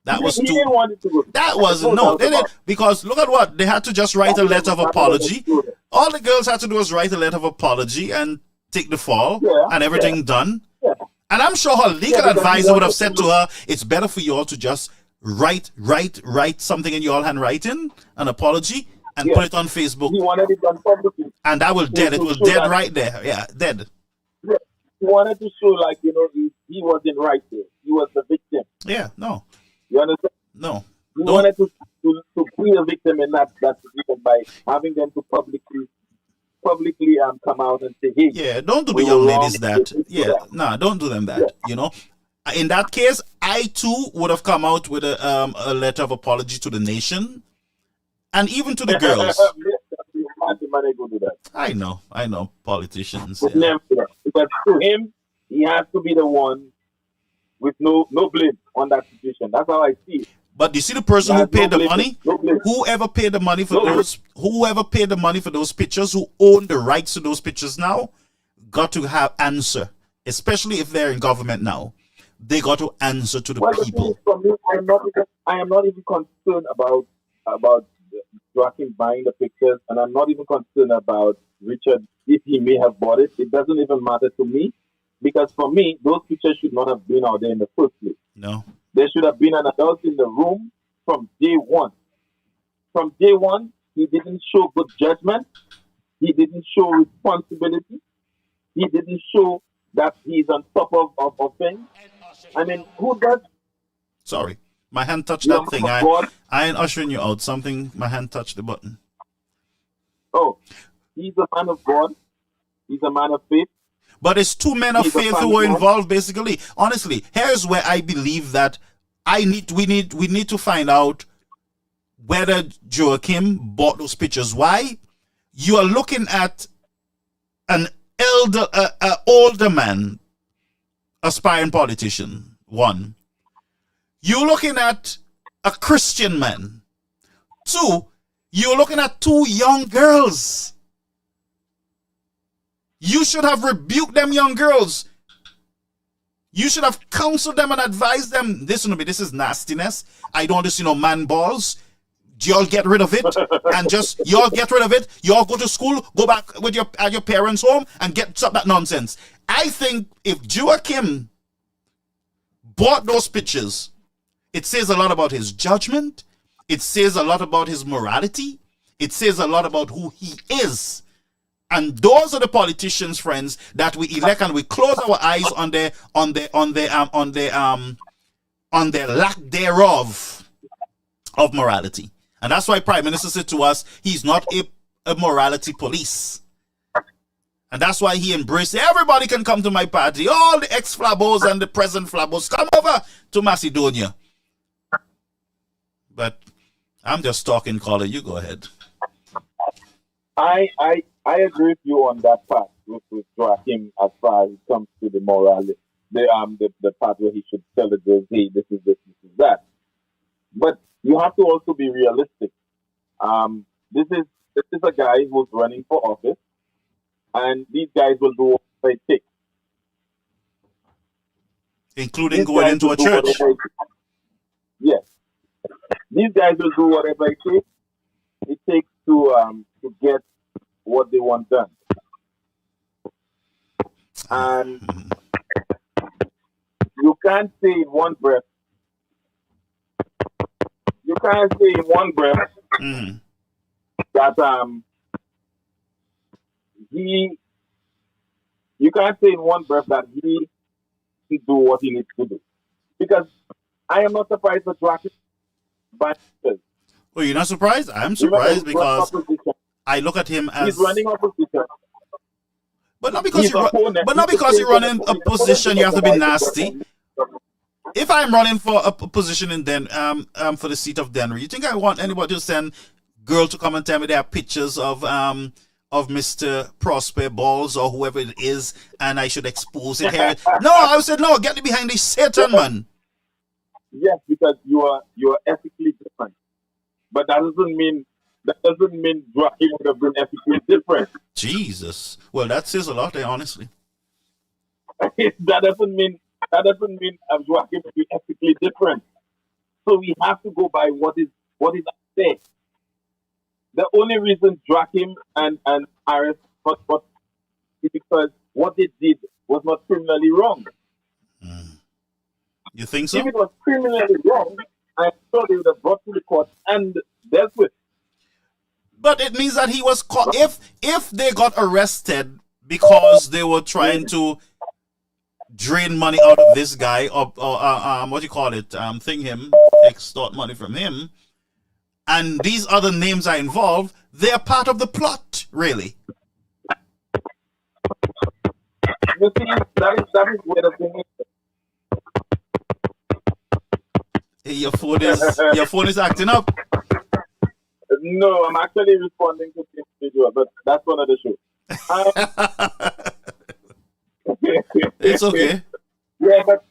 That was he didn't want it to go. That wasn't, no. They didn't, because look at what, they had to just write a letter of apology. All the girls had to do was write a letter of apology and take the fall and everything done. Yeah. And I'm sure her legal advisor would have said to her, it's better for you all to just write something in your handwriting, an apology, and put it on Facebook. He wanted it done publicly. And that will dead. It was dead right there. Yeah, dead. Yeah. He wanted to show like, he wasn't right there. He was the victim. Yeah, no. You understand? No. He wanted to be a victim in that situation by having them to publicly come out and say, hey. Yeah, don't do the young ladies that. Yeah, nah, don't do them that. Yeah. In that case, I too would have come out with a letter of apology to the nation. And even to the girls. I know, politicians. Yeah. Because to him, he has to be the one with no blame on that situation. That's how I see it. But you see the person who paid the money? Whoever paid the money for those pictures, who own the rights to those pictures now, got to have answer. Especially if they're in government now. They got to answer to the people. For me, I am not even concerned about Joachim buying the pictures, and I'm not even concerned about Richard if he may have bought it. It doesn't even matter to me, because for me, those pictures should not have been out there in the first place. No. There should have been an adult in the room from day one. From day one, he didn't show good judgment. He didn't show responsibility. He didn't show that he's on top of things. I mean, who does? Sorry. My hand touched that thing. I ain't ushering you out. My hand touched the button. Oh, he's a man of God. He's a man of faith. But it's two men of faith who were involved, basically. Honestly, here's where I believe that we need to find out whether Joachim bought those pictures. Why? You are looking at an older man, aspiring politician. One. You're looking at a Christian man. Two, you're looking at two young girls. You should have rebuked them young girls. You should have counseled them and advised them. Listen, this is nastiness. I don't want to see no man balls. Y'all get rid of it and just y'all get rid of it. Y'all go to school, go back with your parents' home and get stop that nonsense. I think if Joachim bought those pictures, it says a lot about his judgment. It says a lot about his morality. It says a lot about who he is. And those are the politicians, friends, that we elect, and we close our eyes on their lack thereof of morality. And that's why Prime Minister said to us, he's not a morality police. And that's why he embraced everybody can come to my party. All the ex-flabos and the present flabos, come over to Macedonia. But I'm just talking, Colin. You go ahead. I agree with you on that part with Joachim as far as it comes to the moral, the part where he should tell the girls, hey, this is this, this is that. But you have to also be realistic. This is a guy who's running for office, and these guys will do whatever it takes. Including going into a church. Yes. These guys will do whatever it takes to get what they want done. And you can't say in one breath, that you can't say in one breath that he can do what he needs to do. Because I am not surprised that Joachim. Well, you're not surprised? I'm surprised because I look at him as he's running opposition. But not because you're running a position, you have to be nasty. If I'm running for a position in for the seat of Denver, you think I want anybody to send girl to come and tell me there are pictures of Mr. Prosper Balls or whoever it is, and I should expose it here? No, I said no. Get me behind this Satan, man. Yes, because you are ethically different, but that doesn't mean Joachim would have been ethically different. Jesus, well, that says a lot there, honestly. that doesn't mean Joachim would be ethically different. So we have to go by what is there. The only reason Joachim and Harris got is because what they did was not criminally wrong. You think so? If it was criminally wrong, I'm sure they would have brought to the court and dealt with. But it means that he was caught. If they got arrested because they were trying to drain money out of this guy, or what do you call it? Extort money from him, and these other names are involved, they are part of the plot, really. You see, that is where the thing is. Your phone is acting up. No, I'm actually responding to this video, but that's one of the shows. It's okay. Yeah, but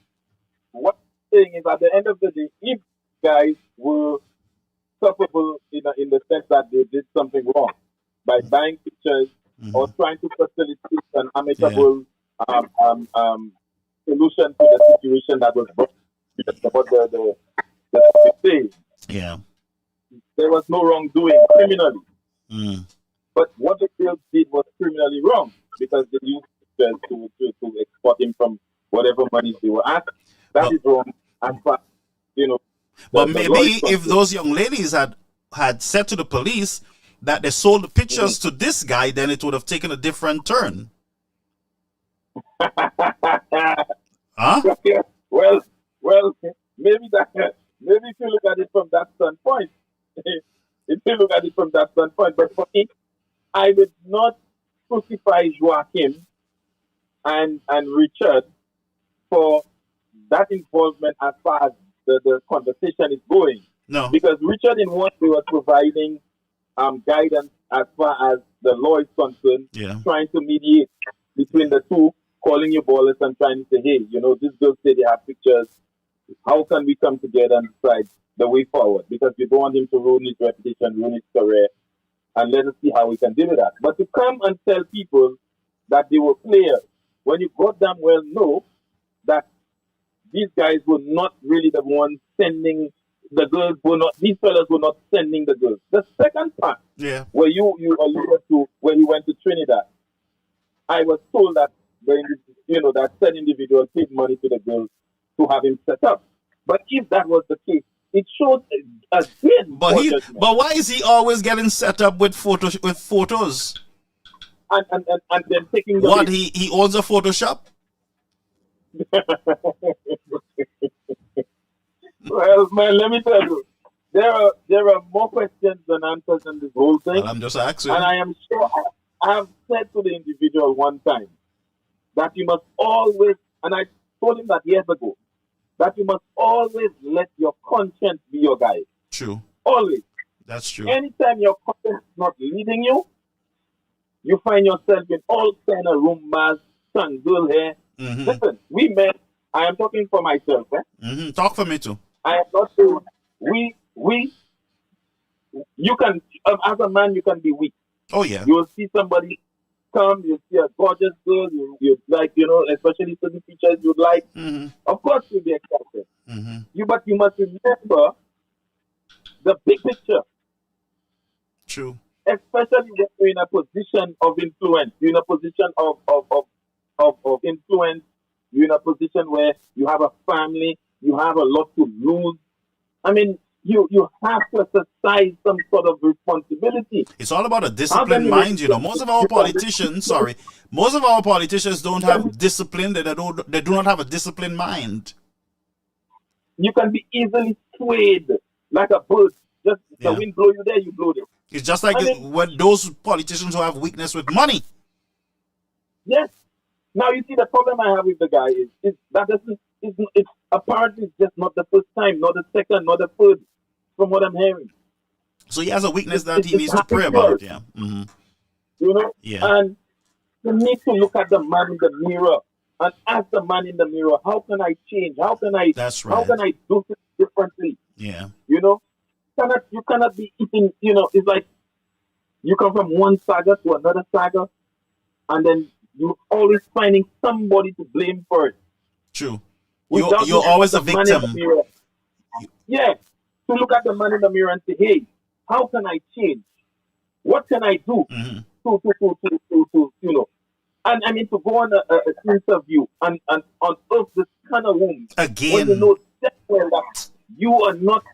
what I'm saying is, at the end of the day, if guys were culpable in the sense that they did something wrong by buying pictures or trying to facilitate an amicable solution to the situation that was brought about the yeah. There was no wrongdoing criminally. But what the girls did was criminally wrong because they used pictures to export him from whatever money they were asked. That is wrong. And but maybe if those young ladies had said to the police that they sold the pictures to this guy, then it would have taken a different turn. Huh? Well, maybe if you look at it from that standpoint, but for me, I would not crucify Joachim and Richard for that involvement as far as the conversation is going. No. Because Richard in one way was providing guidance as far as the law is concerned, trying to mediate between the two, calling you ballers and trying to say, hey, this girl say they have pictures. How can we come together and decide the way forward? Because we don't want him to ruin his reputation, ruin his career, and let us see how we can deal with that. But to come and tell people that they were players, when you got them well know that these guys were not really the ones sending the girls. These fellas were not sending the girls. The second part, where you alluded to, where he went to Trinidad, I was told that that said individual paid money to the girls to have him set up. But if that was the case, it shows again. But why is he always getting set up with photos? And then taking what he owns a Photoshop? Well, man, let me tell you, there are more questions than answers in this whole thing. Well, I'm just asking. And I am sure I have said to the individual one time that you must always, and I told him that years ago, that you must always let your conscience be your guide. True. Always. That's true. Anytime your conscience is not leading you, you find yourself in all kind of rumors, girl here. Listen, we men, I am talking for myself. Talk for me too. I am not saying you can, as a man, you can be weak. Oh, yeah. You will see somebody come, you see a gorgeous girl, you like, especially certain features you'd like. Of course, you'll be excited. But you must remember the big picture. True. Especially when you're in a position of influence. You're in a position of influence. You're in a position where you have a family, you have a lot to lose. I mean, you have to exercise some sort of responsibility. It's all about a disciplined mind, Most of our politicians, don't have discipline. They do not have a disciplined mind. You can be easily swayed like a bird. Just the wind blow you there, you blow there. It's just like when those politicians who have weakness with money. Yes. Now you see the problem I have with the guy is that it's apparently just not the first time, not the second, not the third, from what I'm hearing. So he has a weakness that he needs to pray about, yeah. Yeah. And you need to look at the man in the mirror and ask the man in the mirror, how can I change? How can I how can I do things differently? Yeah. You cannot be eating, it's like you come from one saga to another saga, and then you're always finding somebody to blame for it. True. You're always a victim. Yeah. To look at the man in the mirror and say, hey, how can I change? What can I do to and I mean to go on a interview and unearth this kind of wound again when you know that you are not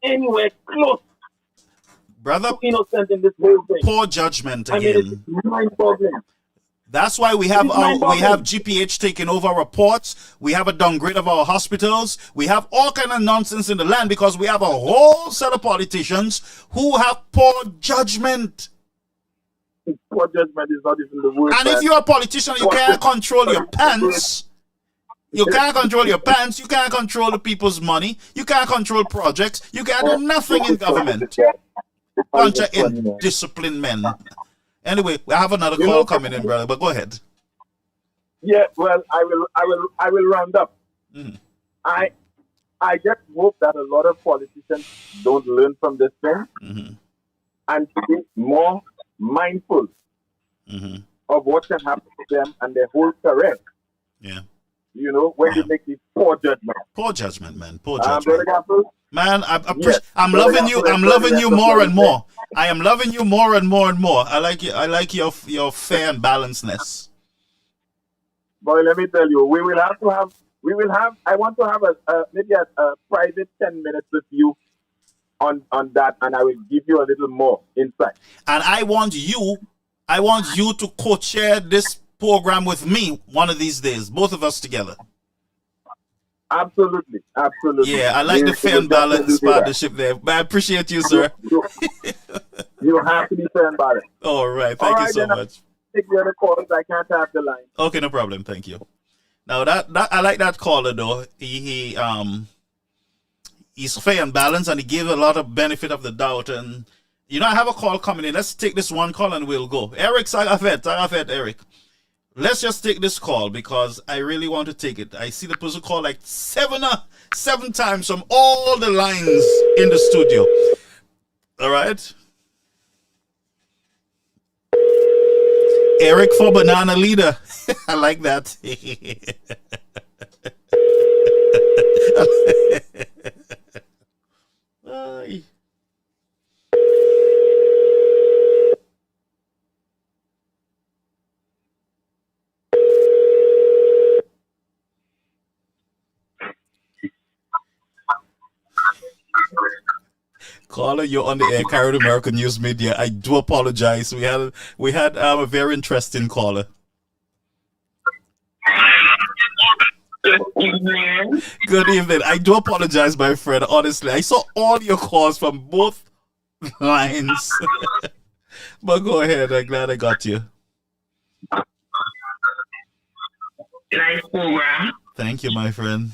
anywhere close, brother, innocent in this whole thing. Poor judgment again. I mean, it's mind-boggling. That's why we have GPH taking over reports. We have a downgrade of our hospitals. We have all kind of nonsense in the land because we have a whole set of politicians who have poor judgment. Poor judgment is not even the word. And if you're a politician, you can't control your pants. You can't control your pants. You can't control the people's money. You can't control projects. You can't do nothing in government. Bunch of indisciplined men. Anyway, we have another call coming in, brother. But go ahead. Yeah, well, I will round up. I just hope that a lot of politicians don't learn from this thing and to be more mindful of what can happen to them and their whole career. Yeah. When you make these poor judgment. Poor judgment, man. Poor judgment. Man, I'm loving you. I'm loving you more and more. I am loving you more and more and more. I like you. I like your fair and balancedness. Boy, let me tell you, we will have. I want to have maybe a private 10 minutes with you on that, and I will give you a little more insight. And I want you to co-chair this program with me one of these days, both of us together. Absolutely. Yeah, I like the fair and balanced partnership there. But I appreciate you, sir. You have to be fair and balanced. All right, thank you so much. Take the other calls. I can't have the line. Okay, no problem. Thank you. Now that I like that caller though. He's fair and balanced, and he gave a lot of benefit of the doubt. And I have a call coming in. Let's take this one call and we'll go. Eric Sagafet, Eric. Let's just take this call because I really want to take it. I see the person call like seven times from all the lines in the studio. All right. Eric for Banana Leader. I like that. Ay. Caller, you're on the air, Carried American News Media. I do apologize. We had a very interesting caller. Good evening. Good evening. I do apologize, my friend. Honestly, I saw all your calls from both lines. But go ahead. I'm glad I got you. Nice program. Thank you, my friend.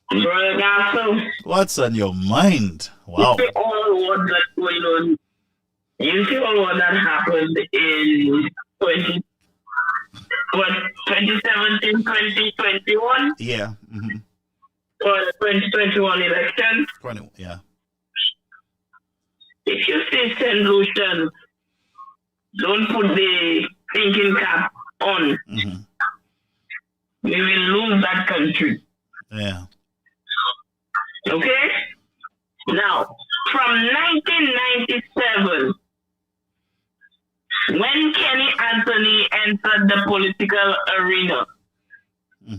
Brother Gasso, What's on your mind? Wow. you see all what that's going on. You see all what that happened in 2017, 2021? Yeah. Mm-hmm. For the 2021 election. Yeah. If you see St. Lucian, don't put the thinking cap on. Mm-hmm. We will lose that country. Yeah. Okay? Now, from 1997, when Kenny Anthony entered the political arena, he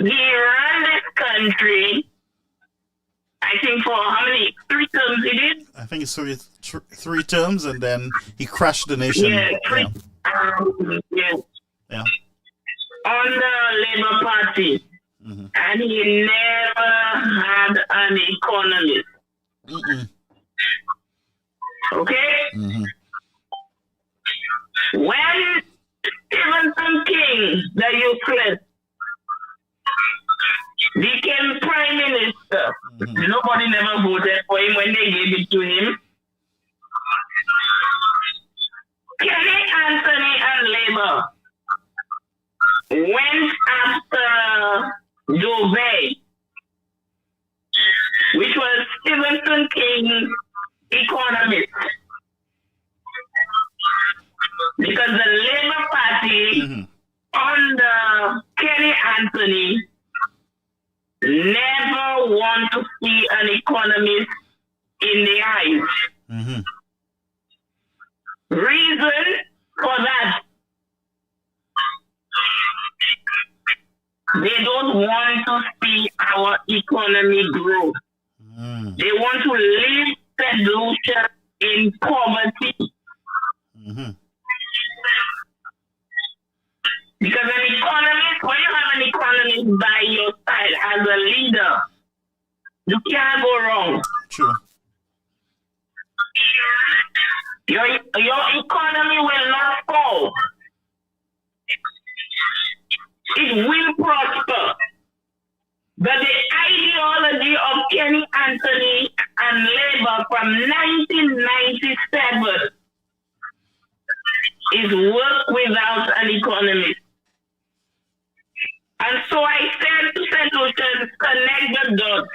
ran this country, I think, for how many? 3 terms he did? I think it's three terms, and then he crashed the nation. Yeah, yeah. Yeah. On the Labour Party. And he never had an economist. Okay? When Stevenson King, the useless, became prime minister, nobody never voted for him when they gave it to him. Kenny Anthony and Labour went after Dovey, which was Stevenson King's economist. Because the Labour Party under Kenny Anthony never want to see an economist in the eyes. Reason for that, they don't want to see our economy grow. They want to leave St. Lucia in poverty. Because an economist, when you have an economist by your side as a leader, you can't go wrong. True. Your economy will not fall. It will prosper. But the ideology of Kenny Anthony and Labour from 1997 is work without an economist. And so I said to St. Lucian, connect the dots.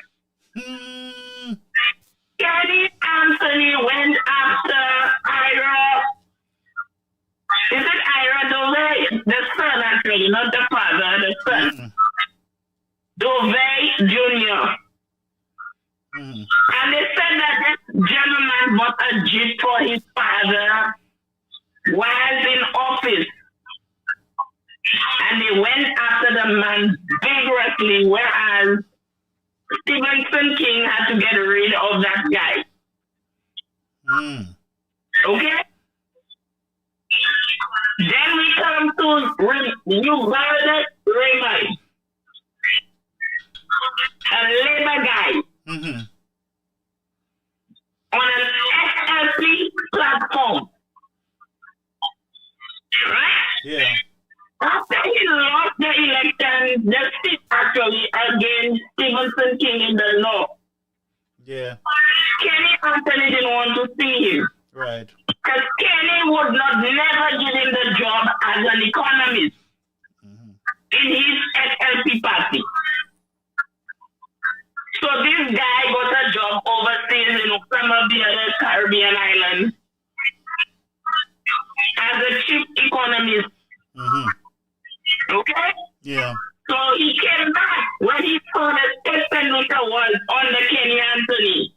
Kenny Anthony went after Ira. Is it Ira Dovey? The son, actually, not the father, the son. Dovey Jr. And they said that this gentleman bought a jeep for his father while in office. And they went after the man vigorously, whereas Stevenson King had to get rid of that guy. Okay? Then we come to New Bernard Raymond, a Labour guy, on an SLP platform. Right? Yeah. After he lost the election, the seat actually against Stevenson King in the north. Yeah. Kenny Anthony didn't want to see him. Right. Because Kenny would never give him the job as an economist in his SLP party. So this guy got a job overseas in some of the other Caribbean islands as a chief economist So he came back when he saw the Stephen Luther was under Kenny Anthony.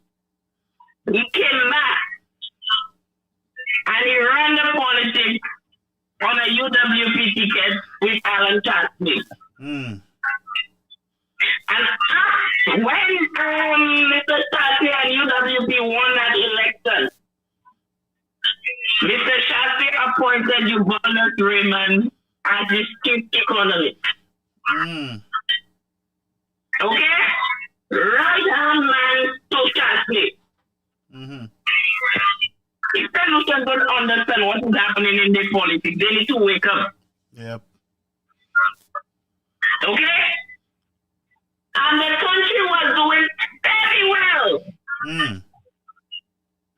He came back and he ran the politics on a UWP ticket with Alan Tashley. And when Mr. Tashley and UWP won that election, Mr. Tashley appointed Eubulus Raymond as his chief economist. Okay? Right-hand man to Tashley. If the Luther don't understand what is happening in their politics, they need to wake up. Yep. Okay? And the country was doing very well.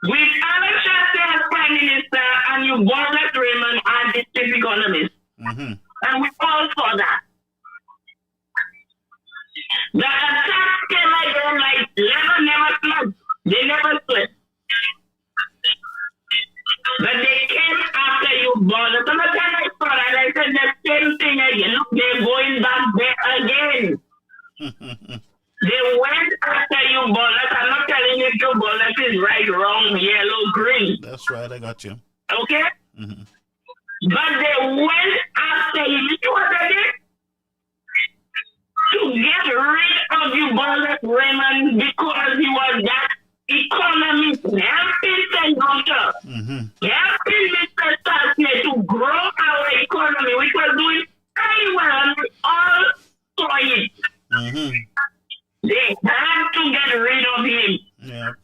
With Alan Tashley as Prime Minister and Eubulus Raymond as the chief economist. And we all saw that. The attack came again like never slept. They never slept. But they came after Eubulus. And I saw that, I said the same thing again. Look, they're going back there again. They went after Eubulus. I'm not telling you Eubulus is right, wrong, yellow, green. That's right, I got you. Okay? But they went after him. You know what they did? To get rid of Eubulus Raymond because he was that economist helping Senator, helping Mr. Tashley to grow our economy, which was doing very well, and we all saw it. They had to get rid of him. Yep.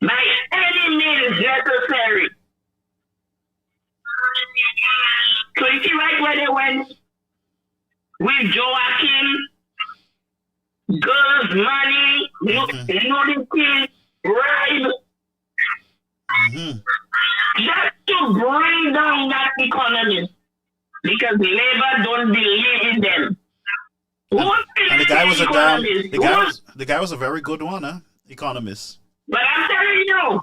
By any means necessary. So you see right where they went with Joachim, girls' money, nudity, bribe, just to bring down that economy because labor don't believe in them. And the guy was the guy was a very good one, huh? Economist. But I'm telling you,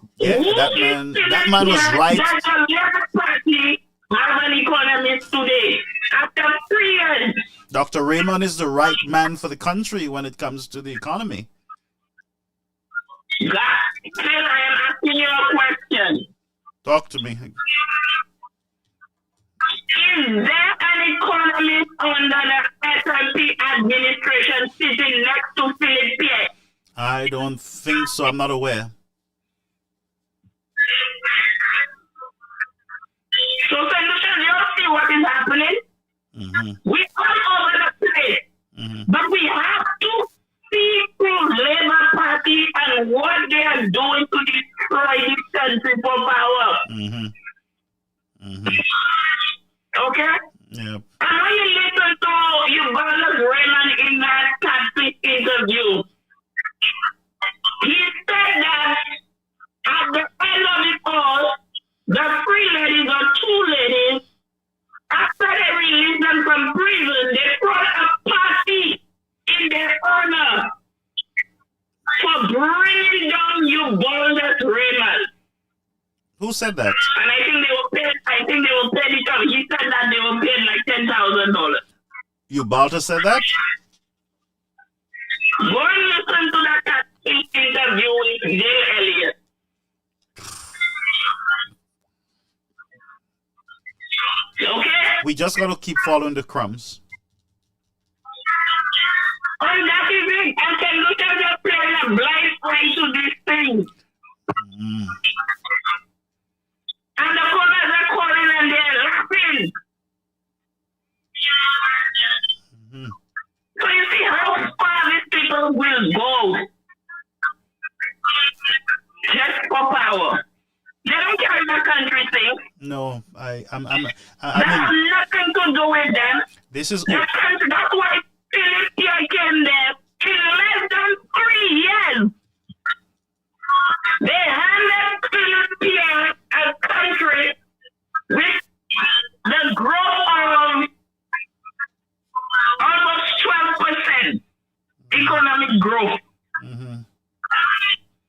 that man was right. That the Labour Party has an economist today after 3 years. Dr. Raymond is the right man for the country when it comes to the economy. Still, I am asking you a question. Talk to me. Is there an economist under the SLP administration sitting next to Philip Pierre? I don't think so. I'm not aware. So, Senator, you see what is happening? We all over the place. But we have to see through Labour Party and what they are doing to destroy this country for power. Okay? Yep. And when you listen to Eubulus Raymond in that taxi interview, he said that at the end of it all, the free ladies or two ladies, after they released them from prison, they threw a party in their honor for bringing down Eubulus Raymond. Who said that? And I think they were paid because he said that they were paid like $10,000. Eubulus said that? Go and listen to that interview with Dale Elliott. Okay? We just got to keep following the crumbs. And that is it. I can look at the playing a blind eye to these things. And the callers are calling and they're laughing. So you see how far these people will go just for power. They don't care what the country thinks. No, I That mean, has nothing to do with them. this is The country, that's why Philip Pierre came there in less than 3 years. They handed Philip Pierre a country with the growth of almost 12% economic growth.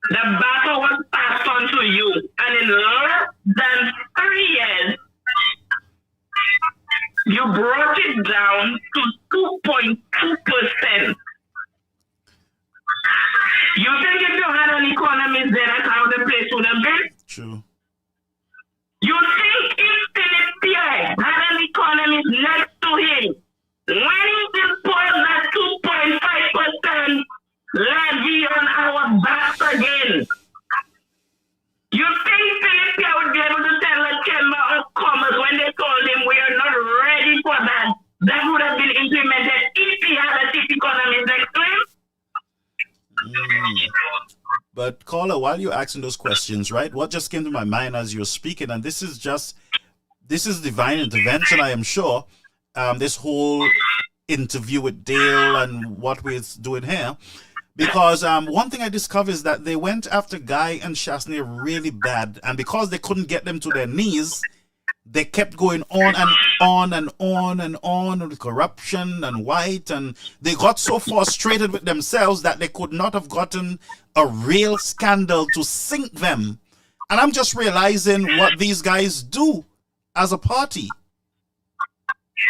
The battle was passed on to you, and in less than 3 years, you brought it down to 2.2%. You think if you had an economist there, that's how the place would have been? True. You think if Philip Pierre had an economist next to him, when he imposed that 2.5% levy on our backs again, you think Philip Pierre would be able to tell the Chamber of Commerce when they told him we are not ready for that? That would have been implemented if he had a chief economist next to him? But caller, while you're asking those questions, right, what just came to my mind as you're speaking, and this is divine intervention, I am sure, this whole interview with Dale and what we're doing here, because one thing I discovered is that they went after Guy and Chasney really bad, and because they couldn't get them to their knees, they kept going on and on and on and on with corruption and white, and they got so frustrated with themselves that they could not have gotten a real scandal to sink them. And I'm just realizing what these guys do as a party.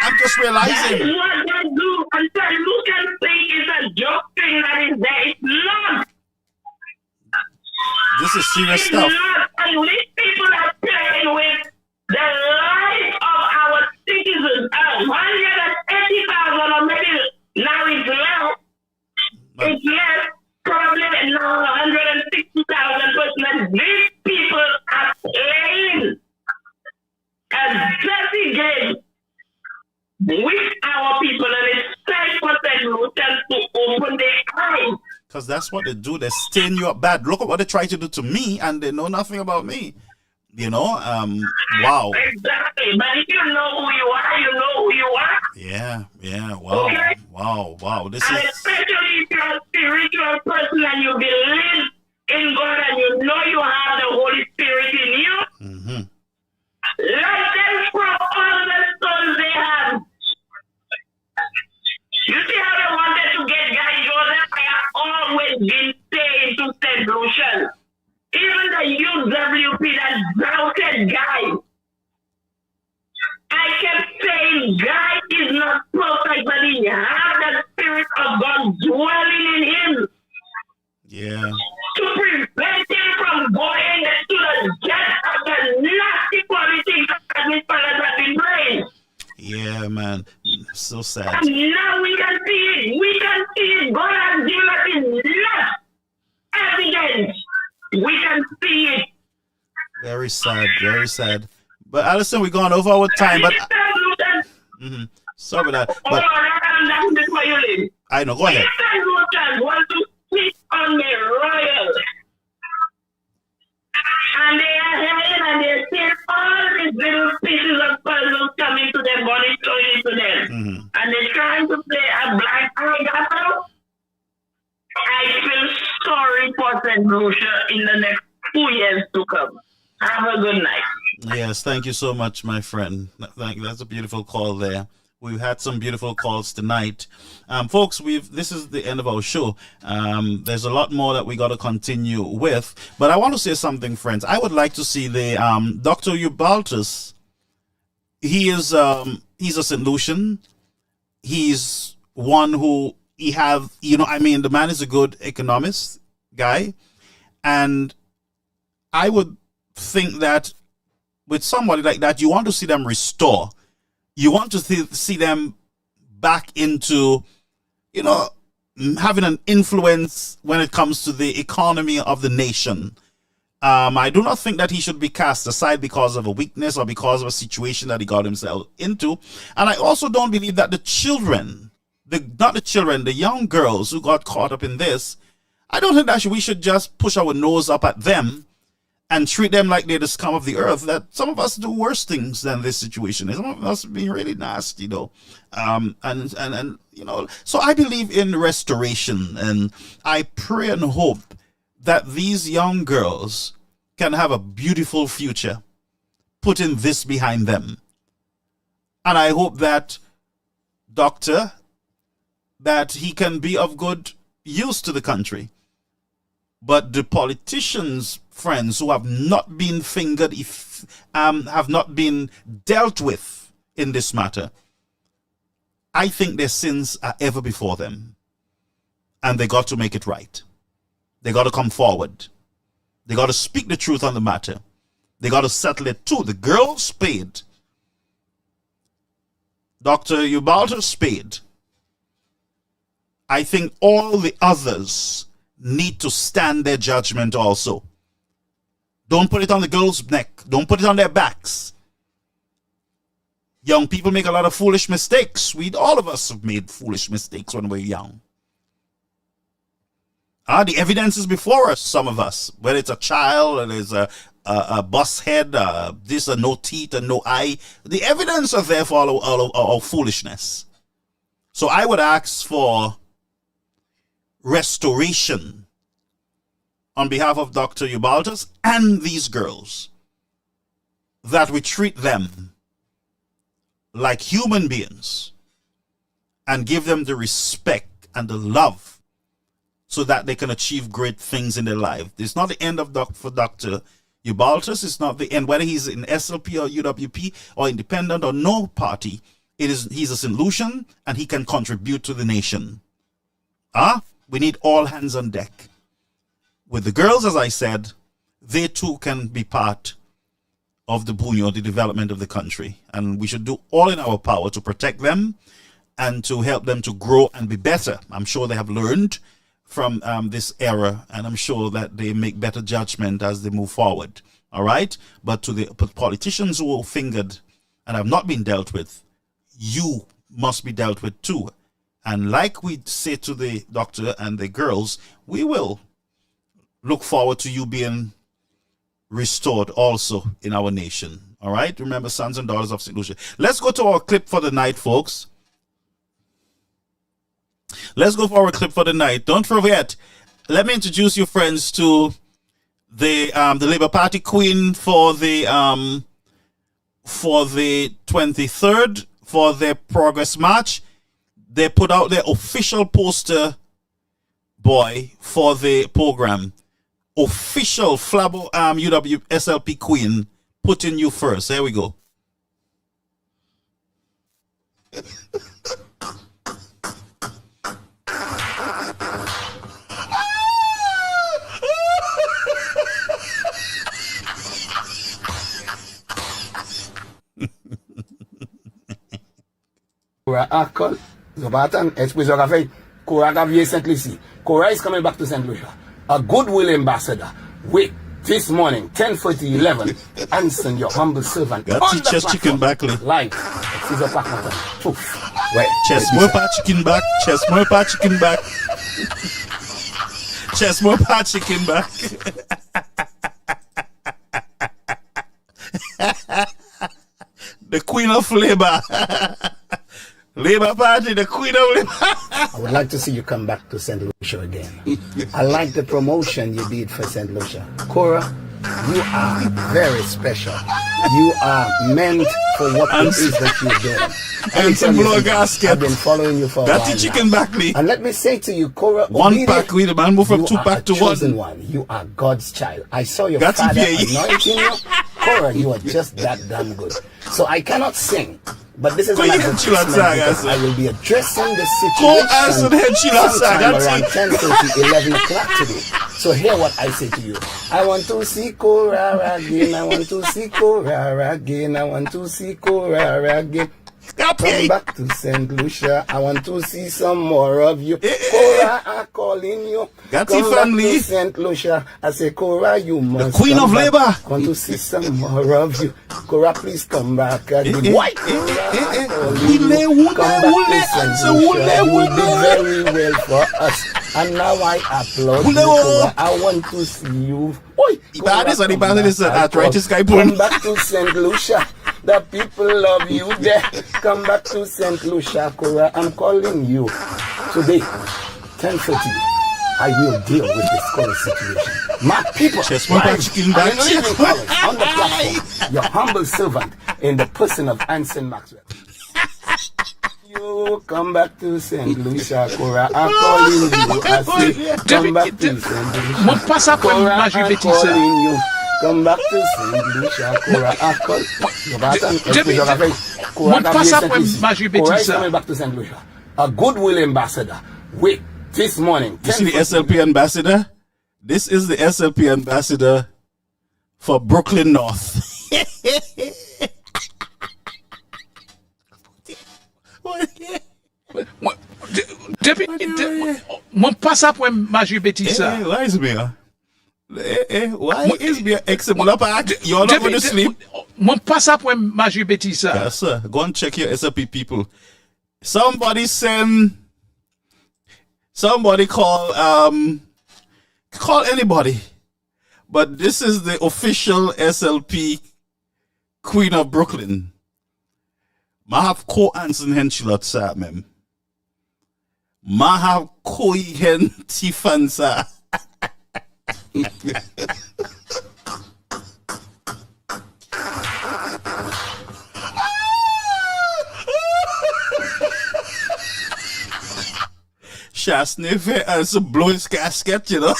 I'm just realizing. That is what they do. And so you can think it's a joke thing that is there. It's not. This is serious It's stuff. not. And these people are playing with the life of our citizens. 180,000 or maybe now it's less. It's less. Probably now 160,000 persons. These people are playing a dirty game with our people, and it's time for them to open their eyes. Because that's what they do. They stain you up bad. Look at what they try to do to me, and they know nothing about me. You know, wow. Exactly. But if you know who you are, you know who you are. Yeah, wow, Okay? wow. This And is especially if you're a spiritual person and you believe in God and you know you have the Holy Spirit in you, let them throw all the stones they have. You see how they wanted to get Guy Joseph? I have always been saying to St. Lucian, even the UWP that doubted Guy, I kept saying Guy is not perfect, but he has the Spirit of God dwelling in him. Yeah. To prevent him from going to the depth of the nasty politics that his fathers have been playing. Yeah, man. So sad. And now we can see it. We can see it. God has given us enough evidence. We can see it. Very sad, very sad. But Alison, we're going over our time. But sorry about that. But I'm before you leave. I know. Go ahead. If the want to sit on the royal, and they are here and they see all these little pieces of puzzles coming to them, body showing to them, and they're trying to play a black eye battle. I feel sorry for St. Lucia in the next 2 years to come. Have a good night. Yes, thank you so much, my friend. That's a beautiful call there. We've had some beautiful calls tonight. Folks, this is the end of our show. There's a lot more that we got to continue with. But I want to say something, friends. I would like to see the Dr. Ubaltus. He's a St. Lucian. He's one who the man is a good economist guy. And I would think that with somebody like that, you want to see them restore. You want to see them back into, having an influence when it comes to the economy of the nation. I do not think that he should be cast aside because of a weakness or because of a situation that he got himself into. And I also don't believe that the young girls who got caught up in this, I don't think that we should just push our nose up at them and treat them like they're the scum of the earth. That some of us do worse things than this situation. Some of us being really nasty, though. So I believe in restoration, and I pray and hope that these young girls can have a beautiful future, putting this behind them. And I hope that Doctor, that he can be of good use to the country. But the politicians, friends, who have not been fingered, have not been dealt with in this matter, I think their sins are ever before them. And they got to make it right. They got to come forward. They got to speak the truth on the matter. They got to settle it too. The girl Spade, Dr. Ubaldo Spade, I think all the others need to stand their judgment also. Don't put it on the girl's neck. Don't put it on their backs. Young people make a lot of foolish mistakes. All of us have made foolish mistakes when we're young. The evidence is before us, some of us. Whether it's a child, or there's a bus head, this, no teeth and no eye. The evidence are there for all our foolishness. So I would ask for restoration on behalf of Dr. Ubaltus and these girls, that we treat them like human beings and give them the respect and the love so that they can achieve great things in their life. It's not the end for Dr. Ubaltus. It's not the end, whether he's in SLP or UWP or independent or no party. He's a solution, and he can contribute to the nation. We need all hands on deck. With the girls, as I said, they too can be part of the bunyo, the development of the country. And we should do all in our power to protect them and to help them to grow and be better. I'm sure they have learned from this era, and I'm sure that they make better judgment as they move forward. All right? But to the politicians who are fingered and have not been dealt with, you must be dealt with too. And like we say to the doctor and the girls, we will look forward to you being restored also in our nation. All right? Remember, sons and daughters of St. Lucia. Let's go to our clip for the night, folks. Let's go for our clip for the night. Don't forget, let me introduce you, friends, to the Labour Party queen for the 23rd for their Progress March. They put out their official poster boy for the program. Official Flabo UW SLP queen, putting you first. Here we go. Cora is coming back to St. Lucia. A goodwill ambassador. Wait, this morning, 10:40, Anson, your humble servant. Got the chest chicken back, live. Chest more pa chicken back. Chest more pa chicken back. Chest more pa chicken back. The Queen of Labour. Labour Party, the Queen of Labour. I would like to see you come back to St. Lucia again. I like the promotion you did for St. Lucia. Cora, you are very special. You are meant for what it is that you're doing. And some blow gasket. I've been following you for a while. That's the chicken back, me. And let me say to you, Cora, one pack with the man move from 2 pack to 1. You are God's child. I saw your father anointing you. Cora, you are just that damn good. So I cannot sing. But this is an advertisement because I will be addressing the situation sometime around 10:30, 11 o'clock today. So hear what I say to you. I want to see Cora again. I want to see Cora again. I want to see Cora again. Come back to St. Lucia. I want to see some more of you. Cora, I'm calling you. Come back to St. Lucia. I say, Cora, you must. The Queen of Labour. I want to see some more of you. Cora, please come back again. Why? Come back to St. Lucia. You will be very well for us. And now I applaud you, Cora. I want to see you. Come back to St. Lucia. The people love you there. Come back to St. Lucia, Cora. I'm calling you. Today, 10:30, I will deal with this current situation. My people, I'm leaving college on the platform. Your humble servant in the person of Anson Maxwell. You come back to St. Lucia, Cora. I'm calling you. I say, come back to St. Lucia. Cora, I'm calling you. Come back to St. Lucia, Cora. Mon passe après Major Betty ça. Back to St. Lucia. A goodwill ambassador. Wait, this morning. You see the SLP ambassador? This is the SLP ambassador for Brooklyn North. Mon passe après Major Betty ça. Why is me? Why is me? You're not going to sleep. Mon passe après Major Betty ça. Yes, sir. Go and check your SLP people. Somebody call anybody. But this is the official SLP Queen of Brooklyn. Ma have ko ansen hen chilot sa mem. Ma have ko hen tifan sa. Shasne fe as blow his casket, you know.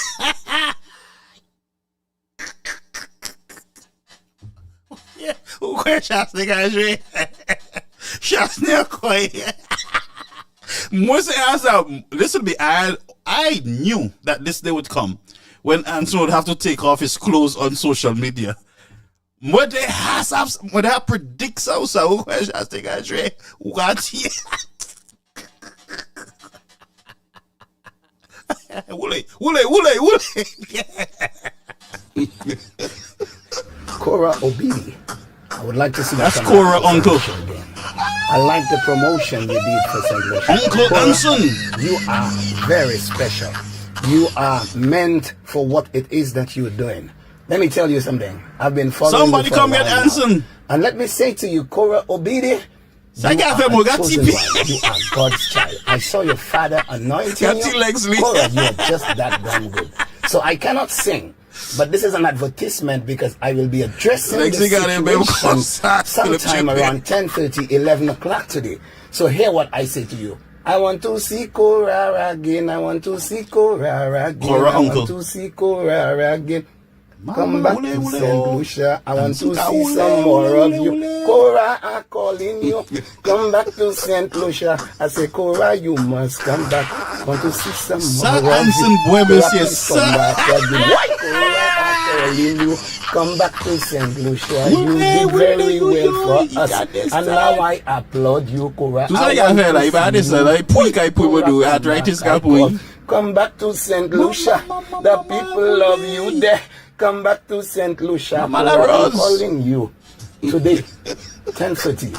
Yeah, where Shasne guys? Shasne koi. This would be I knew that this day would come when Anson would have to take off his clothes on social media. What they have predicts also where Shasne guys? What? Wule. Cora Obidi. I would like to see that's Cora Uncle. I like the promotion you did for St. Lucia. Uncle Cora, Anson. You are very special. You are meant for what it is that you're doing. Let me tell you something. I've been following somebody you for come a get while Anson. now. And let me say to you, Cora Obidi, you are God's child. I saw your father anointing you. Cora, you are just that damn good. So I cannot sing, but this is an advertisement because I will be addressing this situation sometime around 10:30, 11 o'clock today. So hear what I say to you. I want to see Cora again. I want to see Cora again. I want to see Cora again. Come back to St. Lucia. I want to see some more of you. Cora, I'm calling you. Come back to St. Lucia. I say, Cora, you must come back. Want to see some more of you. Cora, please come back again. Why, Cora, I'm calling you. Come back to St. Lucia. You did very well for us. And now I applaud you, Cora. Come back to St. Lucia. The people love you there. Come back to St. Lucia. I'm calling you today, 10:30.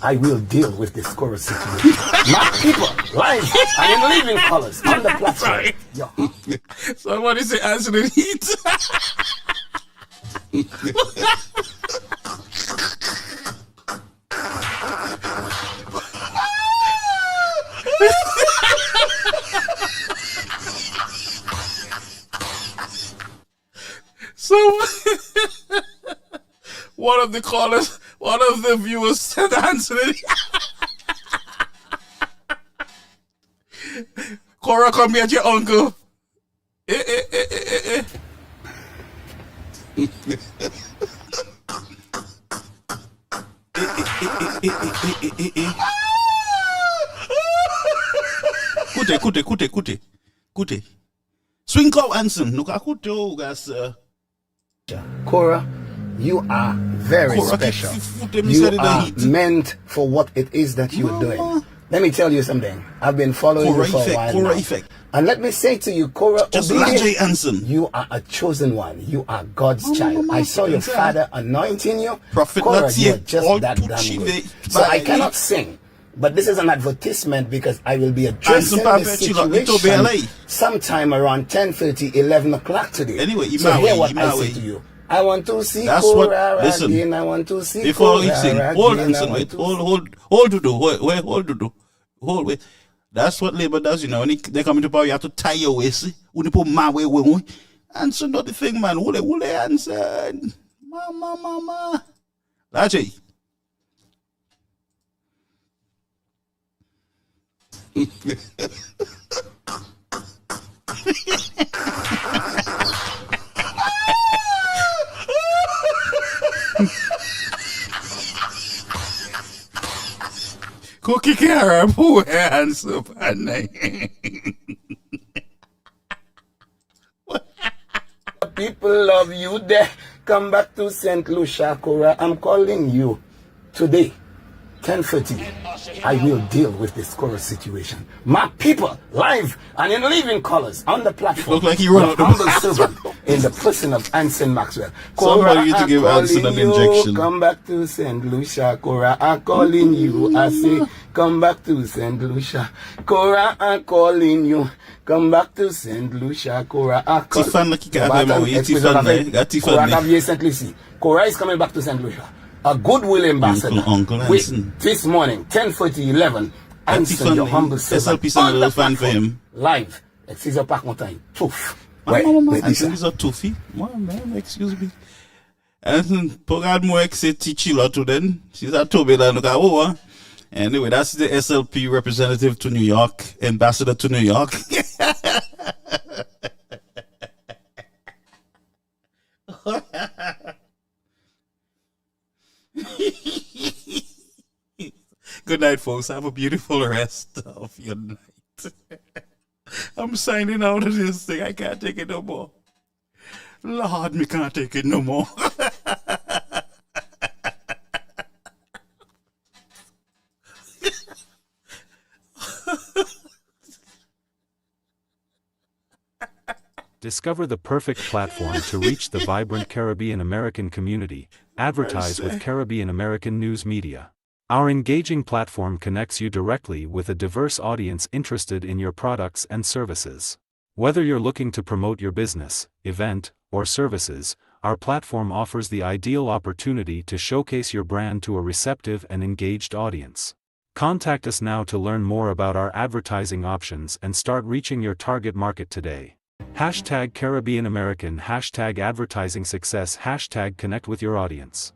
I will deal with this Cora situation. My people, live and in living colors on the platform. Yo. Somebody say answer the heat. So one of the viewers said answer it. Cora, come get your uncle. Kute. Swing call Anson. Look, I could do guys. Cora, you are very special. You are meant for what it is that you're doing. Let me tell you something. I've been following you for a while now. And let me say to you, Cora, you are a chosen one. You are God's child. I saw your father anointing you. Cora, you are just that damn good. So I cannot sing. But this is an advertisement because I will be addressing this situation sometime around 10:30, 11 o'clock today. Anyway, so hear what I say to you. I want to see Cora again. I want to see Cora again. Hold, wait. That's what labor does, you know. When they come into power, you have to tie your waist. When you put my way, and so not the thing, man. Wule answer. Mama. That's it. Cookie carrot, who answer, People love you there. Come back to St. Lucia, Cora. I'm calling you today, 10:30. I will deal with this Cora situation. My people, live and in living colors on the platform. Look like he wrote the humble servant in the person of Anson Maxwell. Somebody need to give Anson an injection. Come back to St. Lucia, Cora. I'm calling you. I say, come back to St. Lucia. Cora, I'm calling you. Come back to St. Lucia, Cora. Tiffany, Cora is coming back to St. Lucia. A goodwill ambassador. Uncle This morning, 10:40, 11. Anson, your humble servant. SLP sent a little fan for him. Live. Excuse your pack one time. Tough. Anson is a toughy. Man, excuse me. Anson, pogad mo ekse tichilo to den. She's a tobe la nuka owa. Anyway, that's the SLP representative to New York, ambassador to New York. Good night, folks. Have a beautiful rest of your night. I'm signing out of this thing. I can't take it no more. Lord, me can't take it no more. Discover the perfect platform to reach the vibrant Caribbean American community. Advertise with Caribbean American News Media. Our engaging platform connects you directly with a diverse audience interested in your products and services. Whether you're looking to promote your business, event, or services, our platform offers the ideal opportunity to showcase your brand to a receptive and engaged audience. Contact us now to learn more about our advertising options and start reaching your target market today. Hashtag Caribbean American, hashtag advertising success, hashtag connect with your audience.